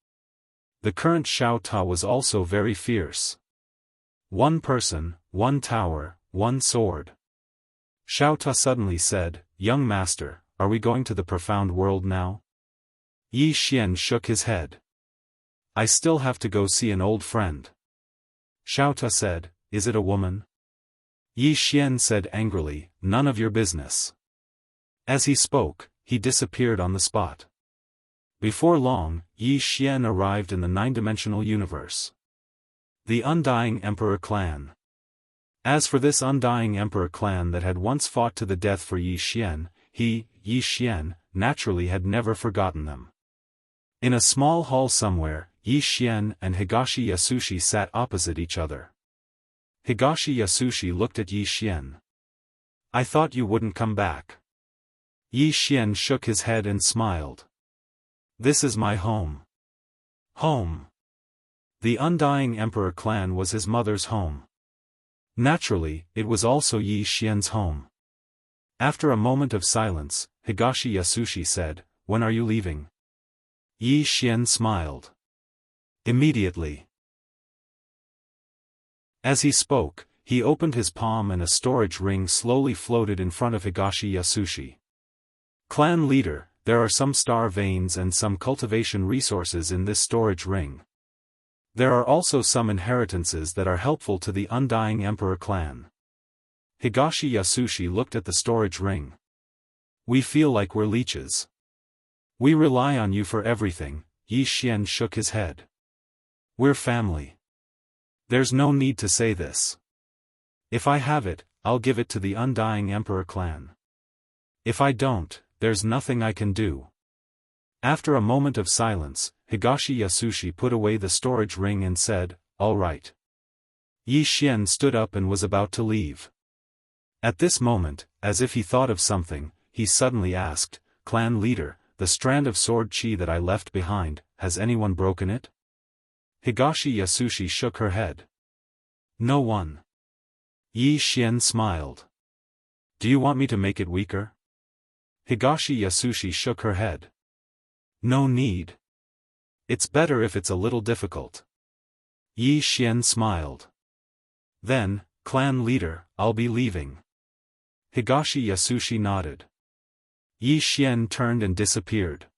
The current Xiao Ta was also very fierce. One person, one tower, one sword. Xiao Ta suddenly said, "Young master, are we going to the profound world now?" Yi Xian shook his head. "I still have to go see an old friend." Xiao Ta said, "Is it a woman?" Yi Xian said angrily, "None of your business." As he spoke, he disappeared on the spot. Before long, Yi Xian arrived in the 9-dimensional universe. The Undying Emperor Clan. As for this Undying Emperor Clan that had once fought to the death for Yi Xian, Yi Xian, naturally had never forgotten them. In a small hall somewhere, Yi Xian and Higashi Yasushi sat opposite each other. Higashi Yasushi looked at Yi Xian. "I thought you wouldn't come back." Yi Xian shook his head and smiled. "This is my home." Home. The Undying Emperor Clan was his mother's home. Naturally, it was also Yi Xian's home. After a moment of silence, Higashi Yasushi said, "When are you leaving?" Yi Xian smiled. "Immediately." As he spoke, he opened his palm and a storage ring slowly floated in front of Higashi Yasushi. "Clan leader, there are some star veins and some cultivation resources in this storage ring. There are also some inheritances that are helpful to the Undying Emperor Clan." Higashi Yasushi looked at the storage ring. "We feel like we're leeches. We rely on you for everything." Yi Xian shook his head. "We're family. There's no need to say this. If I have it, I'll give it to the Undying Emperor clan. If I don't, there's nothing I can do. After a moment of silence, Higashi Yasushi put away the storage ring and said, "All right." Yi Xian stood up and was about to leave. At this moment, as if he thought of something, he suddenly asked, "Clan leader, the strand of sword chi that I left behind, has anyone broken it?" Higashi Yasushi shook her head. "No one." Yi Xian smiled. "Do you want me to make it weaker?" Higashi Yasushi shook her head. "No need. It's better if it's a little difficult." Yi Xian smiled. "Then, clan leader, I'll be leaving." Higashi Yasushi nodded. Yi Xian turned and disappeared.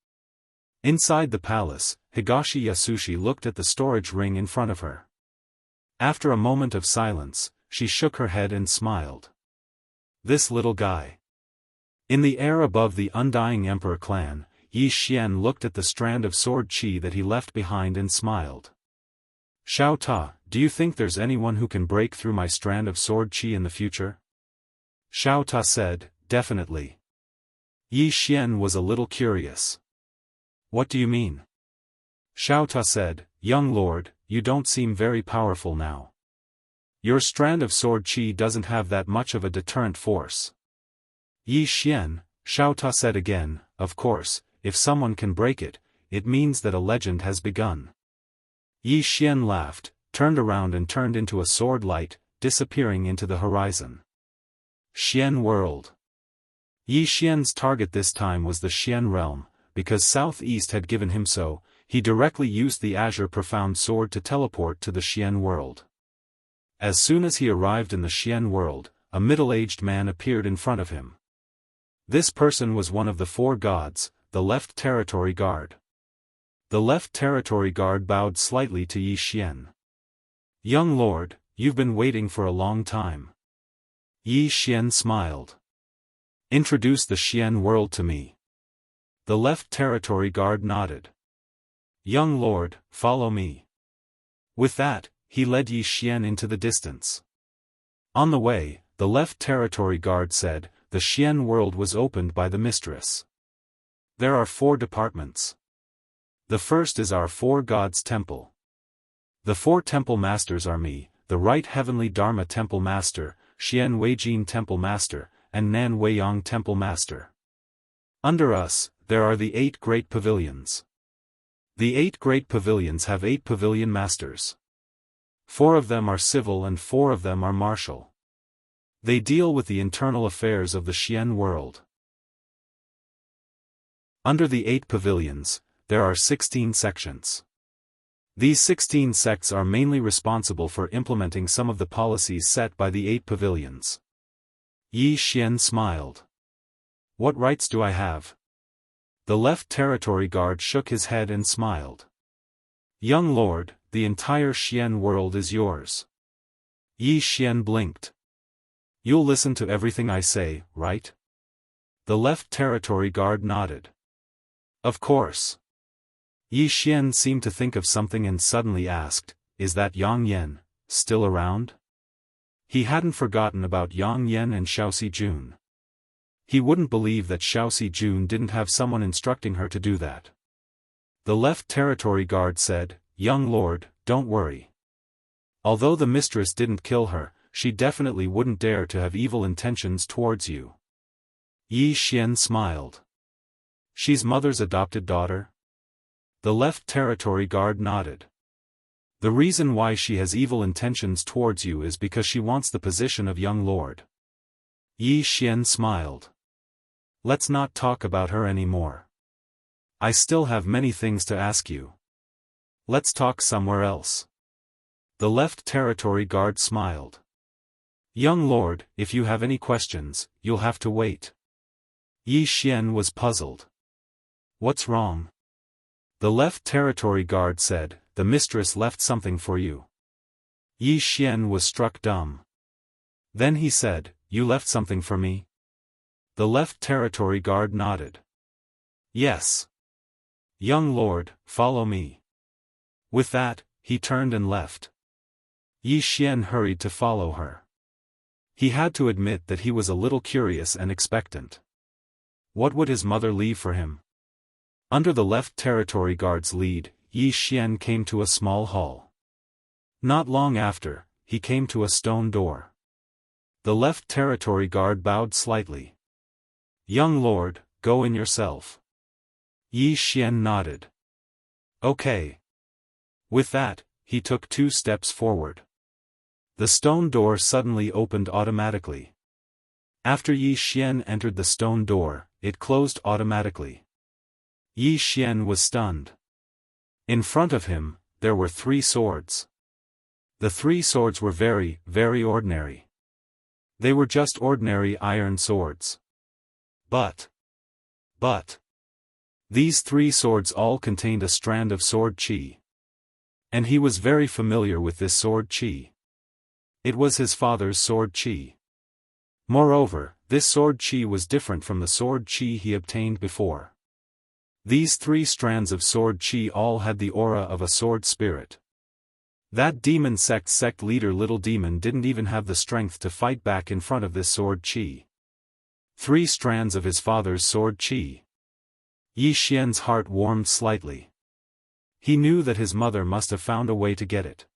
Inside the palace, Higashi Yasushi looked at the storage ring in front of her. After a moment of silence, she shook her head and smiled. This little guy. In the air above the Undying Emperor clan, Yi Xian looked at the strand of sword chi that he left behind and smiled. "Xiao Ta, do you think there's anyone who can break through my strand of sword chi in the future?" Xiao Ta said, "Definitely." Yi Xian was a little curious. "What do you mean?" Xiao Ta said, "Young lord, you don't seem very powerful now. Your strand of sword chi doesn't have that much of a deterrent force." "Yi Xian," Xiao Ta said again, "of course, if someone can break it, it means that a legend has begun." Yi Xian laughed, turned around and turned into a sword light, disappearing into the horizon. Xian World. Yi Xian's target this time was the Xian realm, because Southeast had given him so, he directly used the Azure Profound Sword to teleport to the Xian World. As soon as he arrived in the Xian World, a middle-aged man appeared in front of him. This person was one of the four gods, the Left Territory Guard. The Left Territory Guard bowed slightly to Yi Xian. "Young lord, you've been waiting for a long time." Yi Xian smiled. "Introduce the Xian World to me." The Left Territory Guard nodded. "Young lord, follow me." With that, he led Yi Xian into the distance. On the way, the Left Territory Guard said, "The Xian World was opened by the mistress. There are 4 departments. The first is our 4 gods' temple. The 4 temple masters are me, the Right Heavenly Dharma Temple Master, Xian Weijin Temple Master, and Nan Weiyang Temple Master. Under us, there are the 8 great pavilions. The 8 great pavilions have 8 pavilion masters. 4 of them are civil and 4 of them are martial. They deal with the internal affairs of the Xian world. Under the 8 pavilions, there are 16 sections. These 16 sects are mainly responsible for implementing some of the policies set by the 8 pavilions." Yi Xian smiled. "What rights do I have?" The Left Territory Guard shook his head and smiled. "Young lord, the entire Xian world is yours." Yi Xian blinked. "You'll listen to everything I say, right?" The Left Territory Guard nodded. "Of course." Yi Xian seemed to think of something and suddenly asked, "Is that Yang Yan still around?" He hadn't forgotten about Yang Yan and Xiaoxi Jun. He wouldn't believe that Xiaoxi Jun didn't have someone instructing her to do that. The Left Territory Guard said, "Young lord, don't worry. Although the mistress didn't kill her, she definitely wouldn't dare to have evil intentions towards you." Yi Xian smiled. "She's mother's adopted daughter?" The Left Territory Guard nodded. "The reason why she has evil intentions towards you is because she wants the position of young lord." Yi Xian smiled. "Let's not talk about her anymore. I still have many things to ask you. Let's talk somewhere else." The Left Territory Guard smiled. "Young lord, if you have any questions, you'll have to wait." Yi Xian was puzzled. "What's wrong?" The Left Territory Guard said, "The mistress left something for you." Yi Xian was struck dumb. Then he said, "You left something for me?" The Left Territory Guard nodded. "Yes." "Young lord, follow me." With that, he turned and left. Yi Xian hurried to follow her. He had to admit that he was a little curious and expectant. What would his mother leave for him? Under the left territory guard's lead, Yi Xian came to a small hall. Not long after, he came to a stone door. The left territory guard bowed slightly. "Young lord, go in yourself." Yi Xian nodded. "Okay." With that, he took 2 steps forward. The stone door suddenly opened automatically. After Yi Xian entered the stone door, it closed automatically. Yi Xian was stunned. In front of him, there were 3 swords. The 3 swords were very, very ordinary. They were just ordinary iron swords. But these 3 swords all contained a strand of sword chi. And he was very familiar with this sword chi. It was his father's sword chi. Moreover, this sword chi was different from the sword chi he obtained before. These 3 strands of sword chi all had the aura of a sword spirit. That demon sect leader Little Demon didn't even have the strength to fight back in front of this sword chi. 3 strands of his father's sword chi. Yi Xian's heart warmed slightly. He knew that his mother must have found a way to get it.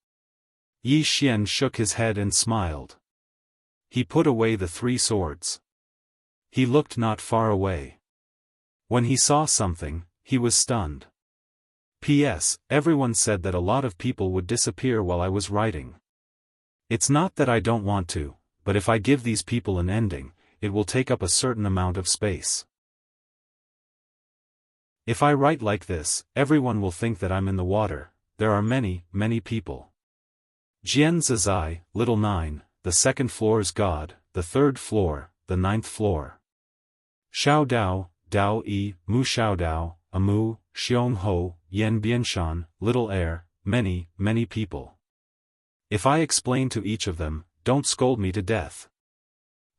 Yi Xian shook his head and smiled. He put away the 3 swords. He looked not far away. When he saw something, he was stunned. P.S. Everyone said that a lot of people would disappear while I was writing. It's not that I don't want to, but if I give these people an ending, it will take up a certain amount of space. If I write like this, everyone will think that I'm in the water. There are many, many people. Jian Zizai, Little 9, the 2nd floor's god, the 3rd floor, the 9th floor. Xiao Dao, Dao Yi, Mu Xiao Dao, Amu, Xiong Ho, Yen Bianshan, Little Air, many, many people. If I explain to each of them, don't scold me to death.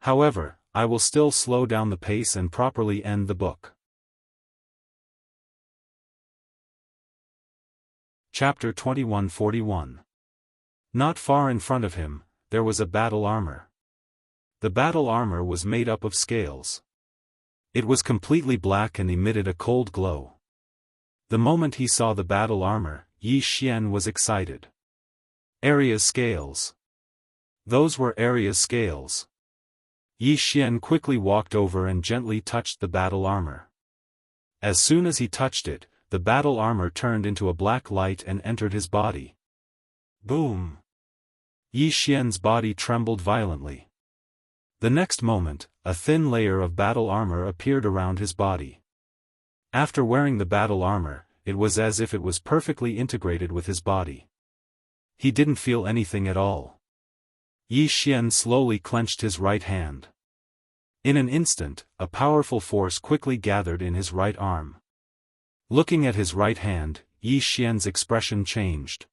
However, I will still slow down the pace and properly end the book. Chapter 2141. Not far in front of him, there was a battle armor. The battle armor was made up of scales. It was completely black and emitted a cold glow. The moment he saw the battle armor, Yi Xian was excited. Aria's scales. Those were Aria's scales. Yi Xian quickly walked over and gently touched the battle armor. As soon as he touched it, the battle armor turned into a black light and entered his body. Boom! Yi Xian's body trembled violently. The next moment, a thin layer of battle armor appeared around his body. After wearing the battle armor, it was as if it was perfectly integrated with his body. He didn't feel anything at all. Yi Xian slowly clenched his right hand. In an instant, a powerful force quickly gathered in his right arm. Looking at his right hand, Yi Xian's expression changed.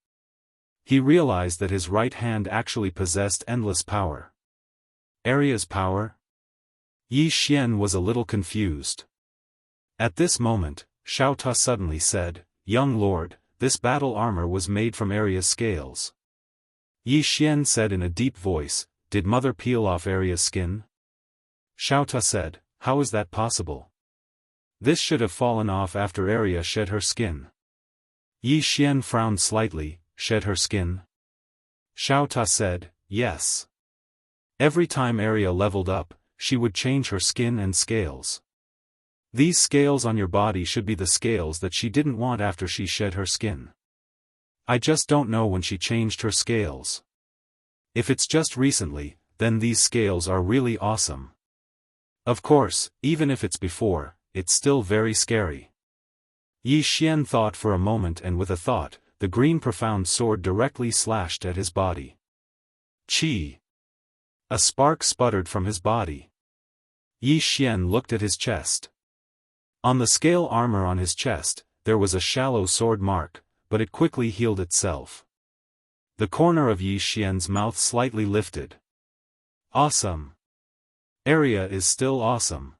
He realized that his right hand actually possessed endless power. Aria's power? Yi Xian was a little confused. At this moment, Xiao Ta suddenly said, "Young lord, this battle armor was made from Aria's scales." Yi Xian said in a deep voice, "Did mother peel off Aria's skin?" Xiao Ta said, "How is that possible? This should have fallen off after Aria shed her skin." Yi Xian frowned slightly. "Shed her skin?" Xiao Ta said, "Yes. Every time Aria leveled up, she would change her skin and scales. These scales on your body should be the scales that she didn't want after she shed her skin. I just don't know when she changed her scales. If it's just recently, then these scales are really awesome. Of course, even if it's before, it's still very scary." Yi Xian thought for a moment, and with a thought, the green profound sword directly slashed at his body. Chi! A spark sputtered from his body. Yi Xian looked at his chest. On the scale armor on his chest, there was a shallow sword mark, but it quickly healed itself. The corner of Yi Xian's mouth slightly lifted. Awesome! Aria is still awesome.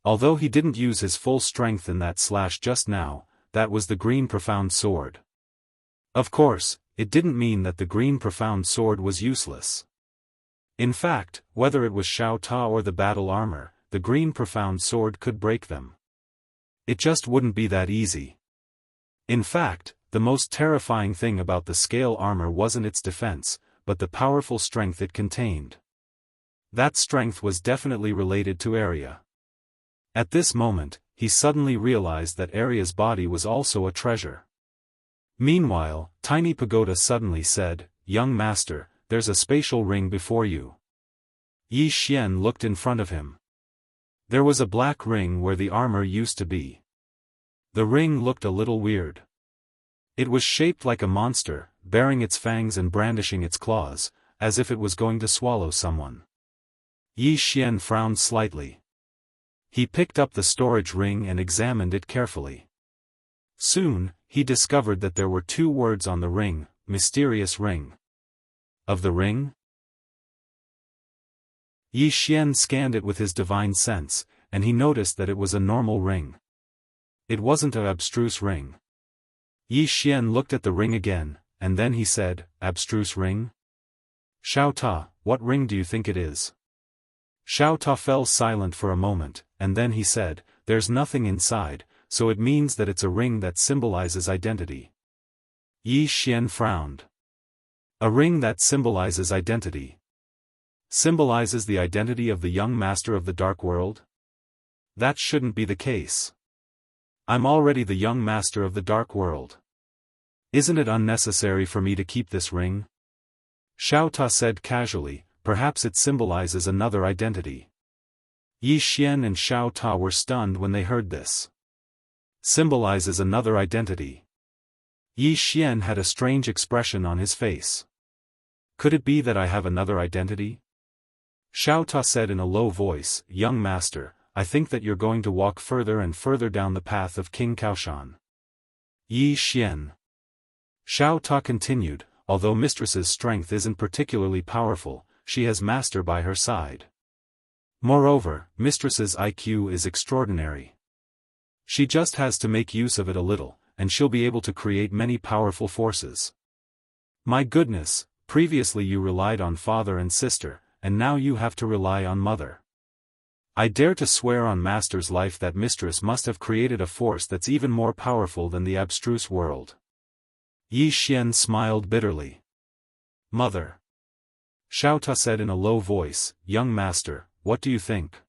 Although he didn't use his full strength in that slash just now, that was the green profound sword. Of course, it didn't mean that the green profound sword was useless. In fact, whether it was Xiao Ta or the battle armor, the green profound sword could break them. It just wouldn't be that easy. In fact, the most terrifying thing about the scale armor wasn't its defense, but the powerful strength it contained. That strength was definitely related to Arya. At this moment, he suddenly realized that Arya's body was also a treasure. Meanwhile, Tiny Pagoda suddenly said, "Young master, there's a spatial ring before you." Yi Xian looked in front of him. There was a black ring where the armor used to be. The ring looked a little weird. It was shaped like a monster, baring its fangs and brandishing its claws, as if it was going to swallow someone. Yi Xian frowned slightly. He picked up the storage ring and examined it carefully. Soon, he discovered that there were 2 words on the ring, mysterious ring. Of the ring? Yi Xian scanned it with his divine sense, and he noticed that it was a normal ring. It wasn't an abstruse ring. Yi Xian looked at the ring again, and then he said, "Abstruse ring? Xiao Ta, what ring do you think it is?" Xiao Ta fell silent for a moment, and then he said, "There's nothing inside, so it means that it's a ring that symbolizes identity." Yi Xian frowned. A ring that symbolizes identity. Symbolizes the identity of the young master of the dark world? That shouldn't be the case. I'm already the young master of the dark world. Isn't it unnecessary for me to keep this ring? Xiao Ta said casually, "Perhaps it symbolizes another identity." Yi Xian and Xiao Ta were stunned when they heard this. Symbolizes another identity. Yi Xian had a strange expression on his face. Could it be that I have another identity? Xiao Ta said in a low voice, "Young master, I think that you're going to walk further and further down the path of King Kaoshan." Yi Xian. Xiao Ta continued, "Although mistress's strength isn't particularly powerful, she has master by her side. Moreover, mistress's IQ is extraordinary. She just has to make use of it a little, and she'll be able to create many powerful forces. My goodness, previously you relied on father and sister, and now you have to rely on mother. I dare to swear on master's life that mistress must have created a force that's even more powerful than the abstruse world." Yi Xian smiled bitterly. "Mother." Xiao Ta said in a low voice, "Young master, what do you think?"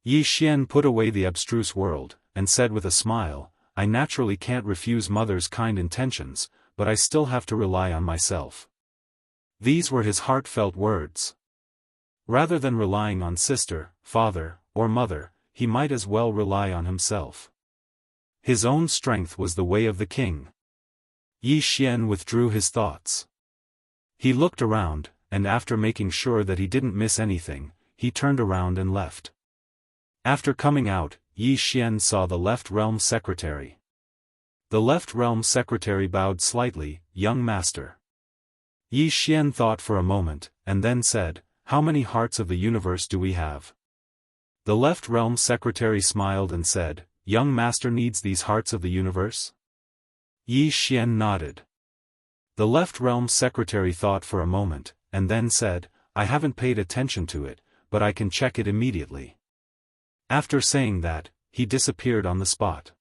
Yi Xian put away the abstruse world, and said with a smile, "I naturally can't refuse mother's kind intentions, but I still have to rely on myself." These were his heartfelt words. Rather than relying on sister, father, or mother, he might as well rely on himself. His own strength was the way of the king. Yi Xian withdrew his thoughts. He looked around, and after making sure that he didn't miss anything, he turned around and left. After coming out, Yi Xian saw the left realm secretary. The left realm secretary bowed slightly, "Young master." Yi Xian thought for a moment, and then said, "How many hearts of the universe do we have?" The left realm secretary smiled and said, "Young master needs these hearts of the universe?" Yi Xian nodded. The left realm secretary thought for a moment, and then said, "I haven't paid attention to it, but I can check it immediately." After saying that, he disappeared on the spot.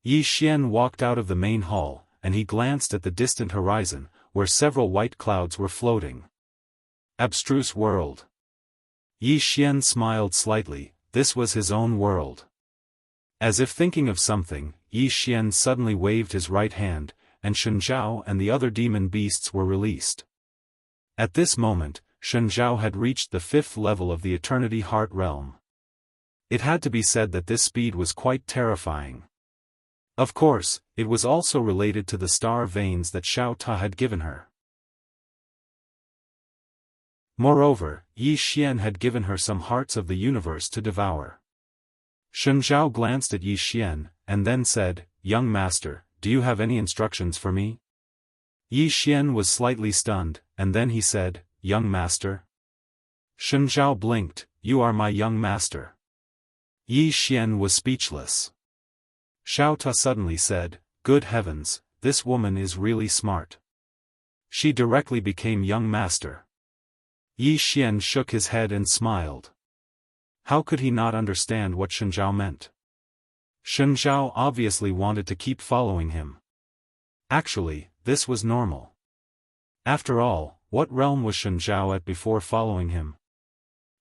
Yi Xian walked out of the main hall, and he glanced at the distant horizon, where several white clouds were floating. Abstruse world. Yi Xian smiled slightly, this was his own world. As if thinking of something, Yi Xian suddenly waved his right hand, and Shen Zhao and the other demon beasts were released. At this moment, Shen Zhao had reached the 5th level of the Eternity Heart Realm. It had to be said that this speed was quite terrifying. Of course, it was also related to the star veins that Xiao Ta had given her. Moreover, Yi Xian had given her some hearts of the universe to devour. Shen Zhao glanced at Yi Xian, and then said, "Young master, do you have any instructions for me?" Yi Xian was slightly stunned, and then he said, "Young master?" Shen Zhao blinked, "You are my young master." Yi Xian was speechless. Xiao Ta suddenly said, "Good heavens, this woman is really smart. She directly became young master." Yi Xian shook his head and smiled. How could he not understand what Shen Zhao meant? Shen Zhao obviously wanted to keep following him. Actually, this was normal. After all, what realm was Shen Zhao at before following him?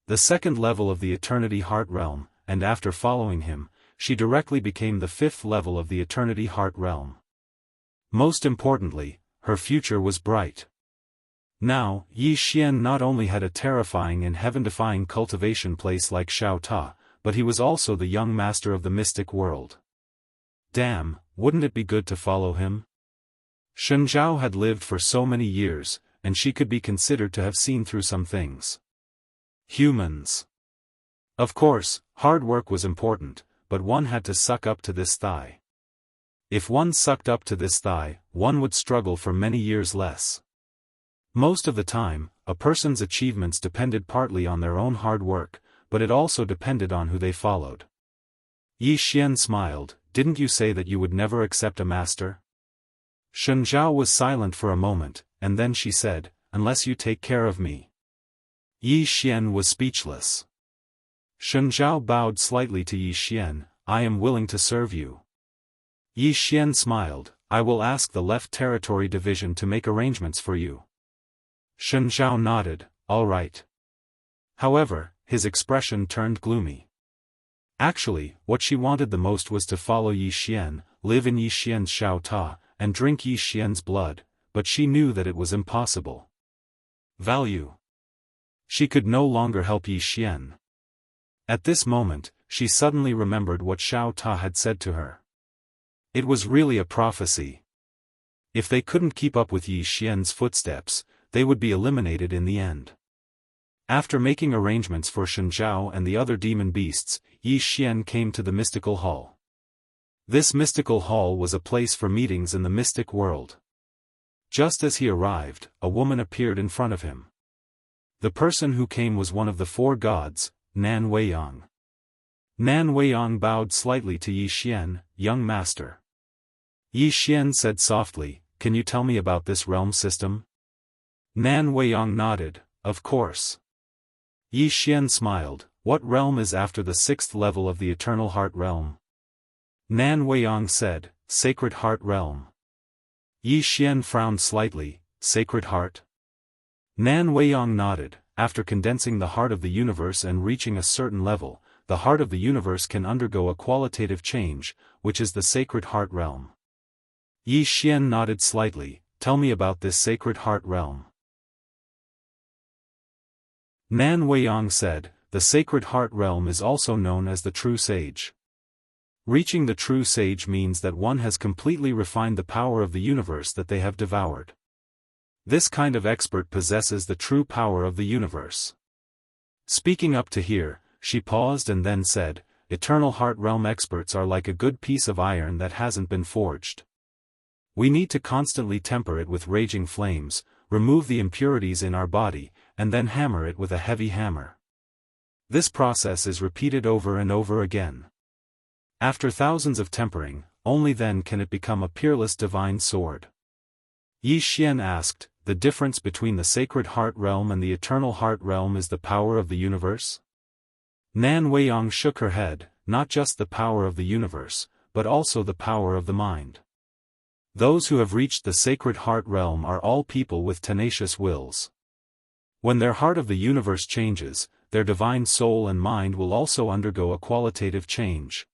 The second level of the Eternity Heart Realm, and after following him, she directly became the fifth level of the Eternity Heart Realm. Most importantly, her future was bright. Now, Yi Xian not only had a terrifying and heaven-defying cultivation place like Xiao Ta, but he was also the young master of the mystic world. Damn, wouldn't it be good to follow him? Shen Zhao had lived for so many years, and she could be considered to have seen through some things. Humans. Of course, hard work was important, but one had to suck up to this thigh. If one sucked up to this thigh, one would struggle for many years less. Most of the time, a person's achievements depended partly on their own hard work, but it also depended on who they followed. Yi Xian smiled, didn't you say that you would never accept a master? Shen Zhao was silent for a moment, and then she said, unless you take care of me. Yi Xian was speechless. Shen Zhao bowed slightly to Yi Xian, I am willing to serve you. Yi Xian smiled, I will ask the Left Territory Division to make arrangements for you. Shen Zhao nodded, all right. However, his expression turned gloomy. Actually, what she wanted the most was to follow Yi Xian, live in Yi Xian's Xiao Ta, and drink Yi Xian's blood, but she knew that it was impossible. Value. She could no longer help Yi Xian. At this moment, she suddenly remembered what Xiao Ta had said to her. It was really a prophecy. If they couldn't keep up with Yi Xian's footsteps, they would be eliminated in the end. After making arrangements for Shen Zhao and the other demon beasts, Yi Xian came to the mystical hall. This mystical hall was a place for meetings in the mystic world. Just as he arrived, a woman appeared in front of him. The person who came was one of the four gods, Nan Weiyang. Nan Weiyang bowed slightly to Yi Xian, young master. Yi Xian said softly, can you tell me about this realm system? Nan Weiyang nodded, of course. Yi Xian smiled, what realm is after the sixth level of the Eternal Heart Realm? Nan Weiyang said, Sacred Heart Realm. Yi Xian frowned slightly, Sacred Heart? Nan Weiyang nodded, after condensing the heart of the universe and reaching a certain level, the heart of the universe can undergo a qualitative change, which is the Sacred Heart Realm. Yi Xian nodded slightly, tell me about this Sacred Heart Realm. Nan Weiyang said, the Sacred Heart Realm is also known as the True Sage. Reaching the True Sage means that one has completely refined the power of the universe that they have devoured. This kind of expert possesses the true power of the universe. Speaking up to here, she paused and then said, Eternal Heart Realm experts are like a good piece of iron that hasn't been forged. We need to constantly temper it with raging flames, remove the impurities in our body, and then hammer it with a heavy hammer. This process is repeated over and over again. After thousands of tempering, only then can it become a peerless divine sword. Yi Xian asked, the difference between the Sacred Heart Realm and the Eternal Heart Realm is the power of the universe? Nan Weiyang shook her head, not just the power of the universe, but also the power of the mind. Those who have reached the Sacred Heart Realm are all people with tenacious wills. When their heart of the universe changes, their divine soul and mind will also undergo a qualitative change.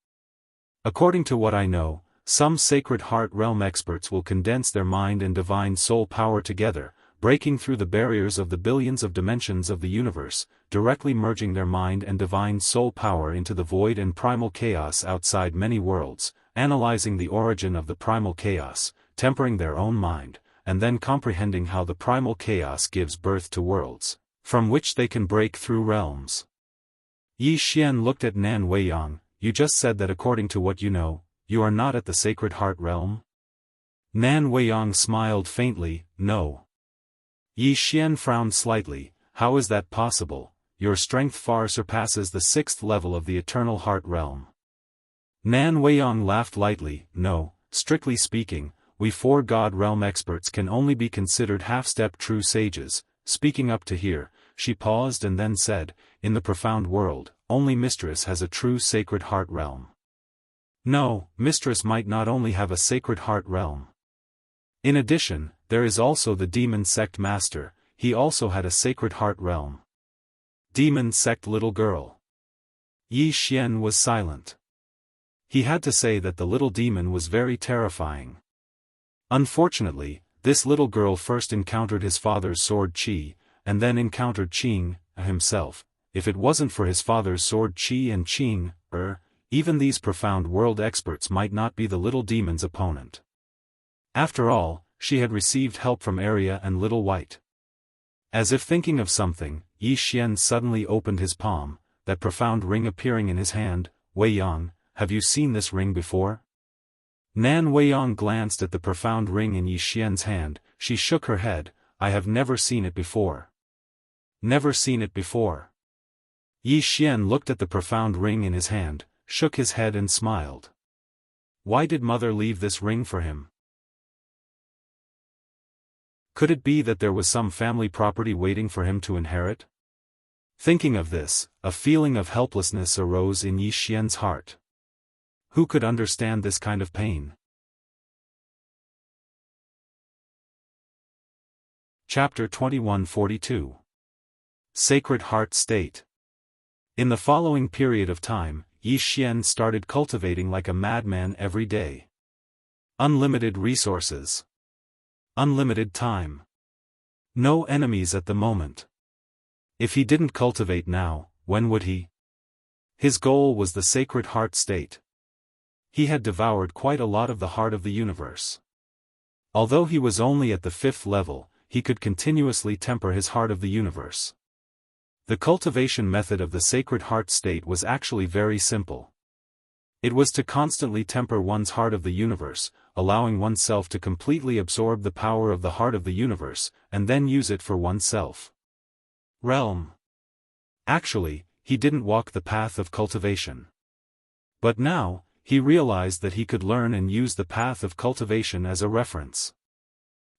According to what I know, some Sacred Heart Realm experts will condense their mind and divine soul power together, breaking through the barriers of the billions of dimensions of the universe, directly merging their mind and divine soul power into the void and primal chaos outside many worlds, analyzing the origin of the primal chaos, tempering their own mind, and then comprehending how the primal chaos gives birth to worlds, from which they can break through realms. Yi Xian looked at Nan Weiyang, you just said that according to what you know, you are not at the Sacred Heart Realm? Nan Weiyang smiled faintly, no. Yi Xian frowned slightly, how is that possible? Your strength far surpasses the sixth level of the Eternal Heart Realm. Nan Weiyang laughed lightly, no, strictly speaking, we four God Realm experts can only be considered half-step true sages. Speaking up to here, she paused and then said, "In the profound world, only Mistress has a true Sacred Heart realm." No, Mistress might not only have a Sacred Heart realm. In addition, there is also the Demon Sect Master, he also had a Sacred Heart realm. Demon Sect little girl. Yi Xian was silent. He had to say that the little demon was very terrifying. Unfortunately, this little girl first encountered his father's sword Qi, and then encountered Qing himself. If it wasn't for his father's sword Qi and Qing, even these profound world experts might not be the little demon's opponent. After all, she had received help from Arya and Little White. As if thinking of something, Yi Xian suddenly opened his palm, that profound ring appearing in his hand. "Wei Yang, have you seen this ring before?" Nan Weiyang glanced at the profound ring in Yi Xian's hand. She shook her head. "I have never seen it before." Never seen it before. Yi Xian looked at the profound ring in his hand, shook his head and smiled. Why did mother leave this ring for him? Could it be that there was some family property waiting for him to inherit? Thinking of this, a feeling of helplessness arose in Yi Xian's heart. Who could understand this kind of pain? Chapter 2142. Sacred Heart State. In the following period of time, Yi Xian started cultivating like a madman every day. Unlimited resources. Unlimited time. No enemies at the moment. If he didn't cultivate now, when would he? His goal was the Sacred Heart State. He had devoured quite a lot of the heart of the universe. Although he was only at the 5th level, he could continuously temper his heart of the universe. The cultivation method of the Sacred Heart State was actually very simple. It was to constantly temper one's heart of the universe, allowing oneself to completely absorb the power of the heart of the universe, and then use it for oneself. Realm. Actually, he didn't walk the path of cultivation. But now, he realized that he could learn and use the path of cultivation as a reference.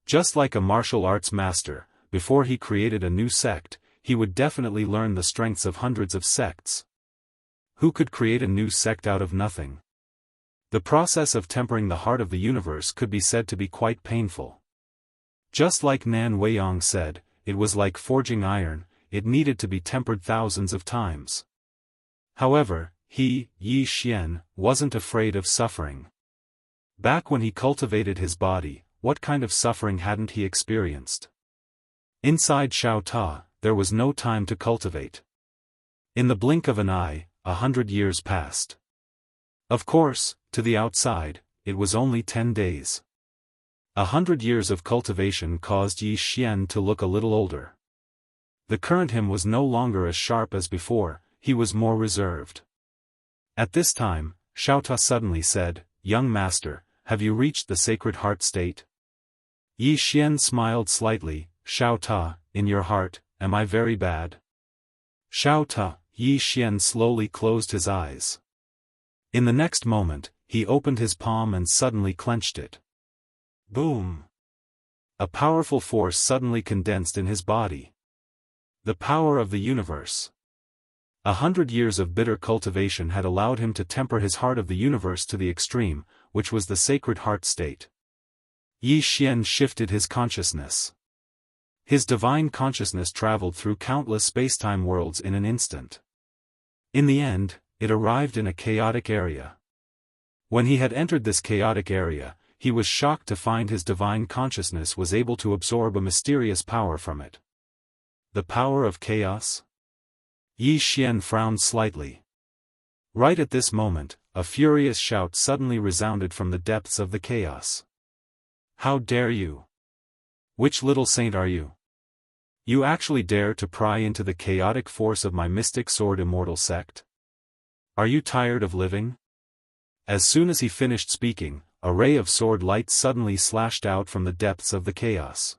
Just like a martial arts master, before he created a new sect, he would definitely learn the strengths of hundreds of sects. Who could create a new sect out of nothing? The process of tempering the heart of the universe could be said to be quite painful. Just like Nan Weiyang said, it was like forging iron, it needed to be tempered thousands of times. However, Yi Xian, wasn't afraid of suffering. Back when he cultivated his body, what kind of suffering hadn't he experienced? Inside Xiao Ta, there was no time to cultivate. In the blink of an eye, 100 years passed. Of course, to the outside, it was only 10 days. 100 years of cultivation caused Yi Xian to look a little older. The current him was no longer as sharp as before, he was more reserved. At this time, Xiao Ta suddenly said, "Young master, have you reached the Sacred Heart State?" Yi Xian smiled slightly. "Xiao Ta, in your heart, am I very bad?" Xiao Ta. Yi Xian slowly closed his eyes. In the next moment, he opened his palm and suddenly clenched it. Boom! A powerful force suddenly condensed in his body. The power of the universe. 100 years of bitter cultivation had allowed him to temper his heart of the universe to the extreme, which was the Sacred Heart State. Yi Xian shifted his consciousness. His divine consciousness traveled through countless spacetime worlds in an instant. In the end, it arrived in a chaotic area. When he had entered this chaotic area, he was shocked to find his divine consciousness was able to absorb a mysterious power from it. The power of chaos? Yi Xian frowned slightly. Right at this moment, a furious shout suddenly resounded from the depths of the chaos. "How dare you? Which little saint are you? You actually dare to pry into the chaotic force of my mystic sword immortal sect? Are you tired of living?" As soon as he finished speaking, a ray of sword light suddenly slashed out from the depths of the chaos.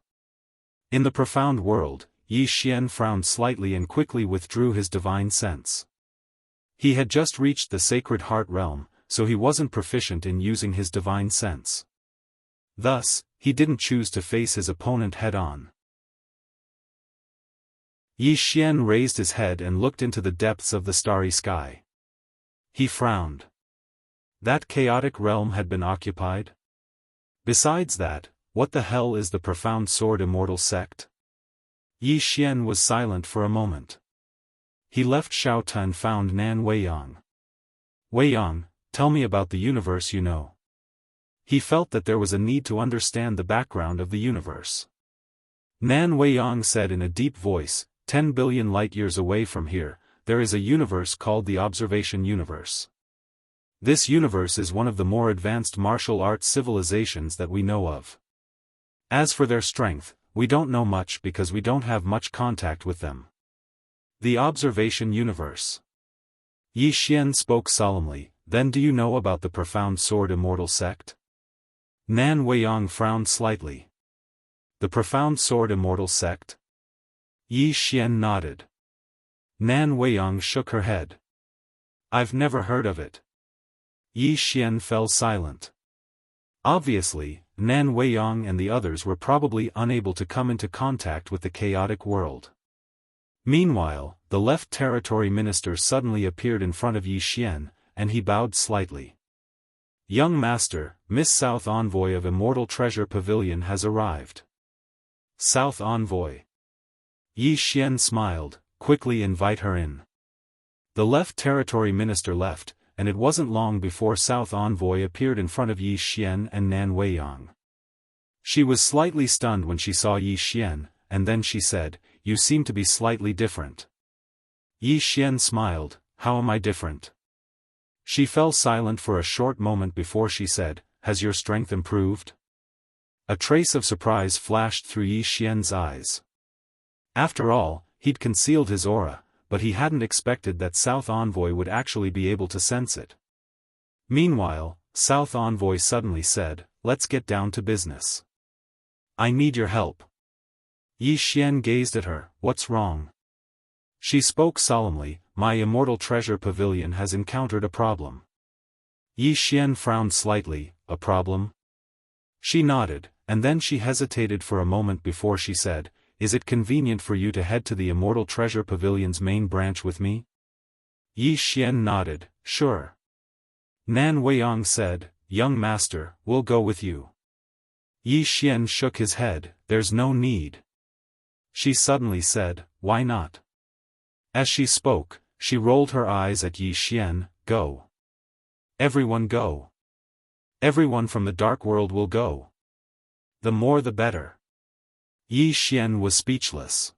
In the profound world, Yi Xian frowned slightly and quickly withdrew his divine sense. He had just reached the Sacred Heart realm, so he wasn't proficient in using his divine sense. Thus, he didn't choose to face his opponent head-on. Yi Xian raised his head and looked into the depths of the starry sky. He frowned. That chaotic realm had been occupied? Besides that, what the hell is the profound sword immortal sect? Yi Xian was silent for a moment. He left Xiaofan and found Nan Weiyang. Weiyang, tell me about the universe you know. He felt that there was a need to understand the background of the universe. Nan Weiyang said in a deep voice, 10 billion light-years away from here, there is a universe called the Observation Universe. This universe is one of the more advanced martial arts civilizations that we know of. As for their strength, we don't know much because we don't have much contact with them. The Observation Universe. Yi Xian spoke solemnly, then do you know about the profound sword immortal sect? Nan Weiyang frowned slightly. The profound sword immortal sect? Yi Xian nodded. Nan Weiyang shook her head. I've never heard of it. Yi Xian fell silent. Obviously, Nan Weiyang and the others were probably unable to come into contact with the chaotic world. Meanwhile, the left territory minister suddenly appeared in front of Yi Xian, and he bowed slightly. Young Master, Miss South Envoy of Immortal Treasure Pavilion has arrived. South Envoy. Yi Xian smiled, quickly invite her in. The left territory minister left, and it wasn't long before South Envoy appeared in front of Yi Xian and Nan Weiyang. She was slightly stunned when she saw Yi Xian, and then she said, you seem to be slightly different. Yi Xian smiled, how am I different? She fell silent for a short moment before she said, has your strength improved? A trace of surprise flashed through Yi Xian's eyes. After all, he'd concealed his aura, but he hadn't expected that South Envoy would actually be able to sense it. Meanwhile, South Envoy suddenly said, let's get down to business. I need your help. Yi Xian gazed at her, what's wrong? She spoke solemnly, my Immortal Treasure Pavilion has encountered a problem. Yi Xian frowned slightly, a problem? She nodded, and then she hesitated for a moment before she said, is it convenient for you to head to the Immortal Treasure Pavilion's main branch with me? Yi Xian nodded, sure. Nan Weiyang said, young master, we'll go with you. Yi Xian shook his head, there's no need. She suddenly said, why not? As she spoke, she rolled her eyes at Yi Xian, go. Everyone go. Everyone from the dark world will go. The more the better. Yi Xian was speechless.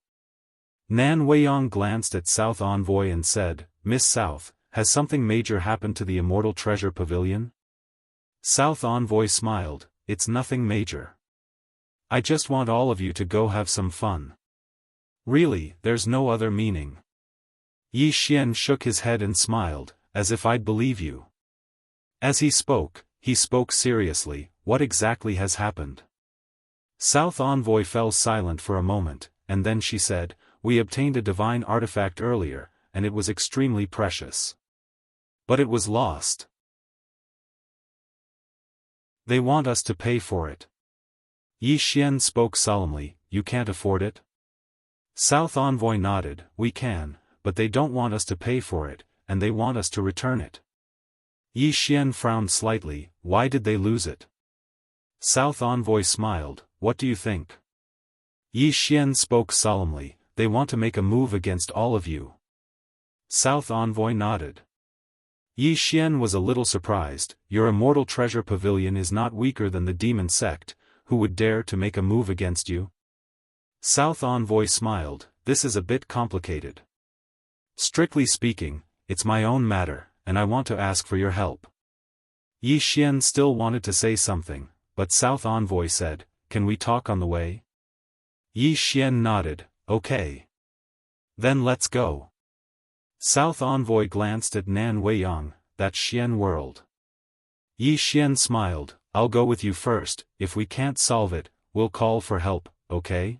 Nan Weiyang glanced at South Envoy and said, Miss South, has something major happened to the Immortal Treasure Pavilion? South Envoy smiled, it's nothing major. I just want all of you to go have some fun. Really, there's no other meaning. Yi Xian shook his head and smiled, as if I'd believe you. As he spoke seriously, what exactly has happened? South Envoy fell silent for a moment, and then she said, we obtained a divine artifact earlier, and it was extremely precious. But it was lost. They want us to pay for it. Yi Xian spoke solemnly, you can't afford it? South Envoy nodded, we can, but they don't want us to pay for it, and they want us to return it. Yi Xian frowned slightly, why did they lose it? South Envoy smiled, what do you think? Yi Xian spoke solemnly, they want to make a move against all of you. South Envoy nodded. Yi Xian was a little surprised, your Immortal Treasure Pavilion is not weaker than the demon sect, who would dare to make a move against you? South Envoy smiled, this is a bit complicated. Strictly speaking, it's my own matter, and I want to ask for your help. Yi Xian still wanted to say something, but South Envoy said, can we talk on the way? Yi Xian nodded, okay. Then let's go. South Envoy glanced at Nan Weiyang, that Xian world. Yi Xian smiled, I'll go with you first, if we can't solve it, we'll call for help, okay?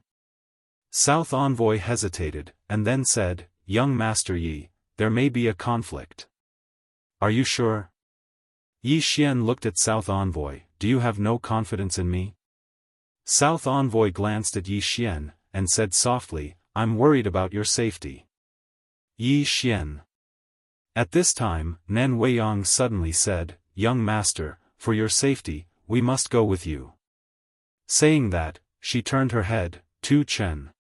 South Envoy hesitated, and then said, young Master Yi, there may be a conflict. Are you sure? Yi Xian looked at South Envoy, do you have no confidence in me? South Envoy glanced at Yi Xian, and said softly, I'm worried about your safety. Yi Xian. At this time, Nen Weiyang suddenly said, Young master, for your safety, we must go with you. Saying that, she turned her head, Tu Chen.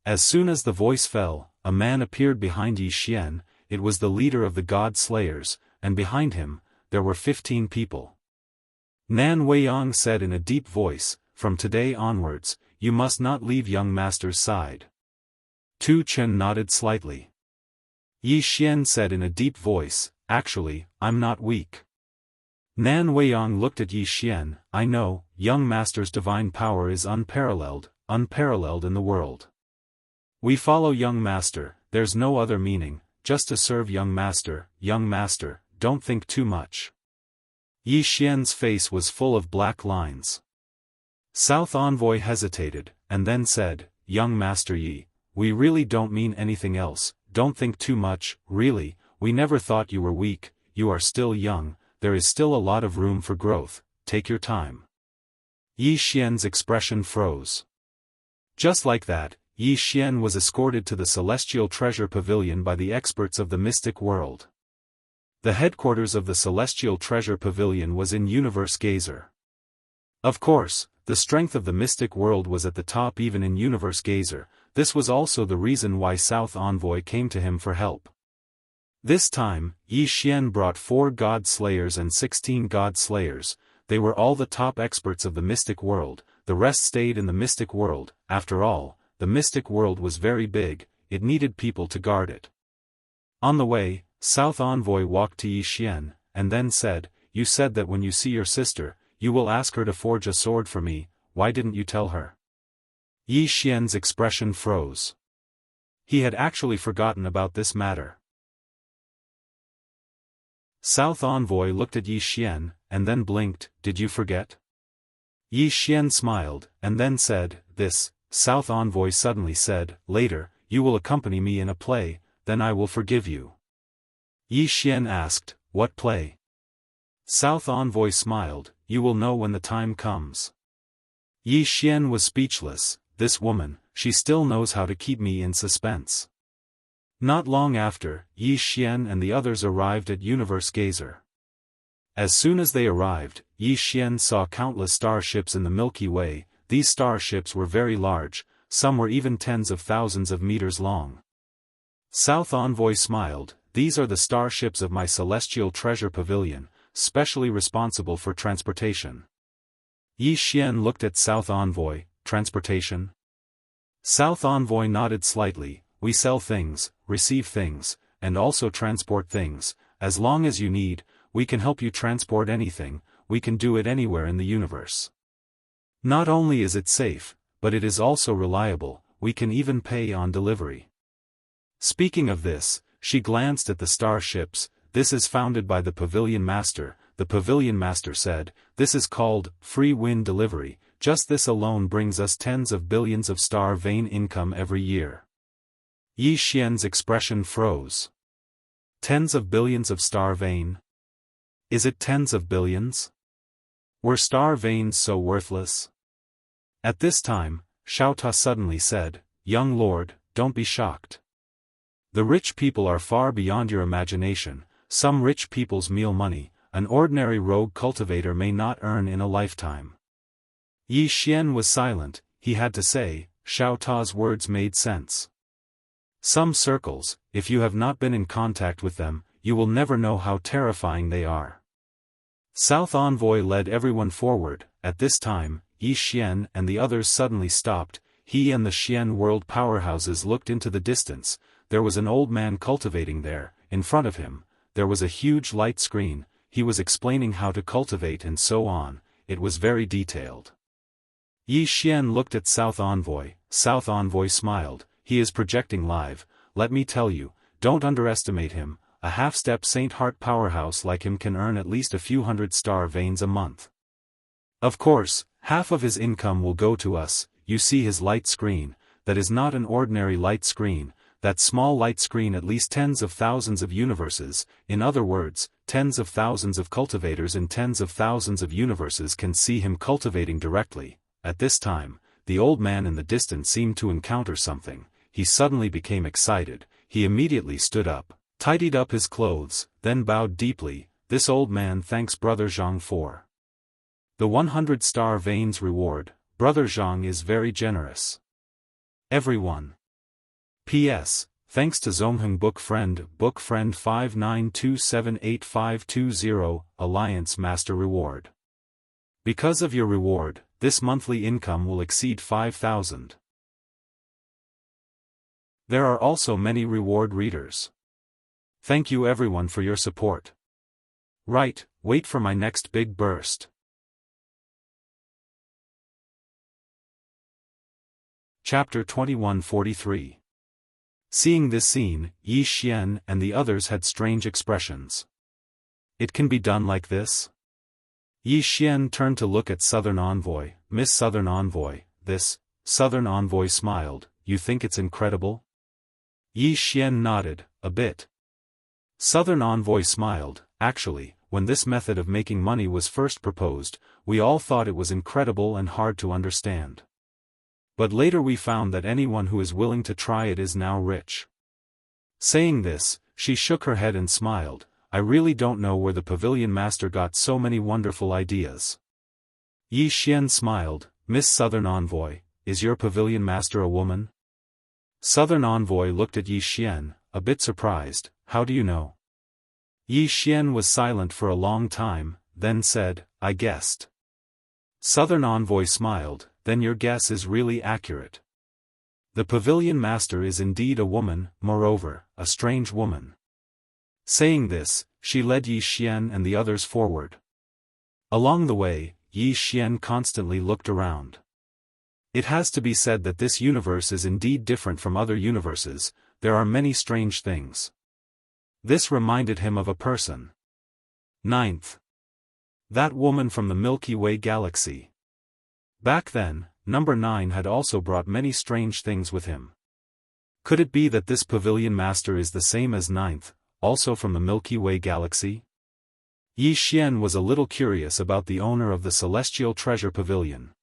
As soon as the voice fell, a man appeared behind Yi Xian. It was the leader of the God Slayers, and behind him, there were 15 people. Nan Weiyang said in a deep voice, From today onwards, you must not leave young master's side. Tu Chen nodded slightly. Yi Xian said in a deep voice, Actually, I'm not weak. Nan Weiyang looked at Yi Xian, I know, young master's divine power is unparalleled in the world. We follow young master, there's no other meaning, just to serve young master, don't think too much. Yi Xian's face was full of black lines. South Envoy hesitated, and then said, Young master Yi, we really don't mean anything else, don't think too much, really, we never thought you were weak, you are still young, there is still a lot of room for growth, take your time. Yi Xian's expression froze. Just like that, Yi Xian was escorted to the Celestial Treasure Pavilion by the experts of the mystic world. The headquarters of the Celestial Treasure Pavilion was in Universe Gazer. Of course, the strength of the mystic world was at the top even in Universe Gazer. This was also the reason why South Envoy came to him for help. This time, Yi Xian brought 4 God Slayers and 16 God Slayers. They were all the top experts of the mystic world, the rest stayed in the mystic world. After all, the mystic world was very big, it needed people to guard it. On the way, South Envoy walked to Yi Xian, and then said, You said that when you see your sister, you will ask her to forge a sword for me, why didn't you tell her? Yi Xian's expression froze. He had actually forgotten about this matter. South Envoy looked at Yi Xian, and then blinked, Did you forget? Yi Xian smiled, and then said, This. South Envoy suddenly said, Later, you will accompany me in a play, then I will forgive you. Yi Xian asked, What play? South Envoy smiled, You will know when the time comes. Yi Xian was speechless, This woman, she still knows how to keep me in suspense. Not long after, Yi Xian and the others arrived at Universe Gazer. As soon as they arrived, Yi Xian saw countless starships in the Milky Way. These starships were very large, some were even tens of thousands of meters long. South Envoy smiled, These are the starships of my Celestial Treasure Pavilion, specially responsible for transportation. Yi Xian looked at South Envoy, Transportation? South Envoy nodded slightly, We sell things, receive things, and also transport things. As long as you need, we can help you transport anything, we can do it anywhere in the universe. Not only is it safe, but it is also reliable, we can even pay on delivery. Speaking of this, she glanced at the starships. This is founded by the Pavilion Master. The Pavilion Master said, This is called free wind delivery, just this alone brings us tens of billions of star vein income every year. Yi Xian's expression froze. Tens of billions of star vein? Is it tens of billions? Were star veins so worthless? At this time, Xiaofan suddenly said, Young lord, don't be shocked. The rich people are far beyond your imagination, some rich people's meal money, an ordinary rogue cultivator may not earn in a lifetime. Yi Xian was silent, he had to say, Xiaofan's words made sense. Some circles, if you have not been in contact with them, you will never know how terrifying they are. South Envoy led everyone forward. At this time, Yi Xian and the others suddenly stopped. He and the Xian world powerhouses looked into the distance. There was an old man cultivating there. In front of him, there was a huge light screen. He was explaining how to cultivate and so on. It was very detailed. Yi Xian looked at South Envoy. South Envoy smiled. He is projecting live. Let me tell you, don't underestimate him. A half-step Saint Heart powerhouse like him can earn at least a few hundred star veins a month. Of course, half of his income will go to us. You see his light screen, that is not an ordinary light screen, that small light screen at least tens of thousands of universes, in other words, tens of thousands of cultivators in tens of thousands of universes can see him cultivating directly. At this time, the old man in the distance seemed to encounter something. he suddenly became excited. He immediately stood up, tidied up his clothes, then bowed deeply. This old man thanks Brother Zhang for the 100-star veins reward. Brother Zhang is very generous. Everyone. P.S. Thanks to Zongheng Book Friend 59278520, Alliance Master Reward. Because of your reward, this monthly income will exceed 5,000. There are also many reward readers. Thank you everyone for your support. Right, wait for my next big burst. Chapter 2143. Seeing this scene, Yi Xian and the others had strange expressions. It can be done like this? Yi Xian turned to look at Southern Envoy. Miss Southern Envoy, this. Southern Envoy smiled. You think it's incredible? Yi Xian nodded, a bit. Southern Envoy smiled. Actually, when this method of making money was first proposed, we all thought it was incredible and hard to understand. But later we found that anyone who is willing to try it is now rich. Saying this, she shook her head and smiled. I really don't know where the pavilion master got so many wonderful ideas. Yi Xian smiled. Miss Southern Envoy, is your pavilion master a woman? Southern Envoy looked at Yi Xian, a bit surprised. How do you know? Yi Xian was silent for a long time, then said, I guessed. Southern Envoy smiled. Then your guess is really accurate. The pavilion master is indeed a woman, moreover, a strange woman. Saying this, she led Yi Xian and the others forward. Along the way, Yi Xian constantly looked around. It has to be said that this universe is indeed different from other universes. There are many strange things. This reminded him of a person. 9th. That woman from the Milky Way galaxy. Back then, number 9 had also brought many strange things with him. Could it be that this pavilion master is the same as 9th, also from the Milky Way galaxy? Yi Xian was a little curious about the owner of the Celestial Treasure Pavilion.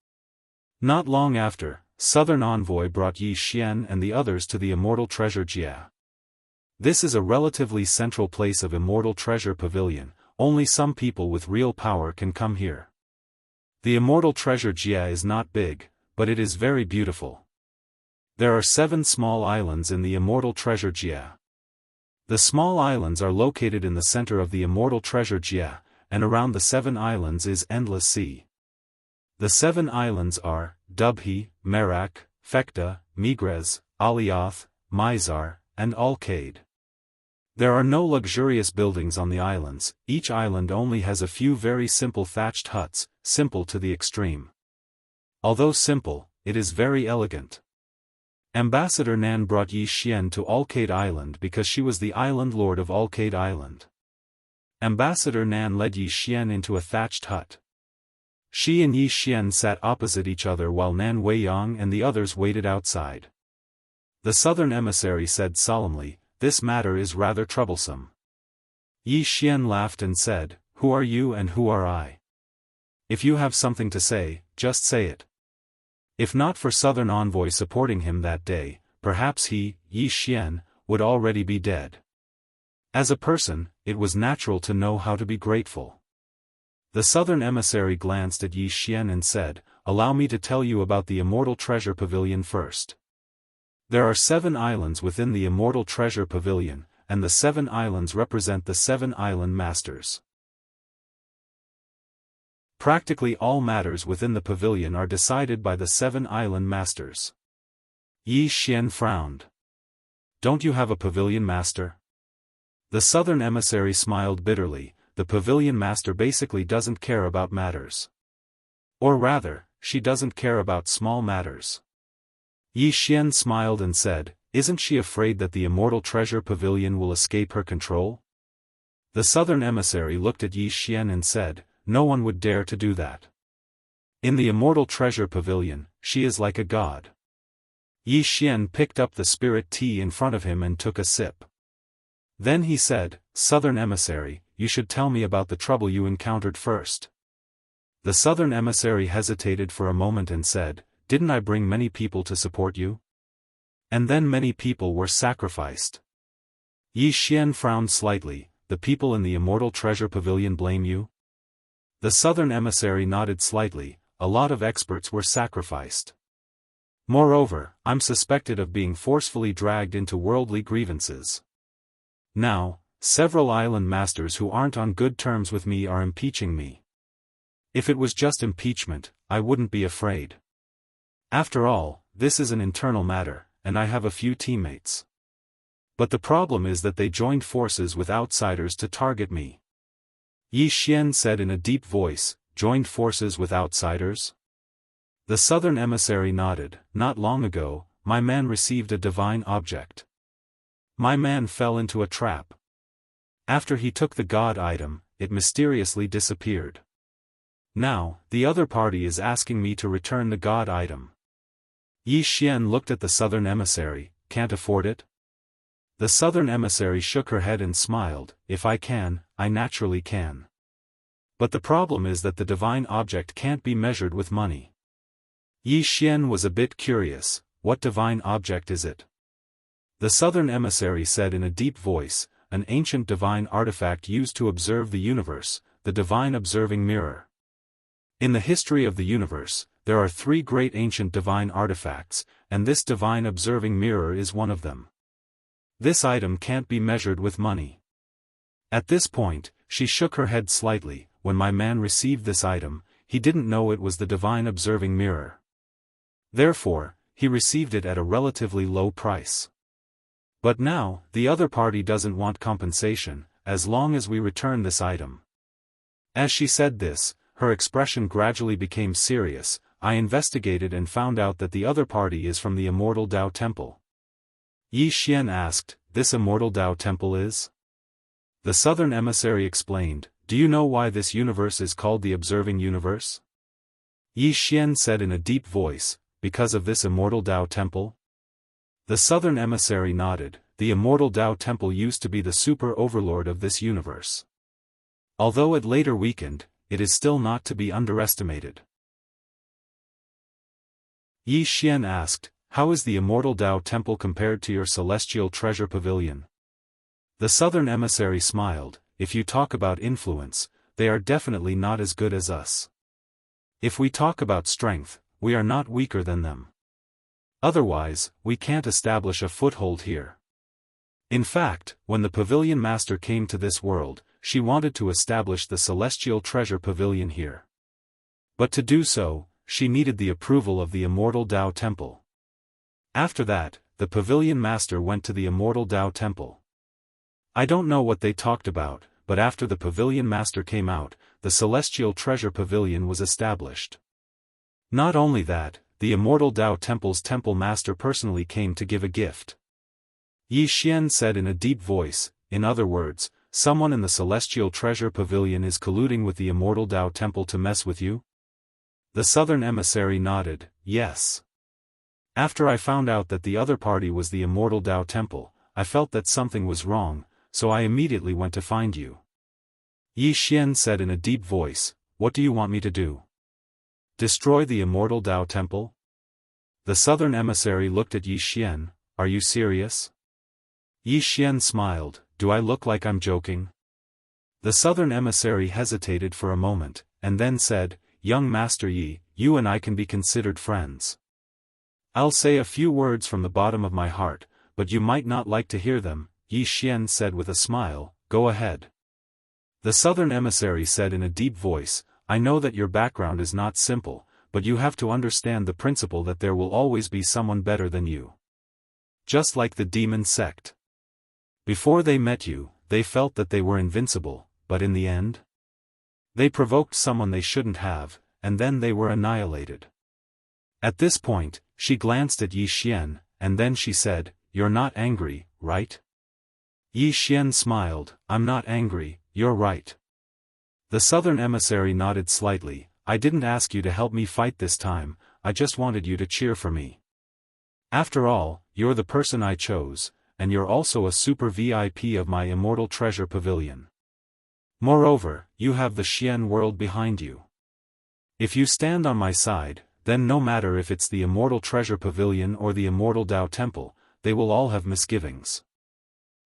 Not long after, Southern Envoy brought Yi Xian and the others to the Immortal Treasure Jia. This is a relatively central place of Immortal Treasure Pavilion. Only some people with real power can come here. The Immortal Treasure Jia is not big, but it is very beautiful. There are 7 small islands in the Immortal Treasure Jia. The small islands are located in the center of the Immortal Treasure Jia, and around the 7 islands is endless sea. The 7 islands are Dubhi, Merak, Fekta, Migres, Alioth, Mizar, and Alcade. There are no luxurious buildings on the islands. Each island only has a few very simple thatched huts, simple to the extreme. Although simple, it is very elegant. Ambassador Nan brought Yi Xian to Alcade Island because she was the island lord of Alcade Island. Ambassador Nan led Yi Xian into a thatched hut. She and Yi Xian sat opposite each other while Nan Weiyang and the others waited outside. The southern emissary said solemnly, this matter is rather troublesome. Yi Xian laughed and said, who are you and who are I? If you have something to say, just say it. If not for Southern Envoy supporting him that day, perhaps he, Yi Xian, would already be dead. As a person, it was natural to know how to be grateful. The Southern emissary glanced at Yi Xian and said, allow me to tell you about the Immortal Treasure Pavilion first. There are 7 islands within the Immortal Treasure Pavilion, and the 7 islands represent the 7 island masters. Practically all matters within the pavilion are decided by the 7 island masters. Yi Xian frowned. Don't you have a pavilion master? The southern emissary smiled bitterly. The pavilion master basically doesn't care about matters. Or rather, she doesn't care about small matters. Yi Xian smiled and said, isn't she afraid that the Immortal Treasure Pavilion will escape her control? The southern emissary looked at Yi Xian and said, no one would dare to do that. In the Immortal Treasure Pavilion, she is like a god. Yi Xian picked up the spirit tea in front of him and took a sip. Then he said, Southern emissary, you should tell me about the trouble you encountered first. The southern emissary hesitated for a moment and said, didn't I bring many people to support you? And then many people were sacrificed. Yi Xian frowned slightly. The people in the Immortal Treasure Pavilion blame you? The southern emissary nodded slightly. A lot of experts were sacrificed. Moreover, I'm suspected of being forcefully dragged into worldly grievances. Now, several island masters who aren't on good terms with me are impeaching me. If it was just impeachment, I wouldn't be afraid. After all, this is an internal matter, and I have a few teammates. But the problem is that they joined forces with outsiders to target me. Yi Xian said in a deep voice, joined forces with outsiders? The southern emissary nodded. Not long ago, my man received a divine object. My man fell into a trap. After he took the god item, it mysteriously disappeared. Now, the other party is asking me to return the god item. Yi Xian looked at the southern emissary. Can't afford it? The southern emissary shook her head and smiled. If I can, I naturally can. But the problem is that the divine object can't be measured with money. Yi Xian was a bit curious. What divine object is it? The southern emissary said in a deep voice, an ancient divine artifact used to observe the universe, the divine observing mirror. In the history of the universe, there are 3 great ancient divine artifacts, and this divine observing mirror is one of them. This item can't be measured with money. At this point, she shook her head slightly. When my man received this item, he didn't know it was the divine observing mirror. Therefore, he received it at a relatively low price. But now, the other party doesn't want compensation, as long as we return this item. As she said this, her expression gradually became serious. I investigated and found out that the other party is from the Immortal Dao Temple. Yi Xian asked, this Immortal Dao Temple is? The southern emissary explained, do you know why this universe is called the Observing Universe? Yi Xian said in a deep voice, because of this Immortal Dao Temple? The southern emissary nodded. The Immortal Dao Temple used to be the super overlord of this universe. Although it later weakened, it is still not to be underestimated. Yi Xian asked, how is the Immortal Dao Temple compared to your Celestial Treasure Pavilion? The southern emissary smiled. If you talk about influence, they are definitely not as good as us. If we talk about strength, we are not weaker than them. Otherwise, we can't establish a foothold here. In fact, when the Pavilion Master came to this world, she wanted to establish the Celestial Treasure Pavilion here. But to do so, she needed the approval of the Immortal Dao Temple. After that, the Pavilion Master went to the Immortal Dao Temple. I don't know what they talked about, but after the Pavilion Master came out, the Celestial Treasure Pavilion was established. Not only that, the Immortal Dao Temple's Temple Master personally came to give a gift. Yi Xian said in a deep voice, in other words, someone in the Celestial Treasure Pavilion is colluding with the Immortal Dao Temple to mess with you? The southern emissary nodded, yes. After I found out that the other party was the Immortal Dao Temple, I felt that something was wrong, so I immediately went to find you. Yi Xian said in a deep voice, what do you want me to do? Destroy the Immortal Dao Temple? The southern emissary looked at Yi Xian, are you serious? Yi Xian smiled, do I look like I'm joking? The southern emissary hesitated for a moment, and then said, young Master Yi, you and I can be considered friends. I'll say a few words from the bottom of my heart, but you might not like to hear them, Yi Xian said with a smile, go ahead. The southern emissary said in a deep voice, I know that your background is not simple, but you have to understand the principle that there will always be someone better than you. Just like the demon sect. Before they met you, they felt that they were invincible, but in the end? They provoked someone they shouldn't have, and then they were annihilated. At this point, she glanced at Yi Xian, and then she said, you're not angry, right? Yi Xian smiled, I'm not angry, you're right. The southern emissary nodded slightly, I didn't ask you to help me fight this time, I just wanted you to cheer for me. After all, you're the person I chose, and you're also a super VIP of my Immortal Treasure Pavilion. Moreover, you have the Xian world behind you. If you stand on my side, then no matter if it's the Immortal Treasure Pavilion or the Immortal Dao Temple, they will all have misgivings.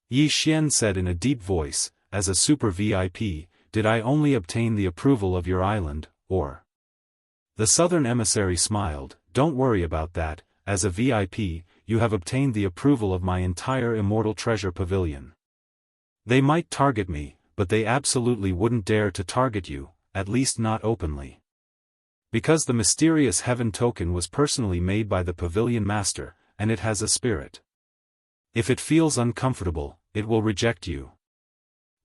Yi Xian said in a deep voice, as a super VIP, did I only obtain the approval of your island, or? The southern emissary smiled, don't worry about that, as a VIP, you have obtained the approval of my entire immortal treasure pavilion. They might target me, but they absolutely wouldn't dare to target you, at least not openly. Because the mysterious heaven token was personally made by the pavilion master, and it has a spirit. If it feels uncomfortable, it will reject you.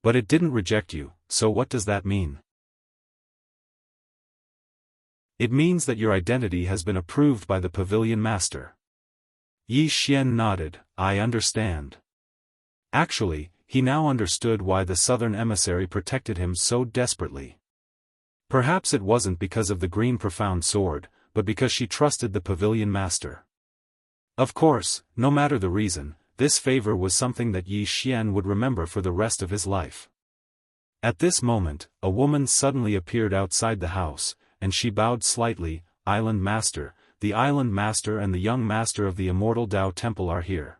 But it didn't reject you, so what does that mean? It means that your identity has been approved by the pavilion master. Yi Xian nodded, I understand. Actually, he now understood why the southern emissary protected him so desperately. Perhaps it wasn't because of the green profound sword, but because she trusted the pavilion master. Of course, no matter the reason, this favor was something that Yi Xian would remember for the rest of his life. At this moment, a woman suddenly appeared outside the house, and she bowed slightly, Island Master, the Island Master and the young Master of the Immortal Tao Temple are here.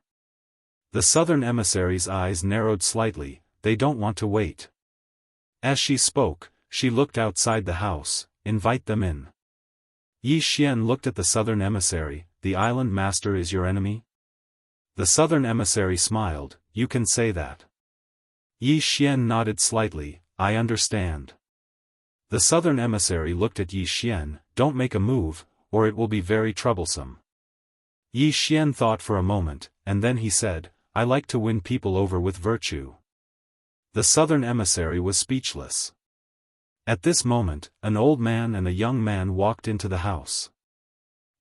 The southern emissary's eyes narrowed slightly, they don't want to wait. As she spoke, she looked outside the house, invite them in. Yi Xian looked at the southern emissary, the Island Master is your enemy? The southern emissary smiled, you can say that. Yi Xian nodded slightly, I understand. The southern emissary looked at Yi Xian, don't make a move, or it will be very troublesome. Yi Xian thought for a moment, and then he said, I like to win people over with virtue. The southern emissary was speechless. At this moment, an old man and a young man walked into the house.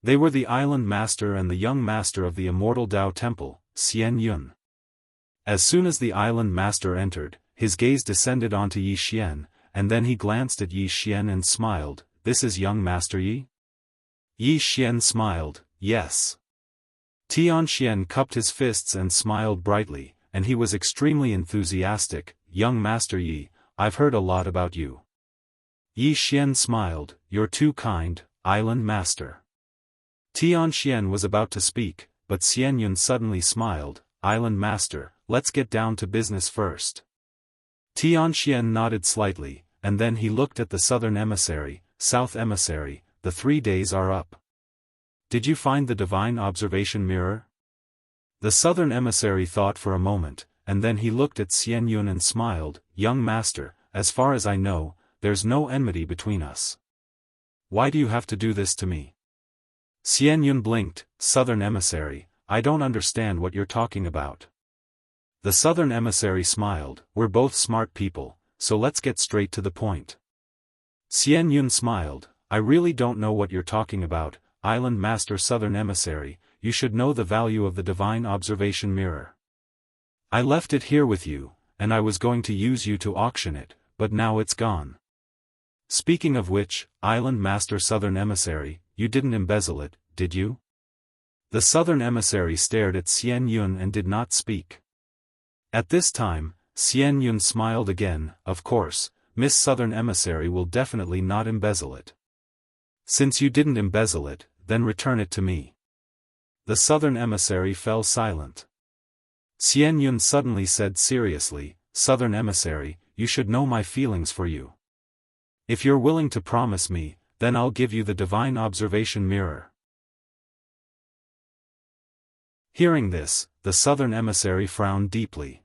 They were the Island Master and the young Master of the Immortal Tao Temple, Xian Yun. As soon as the Island Master entered, his gaze descended onto Yi Xian, and then he glanced at Yi Xian and smiled, this is young Master Yi? Yi Xian smiled, yes. Tianxian cupped his fists and smiled brightly, and he was extremely enthusiastic, young Master Yi, I've heard a lot about you. Yi Xian smiled, you're too kind, Island Master. Tianxian was about to speak, but Xian Yun suddenly smiled, Island Master, let's get down to business first. Tianxian nodded slightly, and then he looked at the southern emissary, south emissary, the 3 days are up. Did you find the divine observation mirror? The southern emissary thought for a moment, and then he looked at Xian Yun and smiled, young master, as far as I know, there's no enmity between us. Why do you have to do this to me? Xian Yun blinked, southern emissary, I don't understand what you're talking about. The southern emissary smiled, we're both smart people, so let's get straight to the point. Xian Yun smiled, I really don't know what you're talking about, Island Master southern emissary, you should know the value of the divine observation mirror. I left it here with you, and I was going to use you to auction it, but now it's gone. Speaking of which, Island Master southern emissary, you didn't embezzle it, did you? The southern emissary stared at Xian Yun and did not speak. At this time, Xian Yun smiled again, of course, Miss Southern Emissary will definitely not embezzle it. Since you didn't embezzle it, then return it to me. The Southern Emissary fell silent. Xian Yun suddenly said seriously, Southern Emissary, you should know my feelings for you. If you're willing to promise me, then I'll give you the divine observation mirror. Hearing this, the Southern Emissary frowned deeply.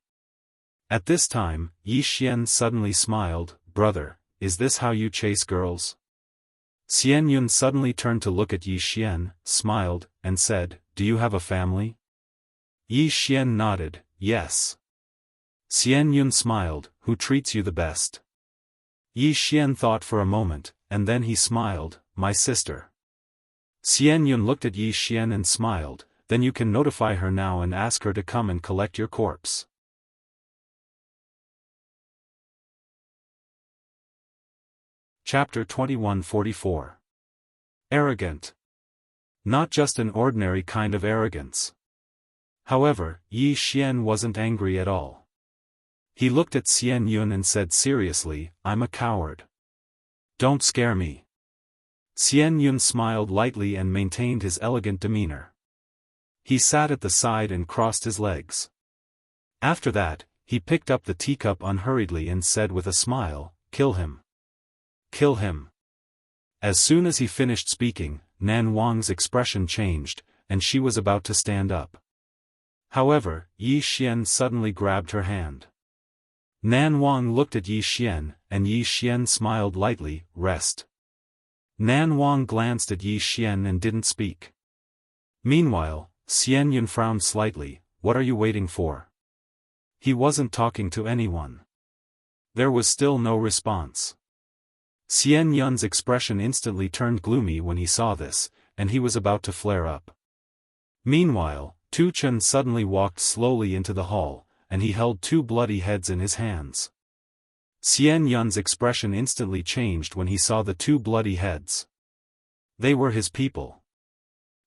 At this time, Yi Xian suddenly smiled, brother, is this how you chase girls? Xian Yun suddenly turned to look at Yi Xian, smiled, and said, do you have a family? Yi Xian nodded, yes. Xian Yun smiled, who treats you the best? Yi Xian thought for a moment, and then he smiled, my sister. Xian Yun looked at Yi Xian and smiled, then you can notify her now and ask her to come and collect your corpse. Chapter 2144. Arrogant. Not just an ordinary kind of arrogance. However, Yi Xian wasn't angry at all. He looked at Xian Yun and said seriously, I'm a coward. Don't scare me. Xian Yun smiled lightly and maintained his elegant demeanor. He sat at the side and crossed his legs. After that, he picked up the teacup unhurriedly and said with a smile, "Kill him. Kill him." As soon as he finished speaking, Nan Wang's expression changed, and she was about to stand up. However, Yi Xian suddenly grabbed her hand. Nan Wang looked at Yi Xian, and Yi Xian smiled lightly. "Rest." Nan Wang glanced at Yi Xian and didn't speak. Meanwhile, Xian Yun frowned slightly. "What are you waiting for?" He wasn't talking to anyone. There was still no response. Xian Yun's expression instantly turned gloomy when he saw this, and he was about to flare up. Meanwhile, Tu Chen suddenly walked slowly into the hall, and he held two bloody heads in his hands. Xian Yun's expression instantly changed when he saw the two bloody heads. They were his people.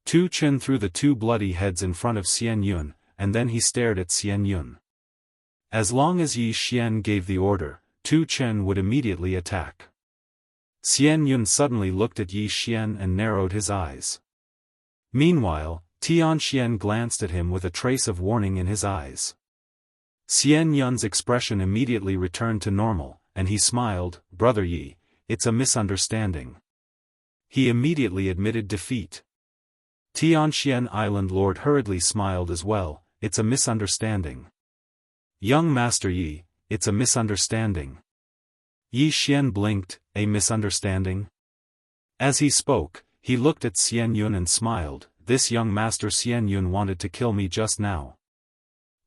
Tu Chen threw the two bloody heads in front of Xian Yun, and then he stared at Xian Yun. As long as Yi Xian gave the order, Tu Chen would immediately attack. Xian Yun suddenly looked at Yi Xian and narrowed his eyes. Meanwhile, Tian Xian glanced at him with a trace of warning in his eyes. Xian Yun's expression immediately returned to normal, and he smiled. "Brother Yi, it's a misunderstanding." He immediately admitted defeat. Tianxian Island Lord hurriedly smiled as well. "It's a misunderstanding." "Young Master Yi, it's a misunderstanding." Yi Xian blinked. "A misunderstanding?" As he spoke, he looked at Xian Yun and smiled. "This young Master Xian Yun wanted to kill me just now."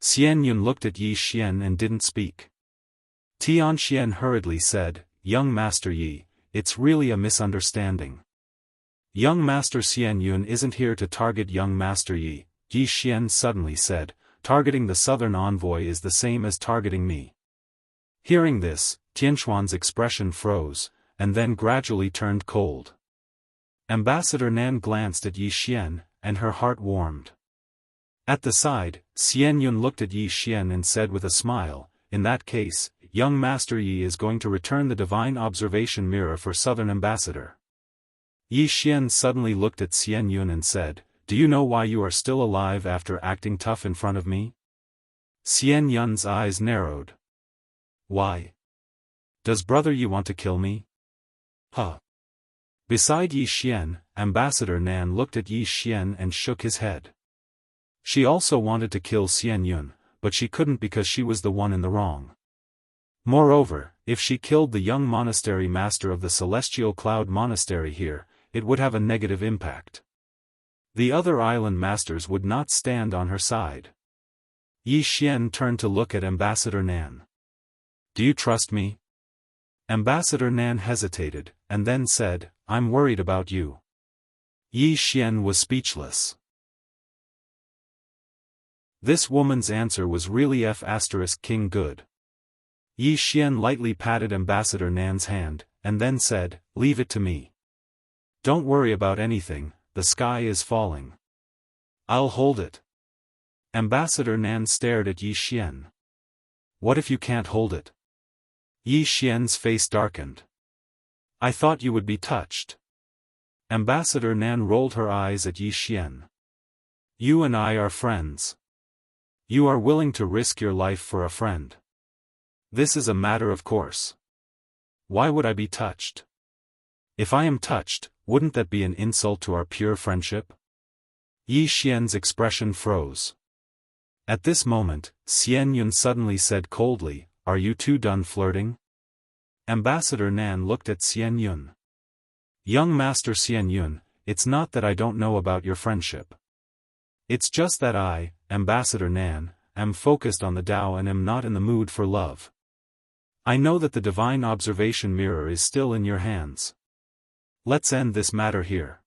Xian Yun looked at Yi Xian and didn't speak. Tianxian hurriedly said, "Young Master Yi, it's really a misunderstanding. Young Master Xian Yun isn't here to target young Master Yi." Yi Xian suddenly said, "Targeting the southern envoy is the same as targeting me." Hearing this, Tianxuan's expression froze, and then gradually turned cold. Ambassador Nan glanced at Yi Xian, and her heart warmed. At the side, Xian Yun looked at Yi Xian and said with a smile, "In that case, young Master Yi is going to return the divine observation mirror for Southern Ambassador." Yi Xian suddenly looked at Xian Yun and said, "Do you know why you are still alive after acting tough in front of me?" Xian Yun's eyes narrowed. "Why? Does Brother Yi want to kill me?" "Huh." Beside Yi Xian, Ambassador Nan looked at Yi Xian and shook his head. She also wanted to kill Xian Yun, but she couldn't because she was the one in the wrong. Moreover, if she killed the young monastery master of the Celestial Cloud Monastery here, it would have a negative impact. The other island masters would not stand on her side. Yi Xian turned to look at Ambassador Nan. "Do you trust me?" Ambassador Nan hesitated, and then said, "I'm worried about you." Yi Xian was speechless. This woman's answer was really King good. Yi Xian lightly patted Ambassador Nan's hand, and then said, "Leave it to me. Don't worry about anything, the sky is falling. I'll hold it." Ambassador Nan stared at Yi Xian. "What if you can't hold it?" Yi Xian's face darkened. "I thought you would be touched." Ambassador Nan rolled her eyes at Yi Xian. "You and I are friends. You are willing to risk your life for a friend. This is a matter of course. Why would I be touched? If I am touched, wouldn't that be an insult to our pure friendship?" Yi Xian's expression froze. At this moment, Xian Yun suddenly said coldly, "Are you two done flirting?" Ambassador Nan looked at Xian Yun. "Young Master Xian Yun, it's not that I don't know about your friendship. It's just that I, Ambassador Nan, am focused on the Tao and am not in the mood for love. I know that the divine observation mirror is still in your hands. Let's end this matter here.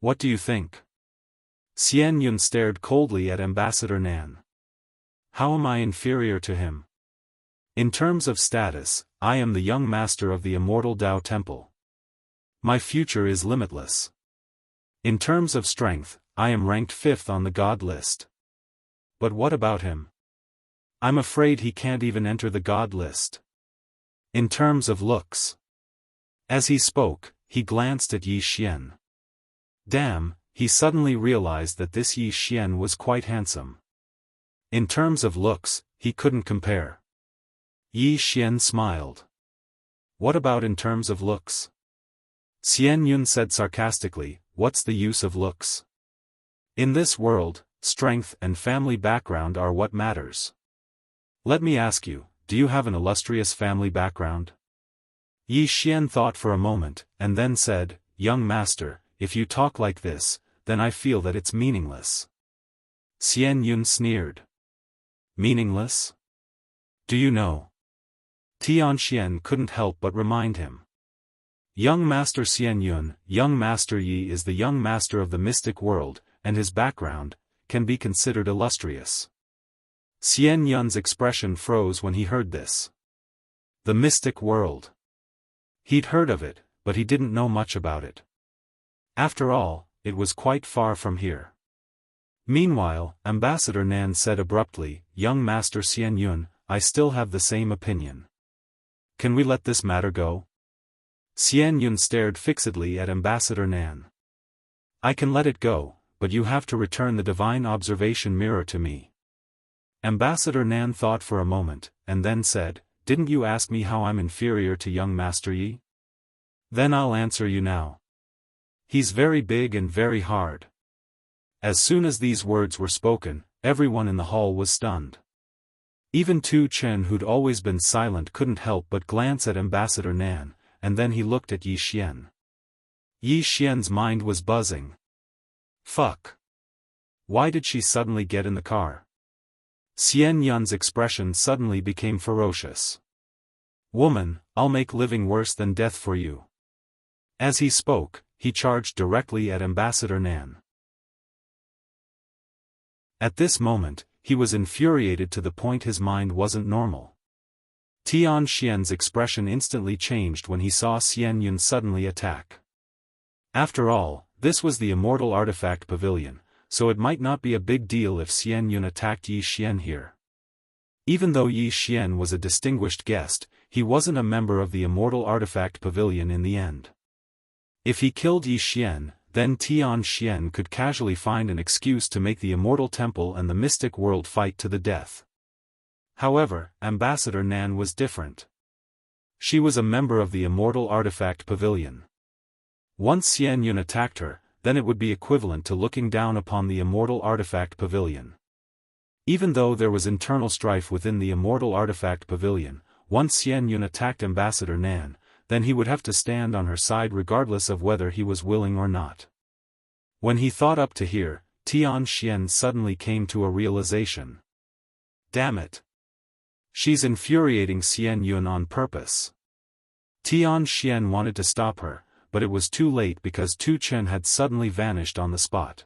What do you think?" Xian Yun stared coldly at Ambassador Nan. "How am I inferior to him? In terms of status, I am the young master of the immortal Tao Temple. My future is limitless. In terms of strength, I am ranked 5th on the God list. But what about him? I'm afraid he can't even enter the God list. In terms of looks." As he spoke, he glanced at Yi Xian. "Damn, he suddenly realized that this Yi Xian was quite handsome. In terms of looks, he couldn't compare. Yi Xian smiled. What about in terms of looks? Xian Yun said sarcastically, what's the use of looks? In this world, strength and family background are what matters. Let me ask you, do you have an illustrious family background? Yi Xian thought for a moment, and then said, young master, if you talk like this, then I feel that it's meaningless. Xian Yun sneered. Meaningless? Do you know? Tianxian couldn't help but remind him. Young Master Xian Yun, young Master Yi is the young master of the mystic world, and his background can be considered illustrious. Xian Yun's expression froze when he heard this. The mystic world. He'd heard of it, but he didn't know much about it. After all, it was quite far from here. Meanwhile, Ambassador Nan said abruptly, young Master Xian Yun, I still have the same opinion. Can we let this matter go? Xian Yun stared fixedly at Ambassador Nan. I can let it go, but you have to return the divine observation mirror to me. Ambassador Nan thought for a moment, and then said, didn't you ask me how I'm inferior to young Master Yi? Then I'll answer you now. He's very big and very hard. As soon as these words were spoken, everyone in the hall was stunned. Even Tu Chen, who'd always been silent, couldn't help but glance at Ambassador Nan, and then he looked at Yi Xian. Yi Xian's mind was buzzing. Fuck. Why did she suddenly get in the car? Xian Yun's expression suddenly became ferocious. Woman, I'll make living worse than death for you. As he spoke, he charged directly at Ambassador Nan. At this moment, he was infuriated to the point his mind wasn't normal. Tianxian's expression instantly changed when he saw Xian Yun suddenly attack. After all, this was the immortal artifact pavilion, so it might not be a big deal if Xian Yun attacked Yi Xian here. Even though Yi Xian was a distinguished guest, he wasn't a member of the immortal artifact pavilion in the end. If he killed Yi Xian, then Tianxian could casually find an excuse to make the immortal temple and the mystic world fight to the death. However, Ambassador Nan was different. She was a member of the immortal artifact pavilion. Once Xian Yun attacked her, then it would be equivalent to looking down upon the immortal artifact pavilion. Even though there was internal strife within the immortal artifact pavilion, once Xian Yun attacked Ambassador Nan, then he would have to stand on her side regardless of whether he was willing or not. When he thought up to here, Tianxian suddenly came to a realization. Damn it. She's infuriating Xian Yun on purpose. Tianxian wanted to stop her, but it was too late because Tu Chen had suddenly vanished on the spot.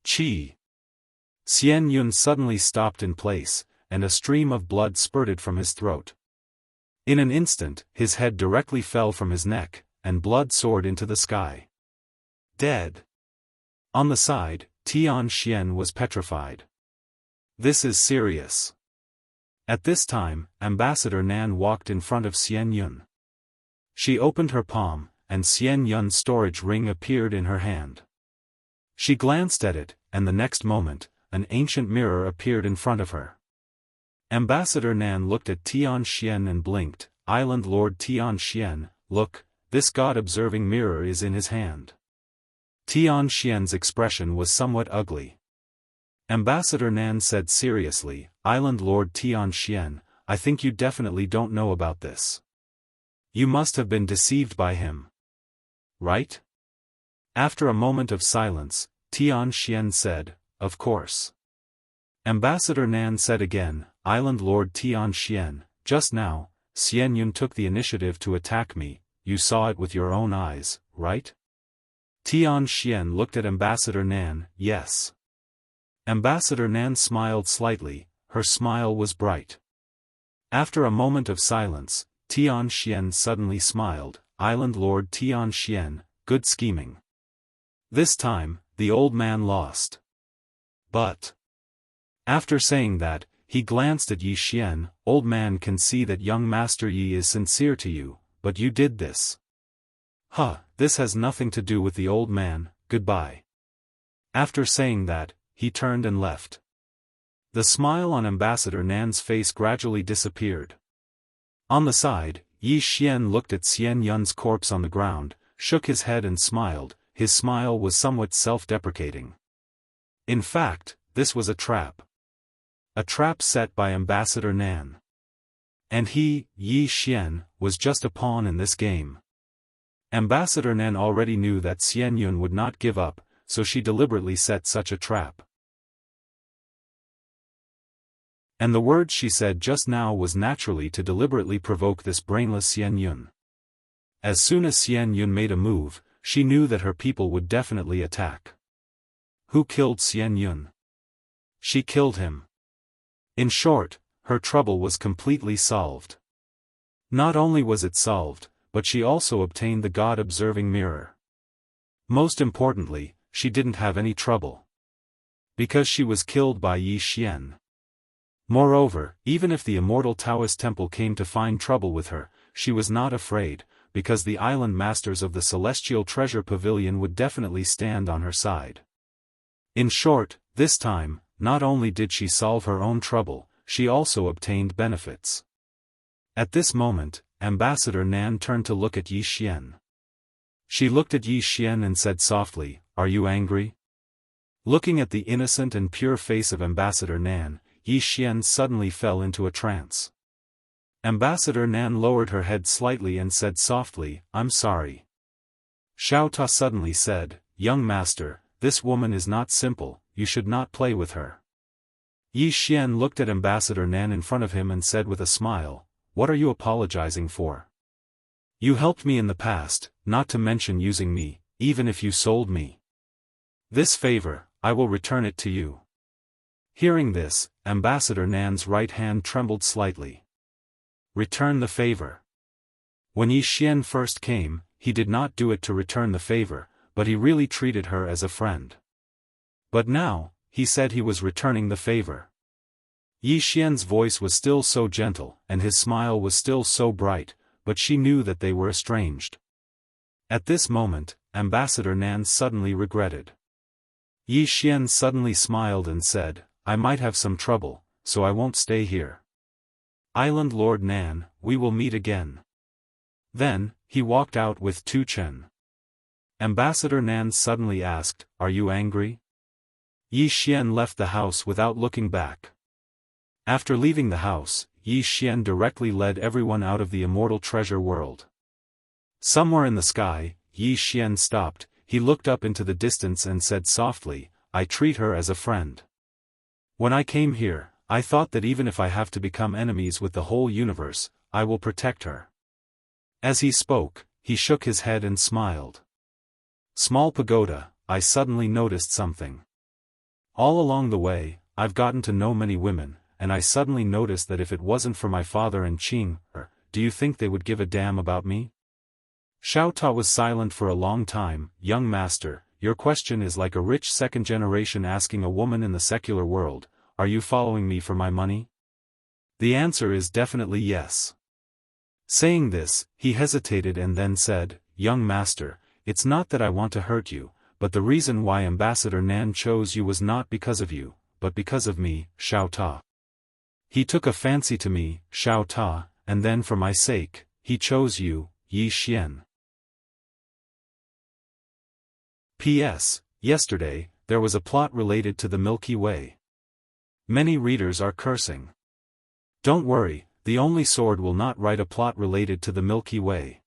Chi! Xian Yun suddenly stopped in place, and a stream of blood spurted from his throat. In an instant, his head directly fell from his neck, and blood soared into the sky. Dead. On the side, Tianxian was petrified. This is serious. At this time, Ambassador Nan walked in front of Xian Yun. She opened her palm, and Xian Yun's storage ring appeared in her hand. She glanced at it, and the next moment, an ancient mirror appeared in front of her. Ambassador Nan looked at Tianxian and blinked. Island Lord Tianxian, look, this God-observing mirror is in his hand. Tianxian's expression was somewhat ugly. Ambassador Nan said seriously, Island Lord Tianxian, I think you definitely don't know about this. You must have been deceived by him. Right? After a moment of silence, Tianxian said, of course. Ambassador Nan said again, Island Lord Tianxian, just now, Xian Yun took the initiative to attack me, you saw it with your own eyes, right? Tianxian looked at Ambassador Nan, yes. Ambassador Nan smiled slightly, her smile was bright. After a moment of silence, Tianxian suddenly smiled, Island Lord Tianxian, good scheming. This time, the old man lost. But after saying that, he glanced at Yi Xian, old man can see that young Master Yi is sincere to you, but you did this. Huh, this has nothing to do with the old man, goodbye. After saying that, he turned and left. The smile on Ambassador Nan's face gradually disappeared. On the side, Yi Xian looked at Xian Yun's corpse on the ground, shook his head and smiled. His smile was somewhat self-deprecating. In fact, this was a trap. A trap set by Ambassador Nan. And he, Yi Xian, was just a pawn in this game. Ambassador Nan already knew that Xian Yun would not give up, so she deliberately set such a trap. And the word she said just now was naturally to deliberately provoke this brainless Xian Yun. As soon as Xian Yun made a move, she knew that her people would definitely attack. Who killed Xian Yun? She killed him. In short, her trouble was completely solved. Not only was it solved, but she also obtained the God-observing mirror. Most importantly, she didn't have any trouble. Because she was killed by Yi Xian. Moreover, even if the immortal Taoist temple came to find trouble with her, she was not afraid, because the island masters of the Celestial Treasure Pavilion would definitely stand on her side. In short, this time, not only did she solve her own trouble, she also obtained benefits. At this moment, Ambassador Nan turned to look at Yi Xian. She looked at Yi Xian and said softly, "Are you angry?" Looking at the innocent and pure face of Ambassador Nan, Yi Xian suddenly fell into a trance. Ambassador Nan lowered her head slightly and said softly, "I'm sorry." Xiao Ta suddenly said, "Young master, this woman is not simple, you should not play with her." Yi Xian looked at Ambassador Nan in front of him and said with a smile, "What are you apologizing for? You helped me in the past, not to mention using me, even if you sold me. This favor, I will return it to you." Hearing this, Ambassador Nan's right hand trembled slightly. Return the favor. When Yi Xian first came, he did not do it to return the favor, but he really treated her as a friend. But now, he said he was returning the favor. Yi Xian's voice was still so gentle, and his smile was still so bright, but she knew that they were estranged. At this moment, Ambassador Nan suddenly regretted. Yi Xian suddenly smiled and said, "I might have some trouble, so I won't stay here. Island Lord Nan, we will meet again." Then, he walked out with Tu Chen. Ambassador Nan suddenly asked, "Are you angry?" Yi Xian left the house without looking back. After leaving the house, Yi Xian directly led everyone out of the immortal treasure world. Somewhere in the sky, Yi Xian stopped, he looked up into the distance and said softly, "I treat her as a friend. When I came here, I thought that even if I have to become enemies with the whole universe, I will protect her." As he spoke, he shook his head and smiled. Small pagoda, I suddenly noticed something. All along the way, I've gotten to know many women, and I suddenly noticed that if it wasn't for my father and Qing, do you think they would give a damn about me? Xiao Ta was silent for a long time. "Young master, your question is like a rich second generation asking a woman in the secular world, 'Are you following me for my money?' The answer is definitely yes." Saying this, he hesitated and then said, "Young master, it's not that I want to hurt you, but the reason why Ambassador Nan chose you was not because of you, but because of me, Xiao Ta. He took a fancy to me, Xiao Ta, and then for my sake, he chose you, Yi Xian." P.S. Yesterday, there was a plot related to the Milky Way. Many readers are cursing. Don't worry, the only sword will not write a plot related to the Milky Way.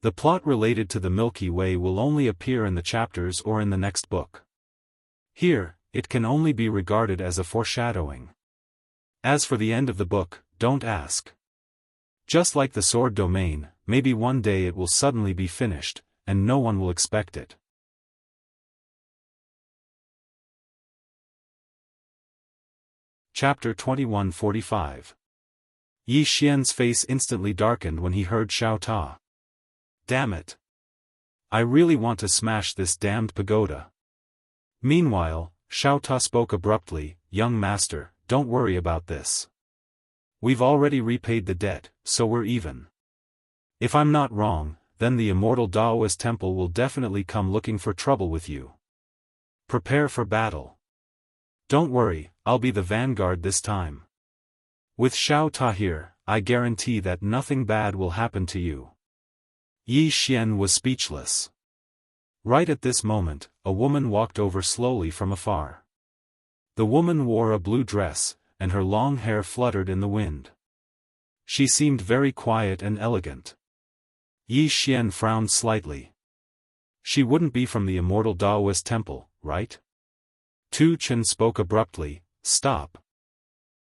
The plot related to the Milky Way will only appear in the chapters or in the next book. Here, it can only be regarded as a foreshadowing. As for the end of the book, don't ask. Just like the sword domain, maybe one day it will suddenly be finished, and no one will expect it. Chapter 2145. Yi Xian's face instantly darkened when he heard Xiao Ta. Damn it. I really want to smash this damned pagoda. Meanwhile, Xiao Ta spoke abruptly, "Young master, don't worry about this. We've already repaid the debt, so we're even. If I'm not wrong, then the immortal Taoist temple will definitely come looking for trouble with you." Prepare for battle. Don't worry, I'll be the vanguard this time. With Xiao Ta here, I guarantee that nothing bad will happen to you. Yi Xian was speechless. Right at this moment, a woman walked over slowly from afar. The woman wore a blue dress, and her long hair fluttered in the wind. She seemed very quiet and elegant. Yi Xian frowned slightly. She wouldn't be from the immortal Taoist temple, right? Tu Chen spoke abruptly, stop.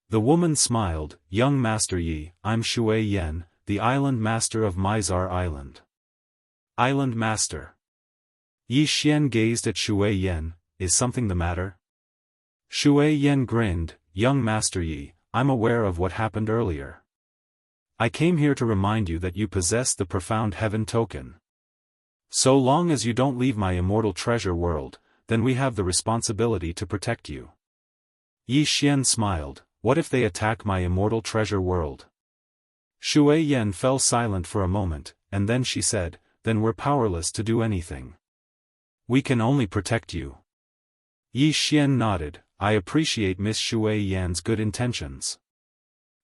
The woman smiled, young Master Yi, I'm Shui Yan, the island master of Mizar Island. Island master. Yi Xian gazed at Shui Yan, is something the matter? Shui Yan grinned, young Master Yi, I'm aware of what happened earlier. I came here to remind you that you possess the profound heaven token. So long as you don't leave my immortal treasure world, then we have the responsibility to protect you. Yi Xian smiled, what if they attack my immortal treasure world? Shui Yan fell silent for a moment, and then she said, then we're powerless to do anything. We can only protect you. Yi Xian nodded, I appreciate Miss Shui Yan's good intentions.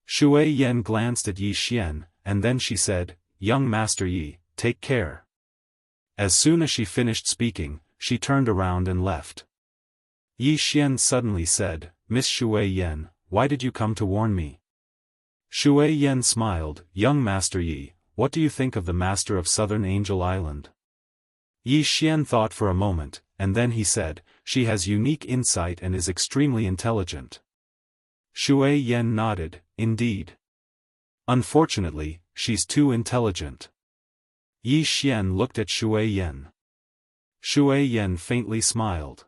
Shui Yan glanced at Yi Xian, and then she said, young Master Yi, take care. As soon as she finished speaking, she turned around and left. Yi Xian suddenly said, Miss Shui Yan, why did you come to warn me? Shui Yan smiled, young Master Yi, what do you think of the master of Southern Angel Island? Yi Xian thought for a moment, and then he said, she has unique insight and is extremely intelligent. Shui Yan nodded, indeed. Unfortunately, she's too intelligent. Yi Xian looked at Shui Yan. Shui Yan faintly smiled.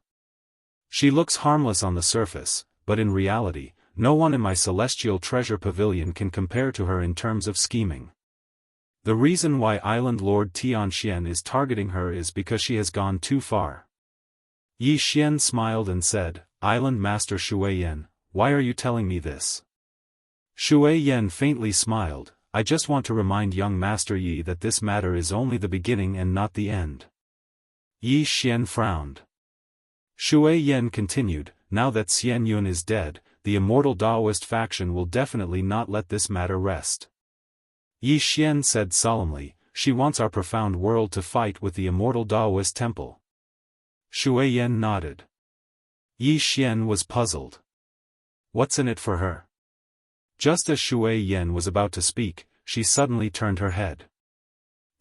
She looks harmless on the surface, but in reality, no one in my celestial treasure pavilion can compare to her in terms of scheming. The reason why Island Lord Tianxian is targeting her is because she has gone too far. Yi Xian smiled and said, Island Master Shui Yan, why are you telling me this? Shui Yan faintly smiled, I just want to remind young Master Yi that this matter is only the beginning and not the end. Yi Xian frowned. Shui Yan continued, now that Xian Yun is dead, the immortal Taoist faction will definitely not let this matter rest. Yi Xian said solemnly, she wants our profound world to fight with the immortal Taoist temple. Shui Yan nodded. Yi Xian was puzzled. What's in it for her? Just as Shui Yan was about to speak, she suddenly turned her head.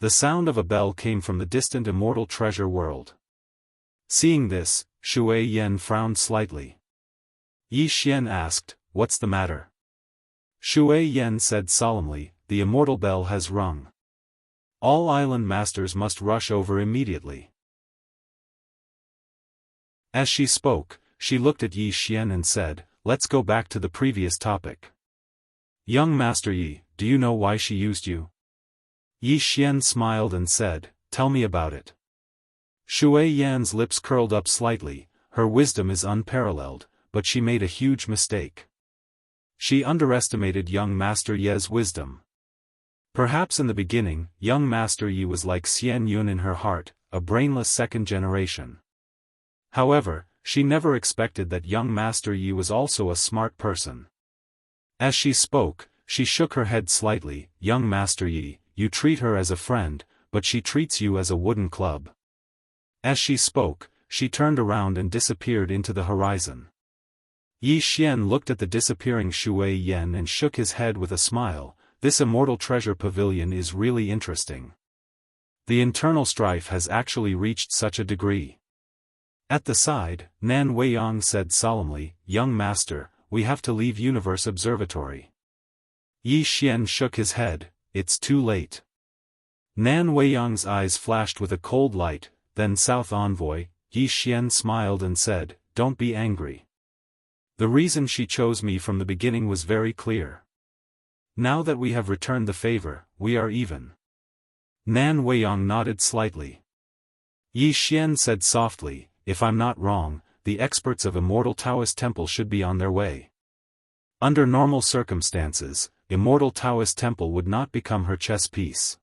The sound of a bell came from the distant immortal treasure world. Seeing this, Shui Yan frowned slightly. Yi Xian asked, what's the matter? Shui Yan said solemnly, the immortal bell has rung. All island masters must rush over immediately. As she spoke, she looked at Yi Xian and said, let's go back to the previous topic. Young Master Yi, do you know why she used you? Yi Xian smiled and said, tell me about it. Shui Yan's lips curled up slightly, her wisdom is unparalleled, but she made a huge mistake. She underestimated young Master Yi's wisdom. Perhaps in the beginning, young Master Yi was like Xian Yun in her heart, a brainless second generation. However, she never expected that young Master Yi was also a smart person. As she spoke, she shook her head slightly, young Master Yi, you treat her as a friend, but she treats you as a wooden club. As she spoke, she turned around and disappeared into the horizon. Yi Xian looked at the disappearing Shui Yan and shook his head with a smile, this immortal treasure pavilion is really interesting. The internal strife has actually reached such a degree. At the side, Nan Weiyang said solemnly, young master, we have to leave Universe Observatory. Yi Xian shook his head, it's too late. Nan Weiyang's eyes flashed with a cold light, then South Envoy, Yi Xian smiled and said, don't be angry. The reason she chose me from the beginning was very clear. Now that we have returned the favor, we are even. Nan Weiyang nodded slightly. Yi Xian said softly, if I'm not wrong, the experts of Immortal Taoist Temple should be on their way. Under normal circumstances, Immortal Taoist Temple would not become her chess piece.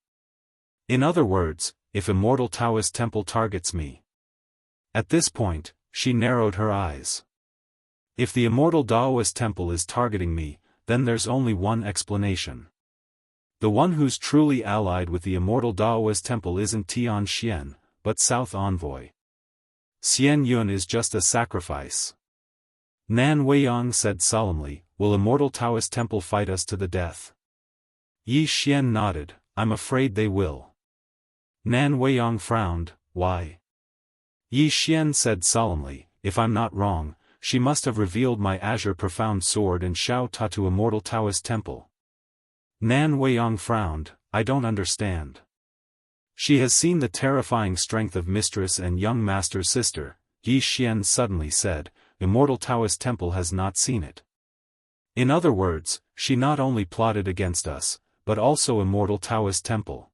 In other words, if Immortal Taoist Temple targets me. At this point, she narrowed her eyes. If the immortal Daoist temple is targeting me, then there's only one explanation. The one who's truly allied with the immortal Daoist temple isn't Tian Xian, but South Envoy. Xian Yun is just a sacrifice. Nan Weiyang said solemnly, will immortal Taoist temple fight us to the death? Yi Xian nodded, I'm afraid they will. Nan Weiyang frowned, why? Yi Xian said solemnly, if I'm not wrong, she must have revealed my azure profound sword and Xiao Ta to immortal Taoist temple. Nan Weiyang frowned, I don't understand. She has seen the terrifying strength of mistress and young master's sister, Yi Xian suddenly said, immortal Taoist temple has not seen it. In other words, she not only plotted against us, but also immortal Taoist temple.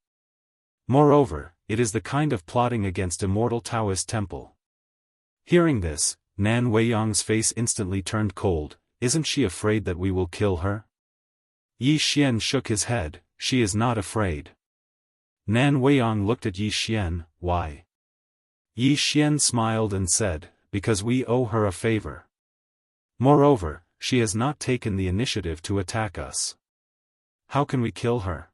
Moreover, it is the kind of plotting against immortal Taoist temple. Hearing this, Nan Weiyang's face instantly turned cold, isn't she afraid that we will kill her? Yi Xian shook his head, she is not afraid. Nan Weiyang looked at Yi Xian, why? Yi Xian smiled and said, because we owe her a favor. Moreover, she has not taken the initiative to attack us. How can we kill her?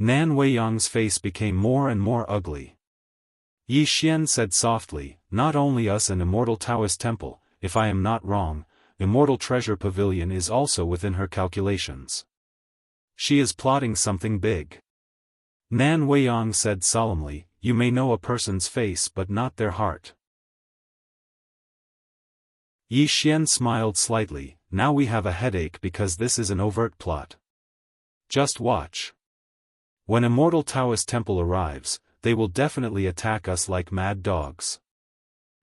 Nan Weiyang's face became more and more ugly. Yi Xian said softly, not only us and immortal Taoist temple, if I am not wrong, immortal treasure pavilion is also within her calculations. She is plotting something big. Nan Weiyang said solemnly, you may know a person's face but not their heart. Yi Xian smiled slightly, now we have a headache because this is an overt plot. Just watch. When immortal Taoist temple arrives, they will definitely attack us like mad dogs.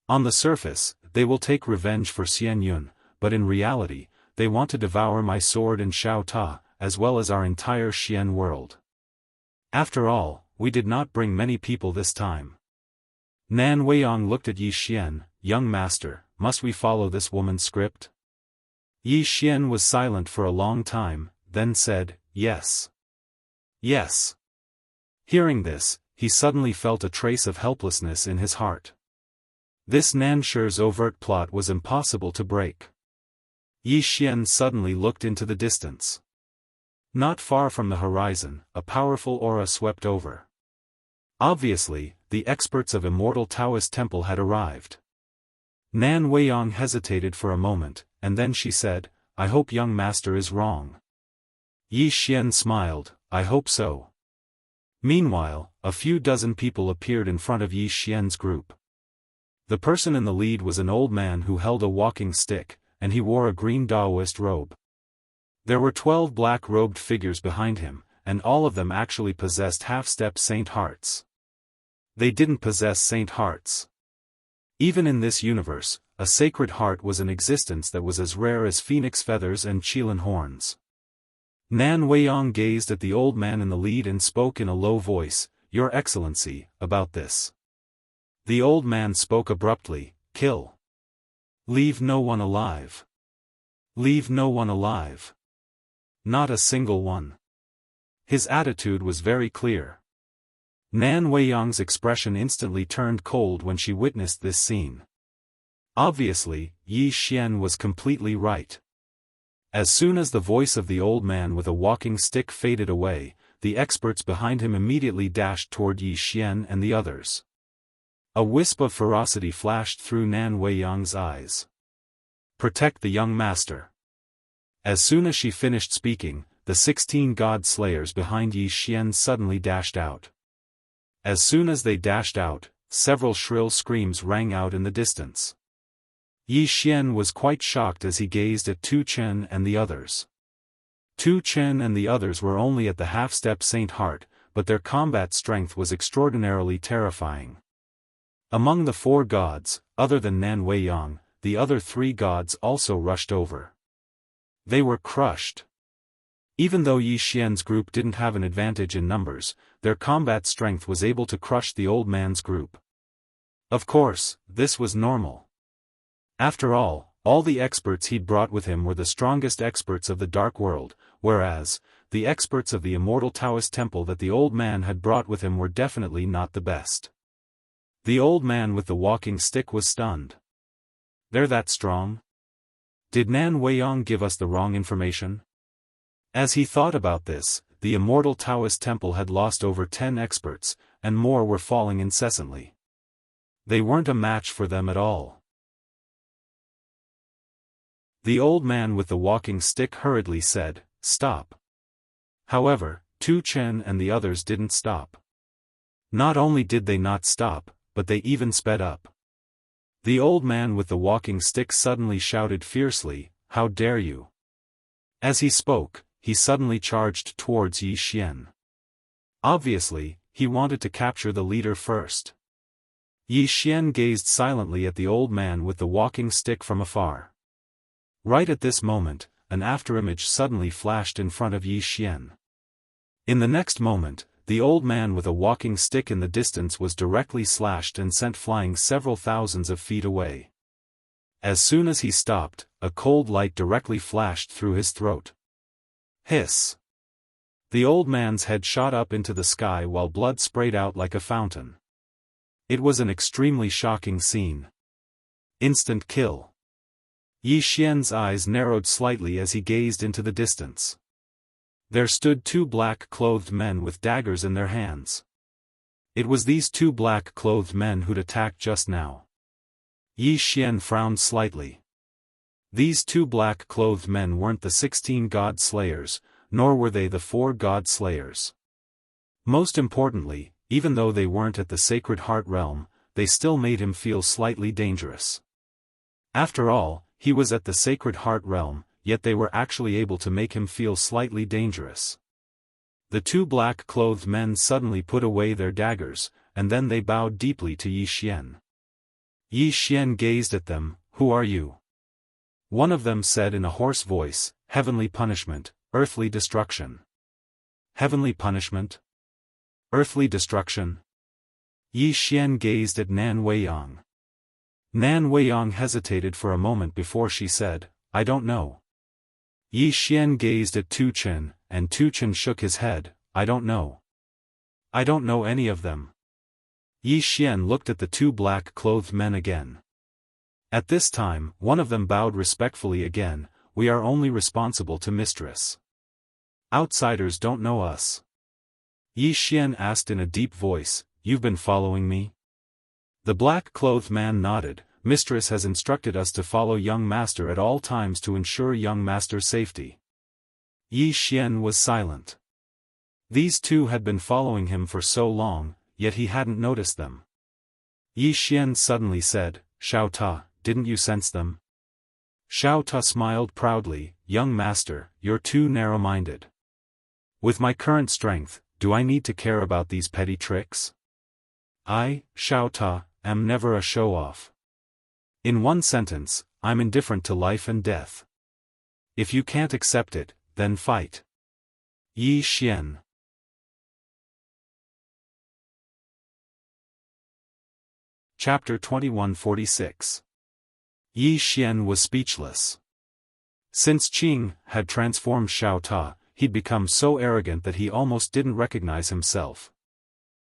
On the surface, they will take revenge for Xian Yun, but in reality, they want to devour my sword and Xiao Ta, as well as our entire Xian world. After all, we did not bring many people this time. Nan Weiyang looked at Yi Xian, young master, must we follow this woman's script? Yi Xian was silent for a long time, then said, yes. Yes. Hearing this, he suddenly felt a trace of helplessness in his heart. This Nanshi's overt plot was impossible to break. Yi Xian suddenly looked into the distance. Not far from the horizon, a powerful aura swept over. Obviously, the experts of immortal Taoist temple had arrived. Nan Weiyang hesitated for a moment, and then she said, I hope young master is wrong. Yi Xian smiled, I hope so. Meanwhile, a few dozen people appeared in front of Yi Xian's group. The person in the lead was an old man who held a walking stick, and he wore a green Daoist robe. There were 12 black-robed figures behind him, and all of them actually possessed half-step saint hearts. They didn't possess saint hearts. Even in this universe, a sacred heart was in existence that was as rare as phoenix feathers and qilin horns. Nan Weiyang gazed at the old man in the lead and spoke in a low voice, Your Excellency, about this. The old man spoke abruptly, kill. Leave no one alive. Leave no one alive. Not a single one. His attitude was very clear. Nan Weiyang's expression instantly turned cold when she witnessed this scene. Obviously, Yi Xian was completely right. As soon as the voice of the old man with a walking stick faded away, the experts behind him immediately dashed toward Yi Xian and the others. A wisp of ferocity flashed through Nan Weiyang's eyes. Protect the young master. As soon as she finished speaking, the 16 god slayers behind Yi Xian suddenly dashed out. As soon as they dashed out, several shrill screams rang out in the distance. Yi Xian was quite shocked as he gazed at Tu Chen and the others. Tu Chen and the others were only at the half-step Saint Heart, but their combat strength was extraordinarily terrifying. Among the 4 gods, other than Nan Weiyang, the other 3 gods also rushed over. They were crushed. Even though Yi Xian's group didn't have an advantage in numbers, their combat strength was able to crush the old man's group. Of course, this was normal. After all the experts he'd brought with him were the strongest experts of the Dark World, whereas, the experts of the immortal Taoist temple that the old man had brought with him were definitely not the best. The old man with the walking stick was stunned. They're that strong? Did Nan Weiyang give us the wrong information? As he thought about this, the immortal Taoist temple had lost over 10 experts, and more were falling incessantly. They weren't a match for them at all. The old man with the walking stick hurriedly said, "Stop." However, Tu Chen and the others didn't stop. Not only did they not stop, but they even sped up. The old man with the walking stick suddenly shouted fiercely, "How dare you!" As he spoke, he suddenly charged towards Yi Xian. Obviously, he wanted to capture the leader first. Yi Xian gazed silently at the old man with the walking stick from afar. Right at this moment, an afterimage suddenly flashed in front of Yi Xian. In the next moment, the old man with a walking stick in the distance was directly slashed and sent flying several thousands of feet away. As soon as he stopped, a cold light directly flashed through his throat. Hiss! The old man's head shot up into the sky while blood sprayed out like a fountain. It was an extremely shocking scene. Instant kill. Yi Xian's eyes narrowed slightly as he gazed into the distance. There stood two black-clothed men with daggers in their hands. It was these two black-clothed men who'd attacked just now. Yi Xian frowned slightly. These two black-clothed men weren't the 16 god slayers, nor were they the 4 god slayers. Most importantly, even though they weren't at the Sacred Heart realm, they still made him feel slightly dangerous. After all, he was at the Sacred Heart realm, yet they were actually able to make him feel slightly dangerous. The two black-clothed men suddenly put away their daggers, and then they bowed deeply to Yi Xian. Yi Xian gazed at them. "Who are you?" One of them said in a hoarse voice, "Heavenly punishment, earthly destruction." Heavenly punishment? Earthly destruction? Yi Xian gazed at Nan Weiyang. Nan Weiyang hesitated for a moment before she said, "I don't know." Yi Xian gazed at Tu Chen, and Tu Chen shook his head, "I don't know. I don't know any of them." Yi Xian looked at the two black-clothed men again. At this time, one of them bowed respectfully again, "We are only responsible to Mistress. Outsiders don't know us." Yi Xian asked in a deep voice, "You've been following me?" The black-clothed man nodded. "Mistress has instructed us to follow young master at all times to ensure young master's safety." Yi Xian was silent. These two had been following him for so long, yet he hadn't noticed them. Yi Xian suddenly said, "Xiao Ta, didn't you sense them?" Xiao Ta smiled proudly, "Young master, you're too narrow-minded. With my current strength, do I need to care about these petty tricks? I, Xiao Ta, am never a show-off. In one sentence, I'm indifferent to life and death. If you can't accept it, then fight." Yi Xian. Chapter 2146. Yi Xian was speechless. Since Qing had transformed Xiao Ta, he'd become so arrogant that he almost didn't recognize himself.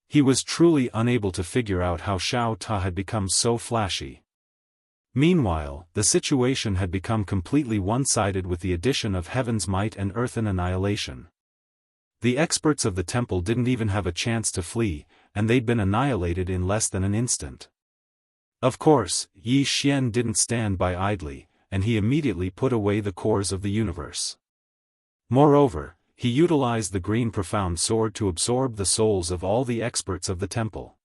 He was truly unable to figure out how Xiao Ta had become so flashy. Meanwhile, the situation had become completely one-sided with the addition of heaven's might and earthen annihilation. The experts of the temple didn't even have a chance to flee, and they'd been annihilated in less than an instant. Of course, Yi Xian didn't stand by idly, and he immediately put away the cores of the universe. Moreover, he utilized the green profound sword to absorb the souls of all the experts of the temple.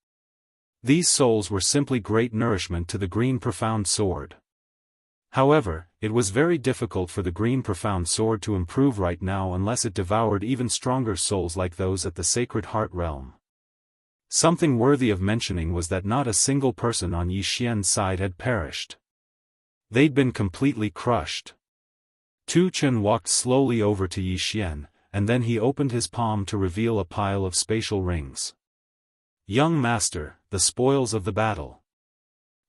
These souls were simply great nourishment to the green profound sword. However, it was very difficult for the green profound sword to improve right now unless it devoured even stronger souls like those at the Sacred Heart realm. Something worthy of mentioning was that not a single person on Yi Xian's side had perished. They'd been completely crushed. Tu Chen walked slowly over to Yi Xian, and then he opened his palm to reveal a pile of spatial rings. "Young master, the spoils of the battle."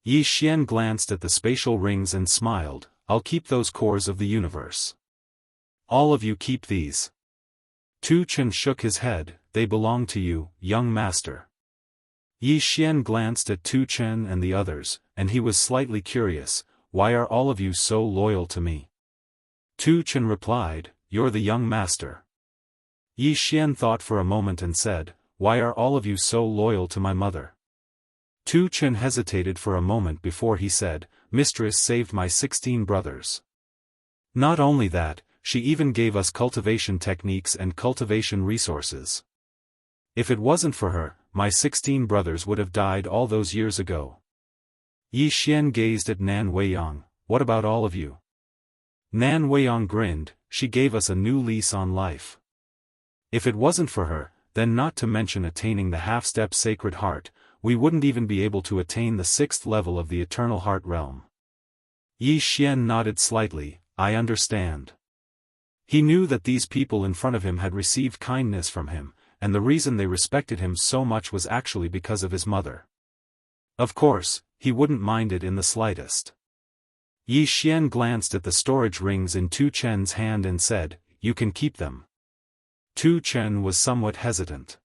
Yi Xian glanced at the spatial rings and smiled, "I'll keep those cores of the universe. All of you keep these." Tu Chen shook his head, "They belong to you, young master." Yi Xian glanced at Tu Chen and the others, and he was slightly curious, why are all of you so loyal to me? Tu Chen replied, you're the young master. Yi Xian thought for a moment and said, why are all of you so loyal to my mother? Tu Chen hesitated for a moment before he said, Mistress saved my 16 brothers. Not only that, she even gave us cultivation techniques and cultivation resources. If it wasn't for her, my 16 brothers would have died all those years ago. Yi Xian gazed at Nan Weiyang, what about all of you? Nan Weiyang grinned, she gave us a new lease on life. If it wasn't for her, then not to mention attaining the half-step Sacred Heart, we wouldn't even be able to attain the 6th level of the Eternal Heart Realm. Yi Xian nodded slightly, I understand. He knew that these people in front of him had received kindness from him, and the reason they respected him so much was actually because of his mother. Of course, he wouldn't mind it in the slightest. Yi Xian glanced at the storage rings in Tu Chen's hand and said, you can keep them. Tu Chen was somewhat hesitant.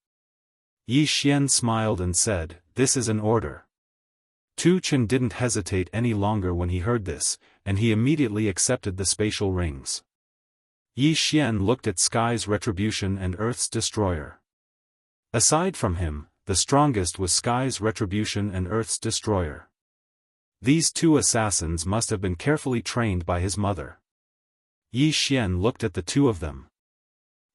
Yi Xian smiled and said, this is an order. Tu Chen didn't hesitate any longer when he heard this, and he immediately accepted the spatial rings. Yi Xian looked at Sky's Retribution and Earth's Destroyer. Aside from him, the strongest was Sky's Retribution and Earth's Destroyer. These two assassins must have been carefully trained by his mother. Yi Xian looked at the two of them.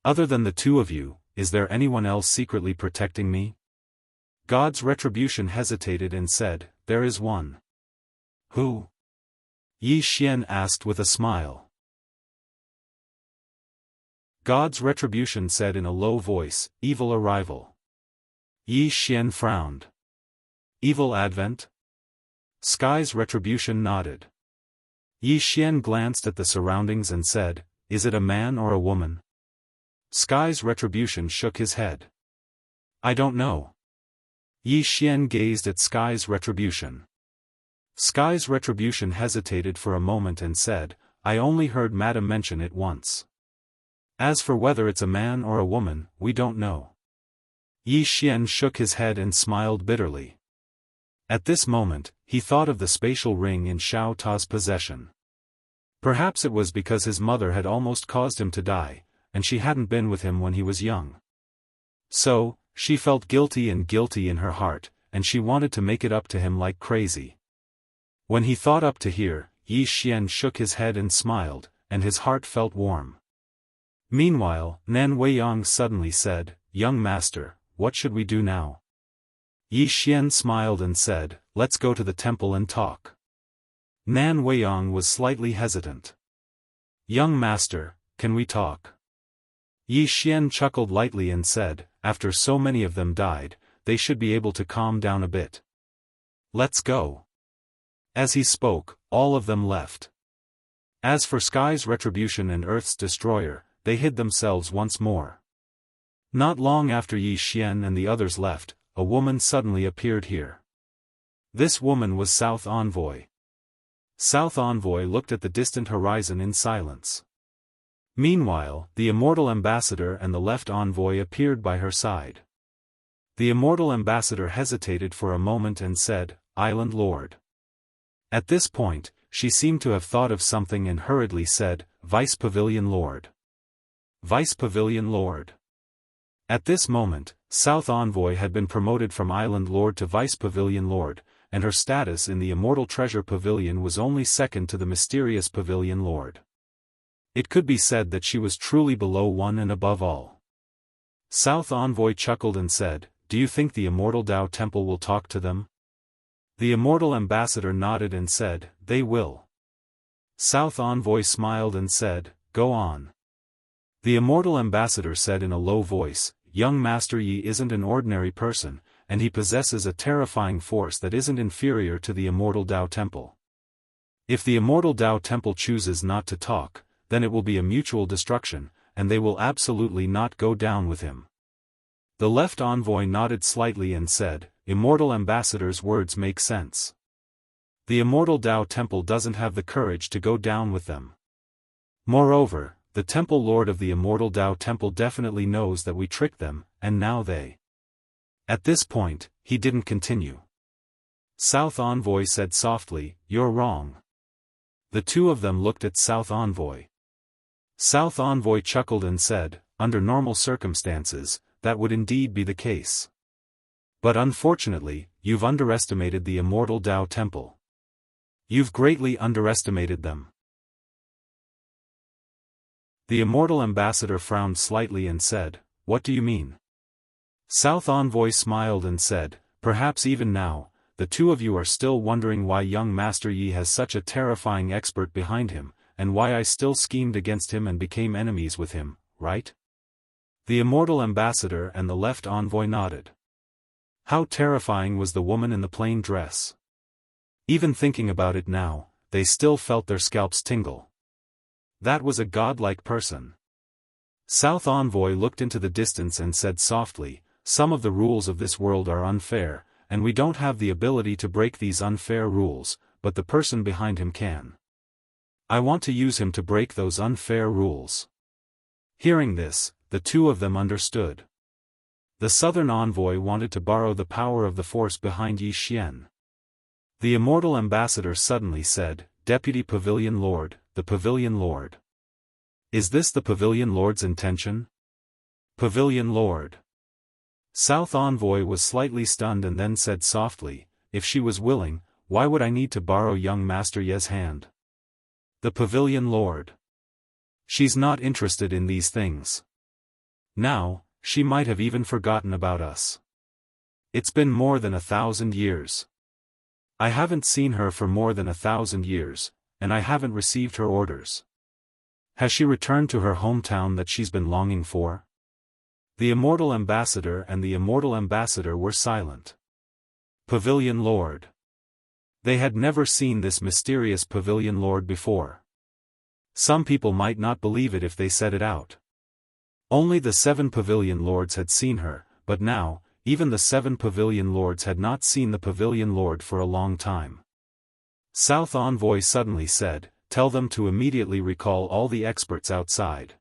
Other than the two of you, is there anyone else secretly protecting me? God's Retribution hesitated and said, there is one. Who? Yi Xian asked with a smile. God's Retribution said in a low voice, evil arrival. Yi Xian frowned. Evil advent? Sky's Retribution nodded. Yi Xian glanced at the surroundings and said, is it a man or a woman? Sky's Retribution shook his head. I don't know. Yi Xian gazed at Sky's Retribution. Sky's Retribution hesitated for a moment and said, I only heard Madam mention it once. As for whether it's a man or a woman, we don't know. Yi Xian shook his head and smiled bitterly. At this moment, he thought of the spatial ring in Xiao Ta's possession. Perhaps it was because his mother had almost caused him to die, and she hadn't been with him when he was young. So, she felt guilty in her heart, and she wanted to make it up to him like crazy. When he thought up to here, Yi Xian shook his head and smiled, and his heart felt warm. Meanwhile, Nan Weiyang suddenly said, young master, what should we do now? Yi Xian smiled and said, let's go to the temple and talk. Nan Weiyang was slightly hesitant. Young master, can we talk? Yi Xian chuckled lightly and said, after so many of them died, they should be able to calm down a bit. Let's go. As he spoke, all of them left. As for Sky's Retribution and Earth's Destroyer, they hid themselves once more. Not long after Yi Xian and the others left, a woman suddenly appeared here. This woman was South Envoy. South Envoy looked at the distant horizon in silence. Meanwhile, the Immortal Ambassador and the Left Envoy appeared by her side. The Immortal Ambassador hesitated for a moment and said, Island Lord. At this point, she seemed to have thought of something and hurriedly said, Vice Pavilion Lord. Vice Pavilion Lord. At this moment, South Envoy had been promoted from Island Lord to Vice Pavilion Lord, and her status in the Immortal Treasure Pavilion was only second to the Mysterious Pavilion Lord. It could be said that she was truly below one and above all. South Envoy chuckled and said, do you think the Immortal Tao Temple will talk to them? The Immortal Ambassador nodded and said, they will. South Envoy smiled and said, go on. The Immortal Ambassador said in a low voice, young Master Yi isn't an ordinary person, and he possesses a terrifying force that isn't inferior to the Immortal Tao Temple. If the Immortal Tao Temple chooses not to talk, then it will be a mutual destruction, and they will absolutely not go down with him. The Left Envoy nodded slightly and said, Immortal Ambassador's words make sense. The Immortal Tao Temple doesn't have the courage to go down with them. Moreover, the Temple Lord of the Immortal Tao Temple definitely knows that we tricked them, and now they. At this point, he didn't continue. South Envoy said softly, you're wrong. The two of them looked at South Envoy. South Envoy chuckled and said, under normal circumstances, that would indeed be the case. But unfortunately, you've underestimated the Immortal Tao Temple. You've greatly underestimated them. The Immortal Ambassador frowned slightly and said, what do you mean? South Envoy smiled and said, perhaps even now, the two of you are still wondering why young Master Yi has such a terrifying expert behind him, and why I still schemed against him and became enemies with him, right? The Immortal Ambassador and the left envoy nodded. How terrifying was the woman in the plain dress? Even thinking about it now, they still felt their scalps tingle. That was a godlike person. South Envoy looked into the distance and said softly, some of the rules of this world are unfair, and we don't have the ability to break these unfair rules, but the person behind him can. I want to use him to break those unfair rules. Hearing this, the two of them understood. The Southern Envoy wanted to borrow the power of the force behind Yi Xian. The Immortal Ambassador suddenly said, Deputy Pavilion Lord, the Pavilion Lord. Is this the Pavilion Lord's intention? Pavilion Lord. South Envoy was slightly stunned and then said softly, if she was willing, why would I need to borrow young Master Ye's hand? The Pavilion Lord. She's not interested in these things. Now, she might have even forgotten about us. It's been more than 1,000 years. I haven't seen her for more than 1,000 years, and I haven't received her orders. Has she returned to her hometown that she's been longing for? The Immortal Ambassador and the Immortal Ambassador were silent. Pavilion Lord. They had never seen this mysterious Pavilion Lord before. Some people might not believe it if they said it out. Only the 7 Pavilion Lords had seen her, but now, even the 7 Pavilion Lords had not seen the Pavilion Lord for a long time. South Envoy suddenly said, tell them to immediately recall all the experts outside.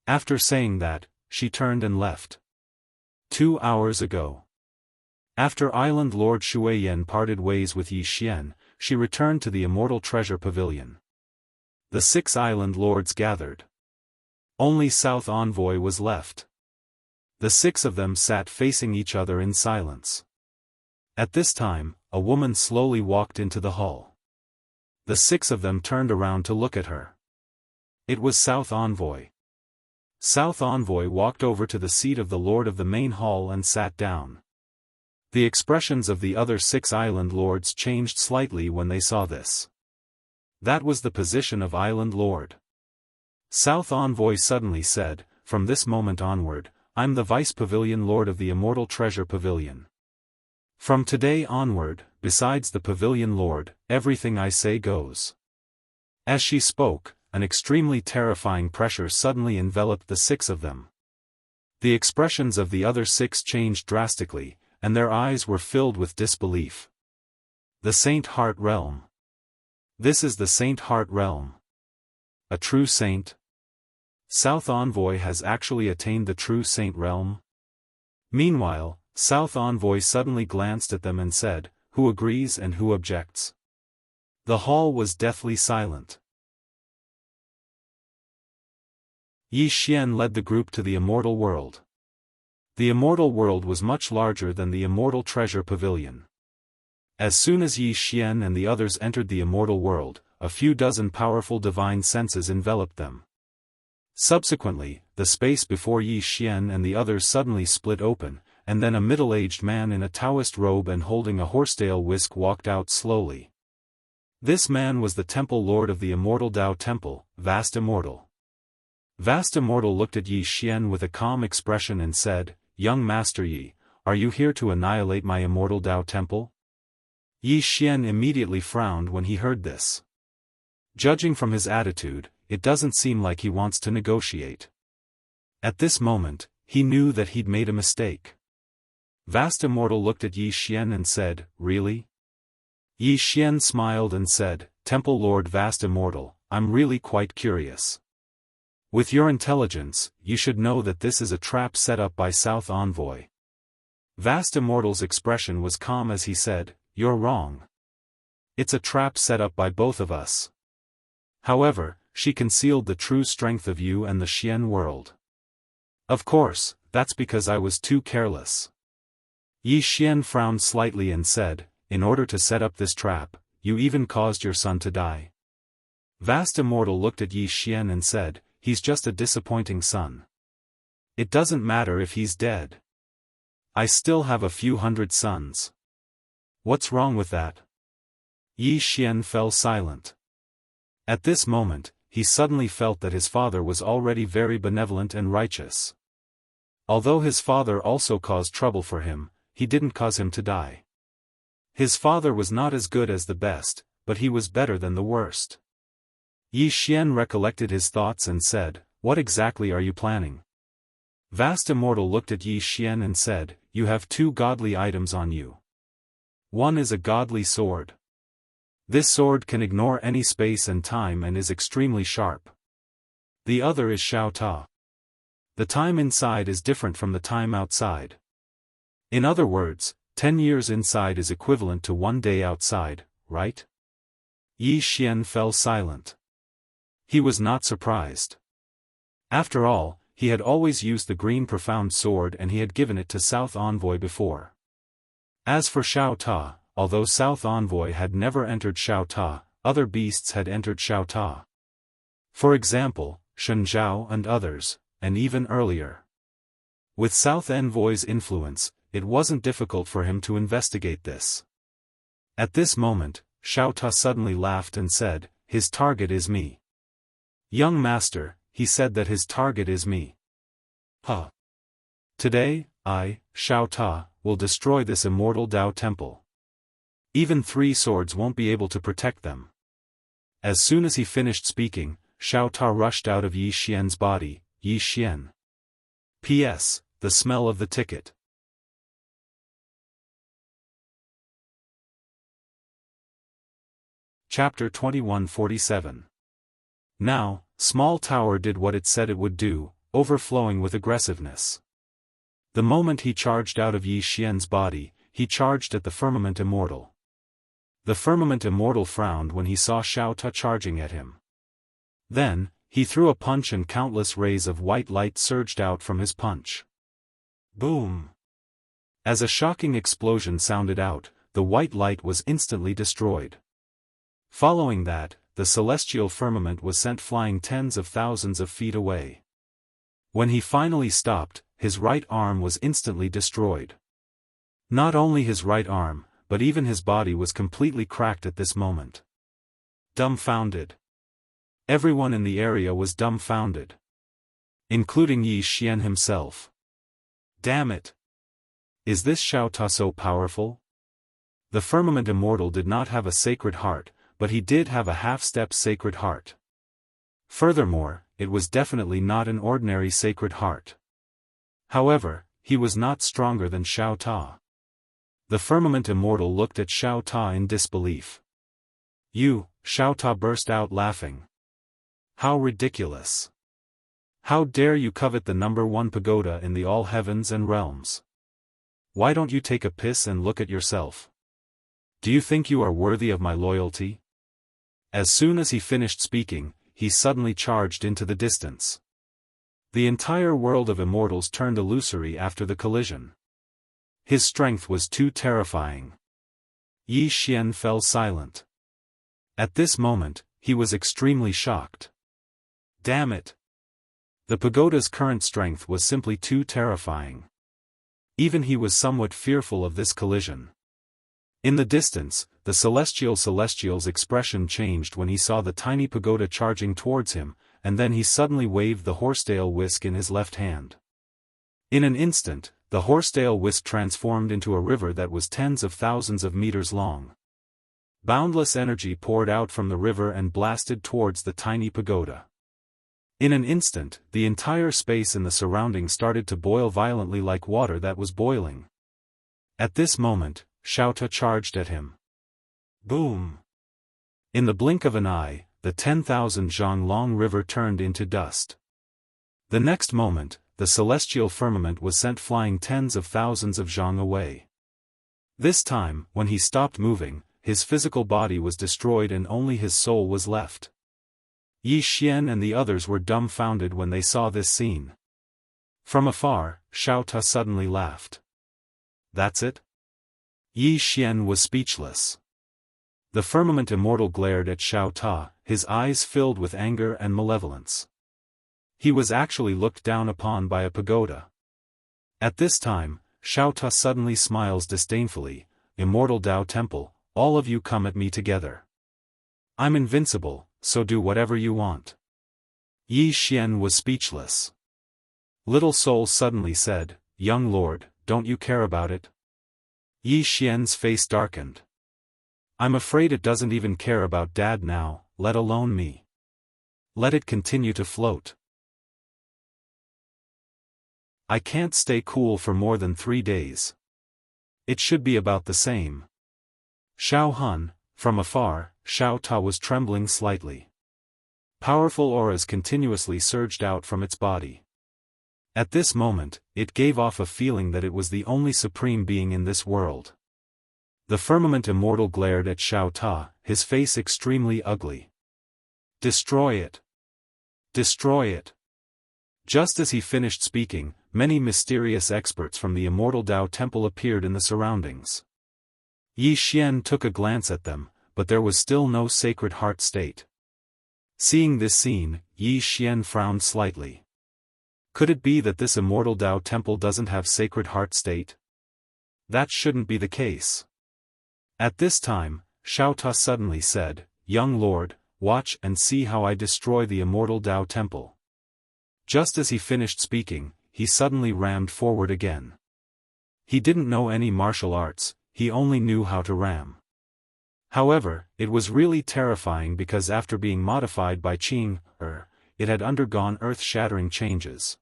After saying that, she turned and left. 2 hours ago. After Island Lord Shuiyan parted ways with Yi Xian, she returned to the Immortal Treasure Pavilion. The 6 Island Lords gathered. Only South Envoy was left. The 6 of them sat facing each other in silence. At this time, a woman slowly walked into the hall. The 6 of them turned around to look at her. It was South Envoy. South Envoy walked over to the seat of the Lord of the main hall and sat down. The expressions of the other 6 Island Lords changed slightly when they saw this. That was the position of Island Lord. South Envoy suddenly said, from this moment onward, I'm the Vice Pavilion Lord of the Immortal Treasure Pavilion. From today onward, besides the Pavilion Lord, everything I say goes. As she spoke, an extremely terrifying pressure suddenly enveloped the 6 of them. The expressions of the other 6 changed drastically, and their eyes were filled with disbelief. The Saint Heart Realm. This is the Saint Heart Realm. A true saint? South Envoy has actually attained the true saint realm? Meanwhile, South Envoy suddenly glanced at them and said, who agrees and who objects? The hall was deathly silent. Yi Xian led the group to the Immortal World. The Immortal World was much larger than the Immortal Treasure Pavilion. As soon as Yi Xian and the others entered the Immortal World, a few dozen powerful divine senses enveloped them. Subsequently, the space before Yi Xian and the others suddenly split open, and then a middle-aged man in a Taoist robe and holding a horsetail whisk walked out slowly. This man was the Temple Lord of the Immortal Tao Temple, Vast Immortal. Vast Immortal looked at Yi Xian with a calm expression and said, Young Master Yi, are you here to annihilate my Immortal Tao Temple? Yi Xian immediately frowned when he heard this. Judging from his attitude, it doesn't seem like he wants to negotiate. At this moment, he knew that he'd made a mistake. Vast Immortal looked at Yi Xian and said, really? Yi Xian smiled and said, Temple Lord Vast Immortal, I'm really quite curious. With your intelligence, you should know that this is a trap set up by South Envoy. Vast Immortal's expression was calm as he said, you're wrong. It's a trap set up by both of us. However, she concealed the true strength of you and the Xian world. Of course, that's because I was too careless. Yi Xian frowned slightly and said, in order to set up this trap, you even caused your son to die. Vast Immortal looked at Yi Xian and said, he's just a disappointing son. It doesn't matter if he's dead. I still have a few hundred sons. What's wrong with that? Yi Xian fell silent. At this moment, he suddenly felt that his father was already very benevolent and righteous. Although his father also caused trouble for him, he didn't cause him to die. His father was not as good as the best, but he was better than the worst. Yi Xian recollected his thoughts and said, what exactly are you planning? Vast Immortal looked at Yi Xian and said, you have two godly items on you. One is a godly sword. This sword can ignore any space and time and is extremely sharp. The other is Xiao Ta. The time inside is different from the time outside. In other words, 10 years inside is equivalent to 1 day outside, right? Yi Xian fell silent. He was not surprised. After all, he had always used the green profound sword and he had given it to South Envoy before. As for Xiao Ta, although South Envoy had never entered Xiao Ta, other beasts had entered Xiao Ta. For example, Shen Zhao and others, and even earlier. With South Envoy's influence, it wasn't difficult for him to investigate this. At this moment, Xiao Ta suddenly laughed and said, his target is me. Young master, he said that his target is me. Huh. Today, I, Xiao Ta, will destroy this immortal Dao temple. Even 3 swords won't be able to protect them. As soon as he finished speaking, Xiao Ta rushed out of Yi Xian's body. Yi Xian. P.S. The smell of the ticket. Chapter 2147. Now, Small Tower did what it said it would do, overflowing with aggressiveness. The moment he charged out of Yi Xian's body, he charged at the Firmament Immortal. The Firmament Immortal frowned when he saw Xiao Ta charging at him. Then, he threw a punch and countless rays of white light surged out from his punch. Boom! As a shocking explosion sounded out, the white light was instantly destroyed. Following that, the celestial firmament was sent flying tens of thousands of feet away. When he finally stopped, his right arm was instantly destroyed. Not only his right arm, but even his body was completely cracked at this moment. Dumbfounded. Everyone in the area was dumbfounded. Including Yi Xian himself. Damn it! Is this Xiao Ta so powerful? The Firmament Immortal did not have a sacred heart, but he did have a half-step sacred heart. Furthermore, it was definitely not an ordinary sacred heart. However, he was not stronger than Xiao Ta. The Firmament Immortal looked at Xiao Ta in disbelief. You, Xiao Ta burst out laughing. How ridiculous! How dare you covet the #1 pagoda in the all heavens and realms? Why don't you take a piss and look at yourself? Do you think you are worthy of my loyalty? As soon as he finished speaking, he suddenly charged into the distance. The entire world of immortals turned illusory after the collision. His strength was too terrifying. Yi Xian fell silent. At this moment, he was extremely shocked. Damn it! The pagoda's current strength was simply too terrifying. Even he was somewhat fearful of this collision. In the distance, the Celestial's expression changed when he saw the tiny pagoda charging towards him, and then he suddenly waved the horsetail whisk in his left hand. In an instant, the horsetail whisk transformed into a river that was tens of thousands of meters long. Boundless energy poured out from the river and blasted towards the tiny pagoda. In an instant, the entire space in the surrounding started to boil violently like water that was boiling. At this moment, Xiao Ta charged at him. Boom! In the blink of an eye, the 10,000 zhang long river turned into dust. The next moment, the celestial firmament was sent flying tens of thousands of zhang away. This time, when he stopped moving, his physical body was destroyed and only his soul was left. Yi Xian and the others were dumbfounded when they saw this scene. From afar, Xiao Ta suddenly laughed. That's it? Yi Xian was speechless. The firmament immortal glared at Xiao Ta, his eyes filled with anger and malevolence. He was actually looked down upon by a pagoda. At this time, Xiao Ta suddenly smiles disdainfully. Immortal Tao Temple, all of you come at me together. I'm invincible, so do whatever you want. Yi Xian was speechless. Little Soul suddenly said, Young Lord, don't you care about it? Yi Xian's face darkened. I'm afraid it doesn't even care about Dad now, let alone me. Let it continue to float. I can't stay cool for more than 3 days. It should be about the same. Xiaofan, from afar, Xiao Ta was trembling slightly. Powerful auras continuously surged out from its body. At this moment, it gave off a feeling that it was the only supreme being in this world. The firmament immortal glared at Xiao Ta, his face extremely ugly. Destroy it! Destroy it! Just as he finished speaking, many mysterious experts from the immortal Tao Temple appeared in the surroundings. Yi Xian took a glance at them, but there was still no Sacred Heart state. Seeing this scene, Yi Xian frowned slightly. Could it be that this immortal Tao Temple doesn't have Sacred Heart state? That shouldn't be the case. At this time, Xiao Ta suddenly said, Young Lord, watch and see how I destroy the immortal Tao Temple. Just as he finished speaking, he suddenly rammed forward again. He didn't know any martial arts, he only knew how to ram. However, it was really terrifying because after being modified by Qing, it had undergone earth-shattering changes.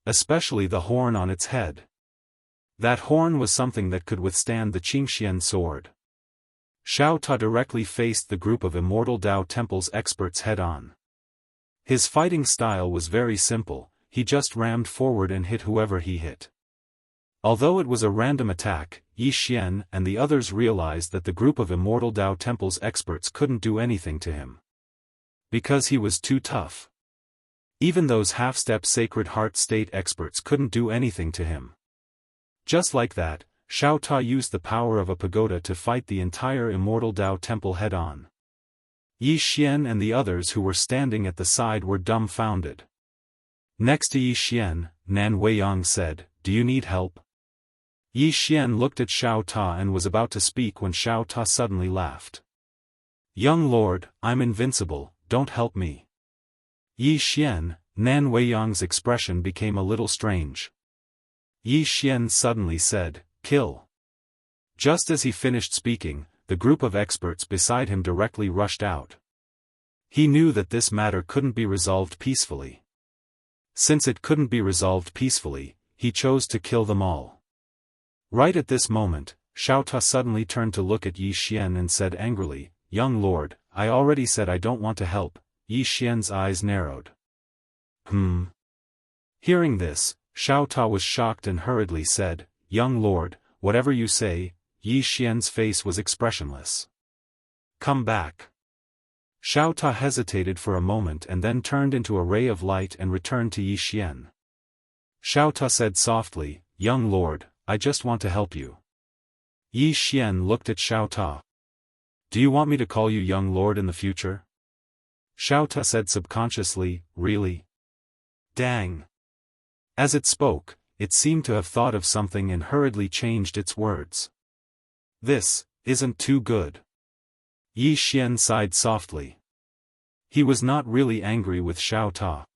Especially the horn on its head. That horn was something that could withstand the Qingxian sword. Xiao Ta directly faced the group of Immortal Tao Temple's experts head-on. His fighting style was very simple, he just rammed forward and hit whoever he hit. Although it was a random attack, Yi Xian and the others realized that the group of Immortal Tao Temple's experts couldn't do anything to him. Because he was too tough. Even those half-step Sacred Heart State experts couldn't do anything to him. Just like that, Xiao Ta used the power of a pagoda to fight the entire Immortal Tao Temple head-on. Yi Xian and the others who were standing at the side were dumbfounded. Next to Yi Xian, Nan Weiyang said, Do you need help? Yi Xian looked at Xiao Ta and was about to speak when Xiao Ta suddenly laughed. Young Lord, I'm invincible, don't help me. Yi Xian, Nan Weiyang's expression became a little strange. Yi Xian suddenly said, Kill. Just as he finished speaking, the group of experts beside him directly rushed out. He knew that this matter couldn't be resolved peacefully. Since it couldn't be resolved peacefully, he chose to kill them all. Right at this moment, Xiao Ta suddenly turned to look at Yi Xian and said angrily, Young Lord, I already said I don't want to help. Yi Xian's eyes narrowed. Hearing this, Xiao Ta was shocked and hurriedly said, Young Lord, whatever you say. Yi Xian's face was expressionless. Come back. Xiao Ta hesitated for a moment and then turned into a ray of light and returned to Yi Xian. Xiao Ta said softly, Young Lord, I just want to help you. Yi Xian looked at Xiao Ta. Do you want me to call you Young Lord in the future? Xiao Ta said subconsciously, Really? Dang. As it spoke, it seemed to have thought of something and hurriedly changed its words. This isn't too good. Yi Xian sighed softly. He was not really angry with Xiao Ta.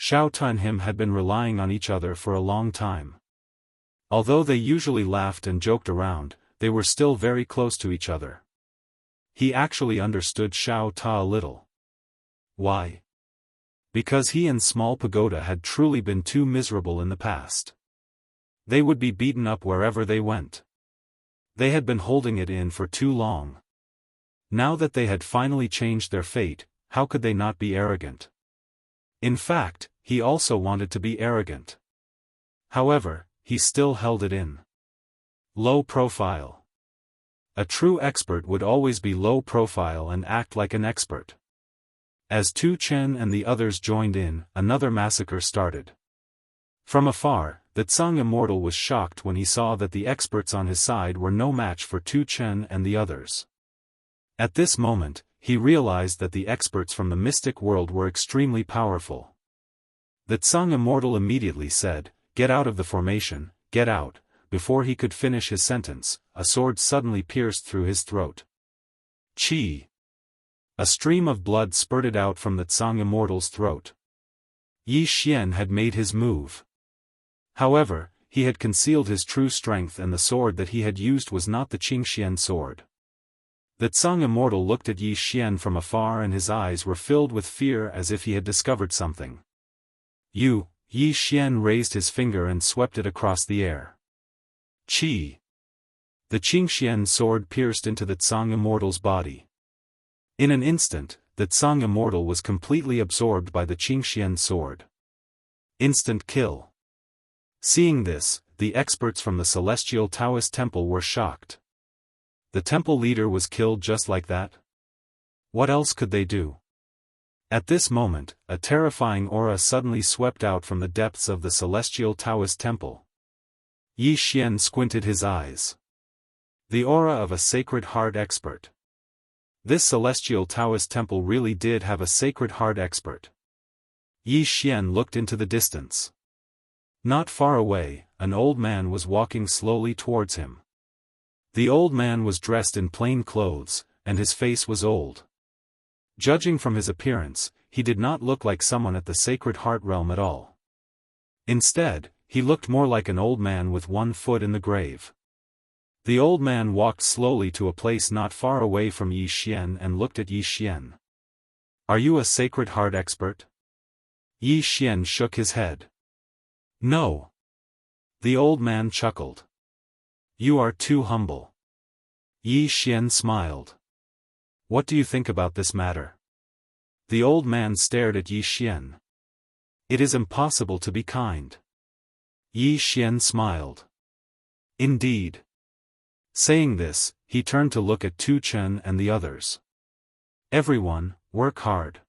Xiao Ta and him had been relying on each other for a long time. Although they usually laughed and joked around, they were still very close to each other. He actually understood Xiao Ta a little. Why? Because he and Small Pagoda had truly been too miserable in the past. They would be beaten up wherever they went. They had been holding it in for too long. Now that they had finally changed their fate, how could they not be arrogant? In fact, he also wanted to be arrogant. However, he still held it in. Low profile. A true expert would always be low profile and act like an expert. As Tu Chen and the others joined in, another massacre started. From afar, the Tsang immortal was shocked when he saw that the experts on his side were no match for Tu Chen and the others. At this moment, he realized that the experts from the mystic world were extremely powerful. The Tsang immortal immediately said, "Get out of the formation, get out." Before he could finish his sentence, a sword suddenly pierced through his throat. Qi! A stream of blood spurted out from the Tsang immortal's throat. Yi Xian had made his move. However, he had concealed his true strength, and the sword that he had used was not the Qingxian sword. The Tsang immortal looked at Yi Xian from afar, and his eyes were filled with fear as if he had discovered something. Yi Xian raised his finger and swept it across the air. Qi! The Qingxian sword pierced into the Tsang immortal's body. In an instant, the Tsang immortal was completely absorbed by the Qingxian sword. Instant kill. Seeing this, the experts from the Celestial Taoist Temple were shocked. The temple leader was killed just like that? What else could they do? At this moment, a terrifying aura suddenly swept out from the depths of the Celestial Taoist Temple. Yi Xian squinted his eyes. The aura of a Sacred Heart expert. This Celestial Taoist Temple really did have a Sacred Heart expert. Yi Xian looked into the distance. Not far away, an old man was walking slowly towards him. The old man was dressed in plain clothes, and his face was old. Judging from his appearance, he did not look like someone at the Sacred Heart realm at all. Instead, he looked more like an old man with one foot in the grave. The old man walked slowly to a place not far away from Yi Xian and looked at Yi Xian. "Are you a Sacred Heart expert?" Yi Xian shook his head. "No." The old man chuckled. "You are too humble." Yi Xian smiled. "What do you think about this matter?" The old man stared at Yi Xian. "It is impossible to be kind." Yi Xian smiled. "Indeed." Saying this, he turned to look at Tu Chen and the others. "Everyone, work hard.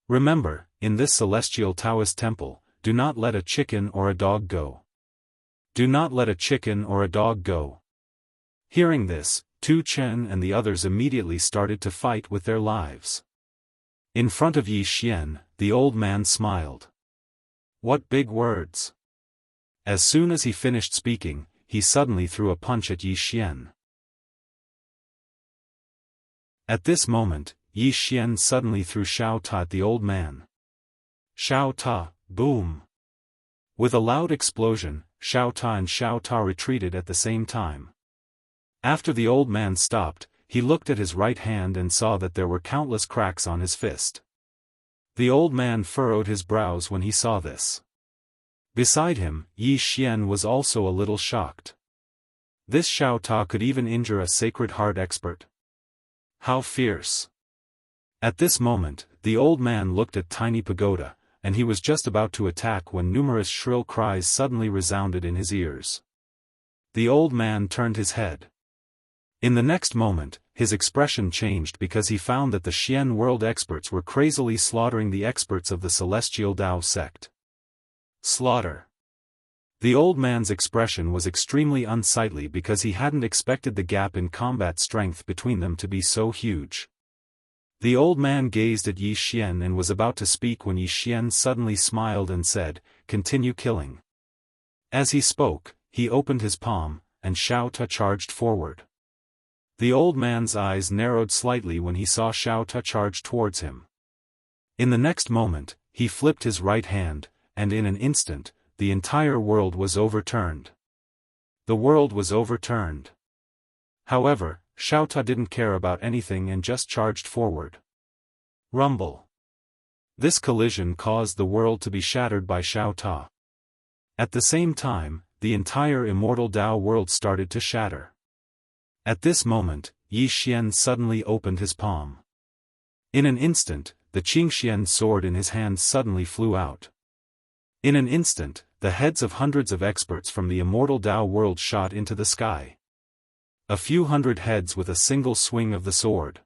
Remember, in this Celestial Taoist Temple, do not let a chicken or a dog go. Do not let a chicken or a dog go." Hearing this, Tu Chen and the others immediately started to fight with their lives. In front of Yi Xian, the old man smiled. "What big words." As soon as he finished speaking, he suddenly threw a punch at Yi Xian. At this moment, Yi Xian suddenly threw Xiao Ta at the old man. Xiao Ta, boom! With a loud explosion, Xiao Ta and Xiao Ta retreated at the same time. After the old man stopped, he looked at his right hand and saw that there were countless cracks on his fist. The old man furrowed his brows when he saw this. Beside him, Yi Xian was also a little shocked. This Xiao Ta could even injure a Sacred Heart expert. How fierce! At this moment, the old man looked at Tiny Pagoda, and he was just about to attack when numerous shrill cries suddenly resounded in his ears. The old man turned his head. In the next moment, his expression changed because he found that the Xian world experts were crazily slaughtering the experts of the Celestial Dao sect. Slaughter. The old man's expression was extremely unsightly because he hadn't expected the gap in combat strength between them to be so huge. The old man gazed at Yi Xian and was about to speak when Yi Xian suddenly smiled and said, "Continue killing." As he spoke, he opened his palm, and Xiao Ta charged forward. The old man's eyes narrowed slightly when he saw Xiao Ta charge towards him. In the next moment, he flipped his right hand, and in an instant, the entire world was overturned. The world was overturned. However, Xiao Ta didn't care about anything and just charged forward. Rumble. This collision caused the world to be shattered by Xiao Ta. At the same time, the entire immortal Dao world started to shatter. At this moment, Yi Xian suddenly opened his palm. In an instant, the Qingxian sword in his hand suddenly flew out. In an instant, the heads of hundreds of experts from the immortal Dao world shot into the sky. A few hundred heads with a single swing of the sword.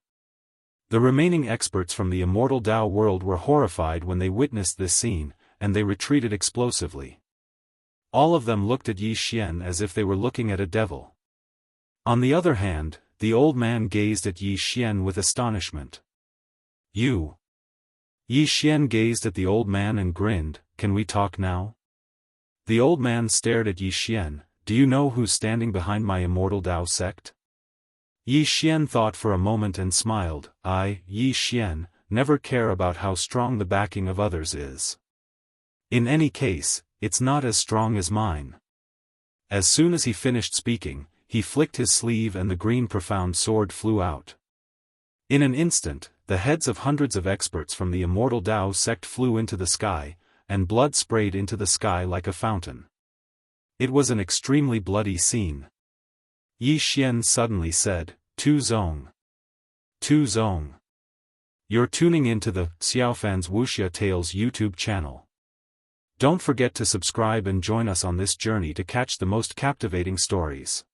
The remaining experts from the immortal Tao world were horrified when they witnessed this scene, and they retreated explosively. All of them looked at Yi Xian as if they were looking at a devil. On the other hand, the old man gazed at Yi Xian with astonishment. You. Yi Xian gazed at the old man and grinned, "Can we talk now?" The old man stared at Yi Xian. "Do you know who's standing behind my immortal Tao sect?" Yi Xian thought for a moment and smiled. "I, Yi Xian, never care about how strong the backing of others is. In any case, it's not as strong as mine." As soon as he finished speaking, he flicked his sleeve and the green profound sword flew out. In an instant, the heads of hundreds of experts from the immortal Tao sect flew into the sky, and blood sprayed into the sky like a fountain. It was an extremely bloody scene. Yi Xian suddenly said, "Tu Zong. Tu Zong. You're tuning into the Xiaofan's Wuxia Tales YouTube channel. Don't forget to subscribe and join us on this journey to catch the most captivating stories."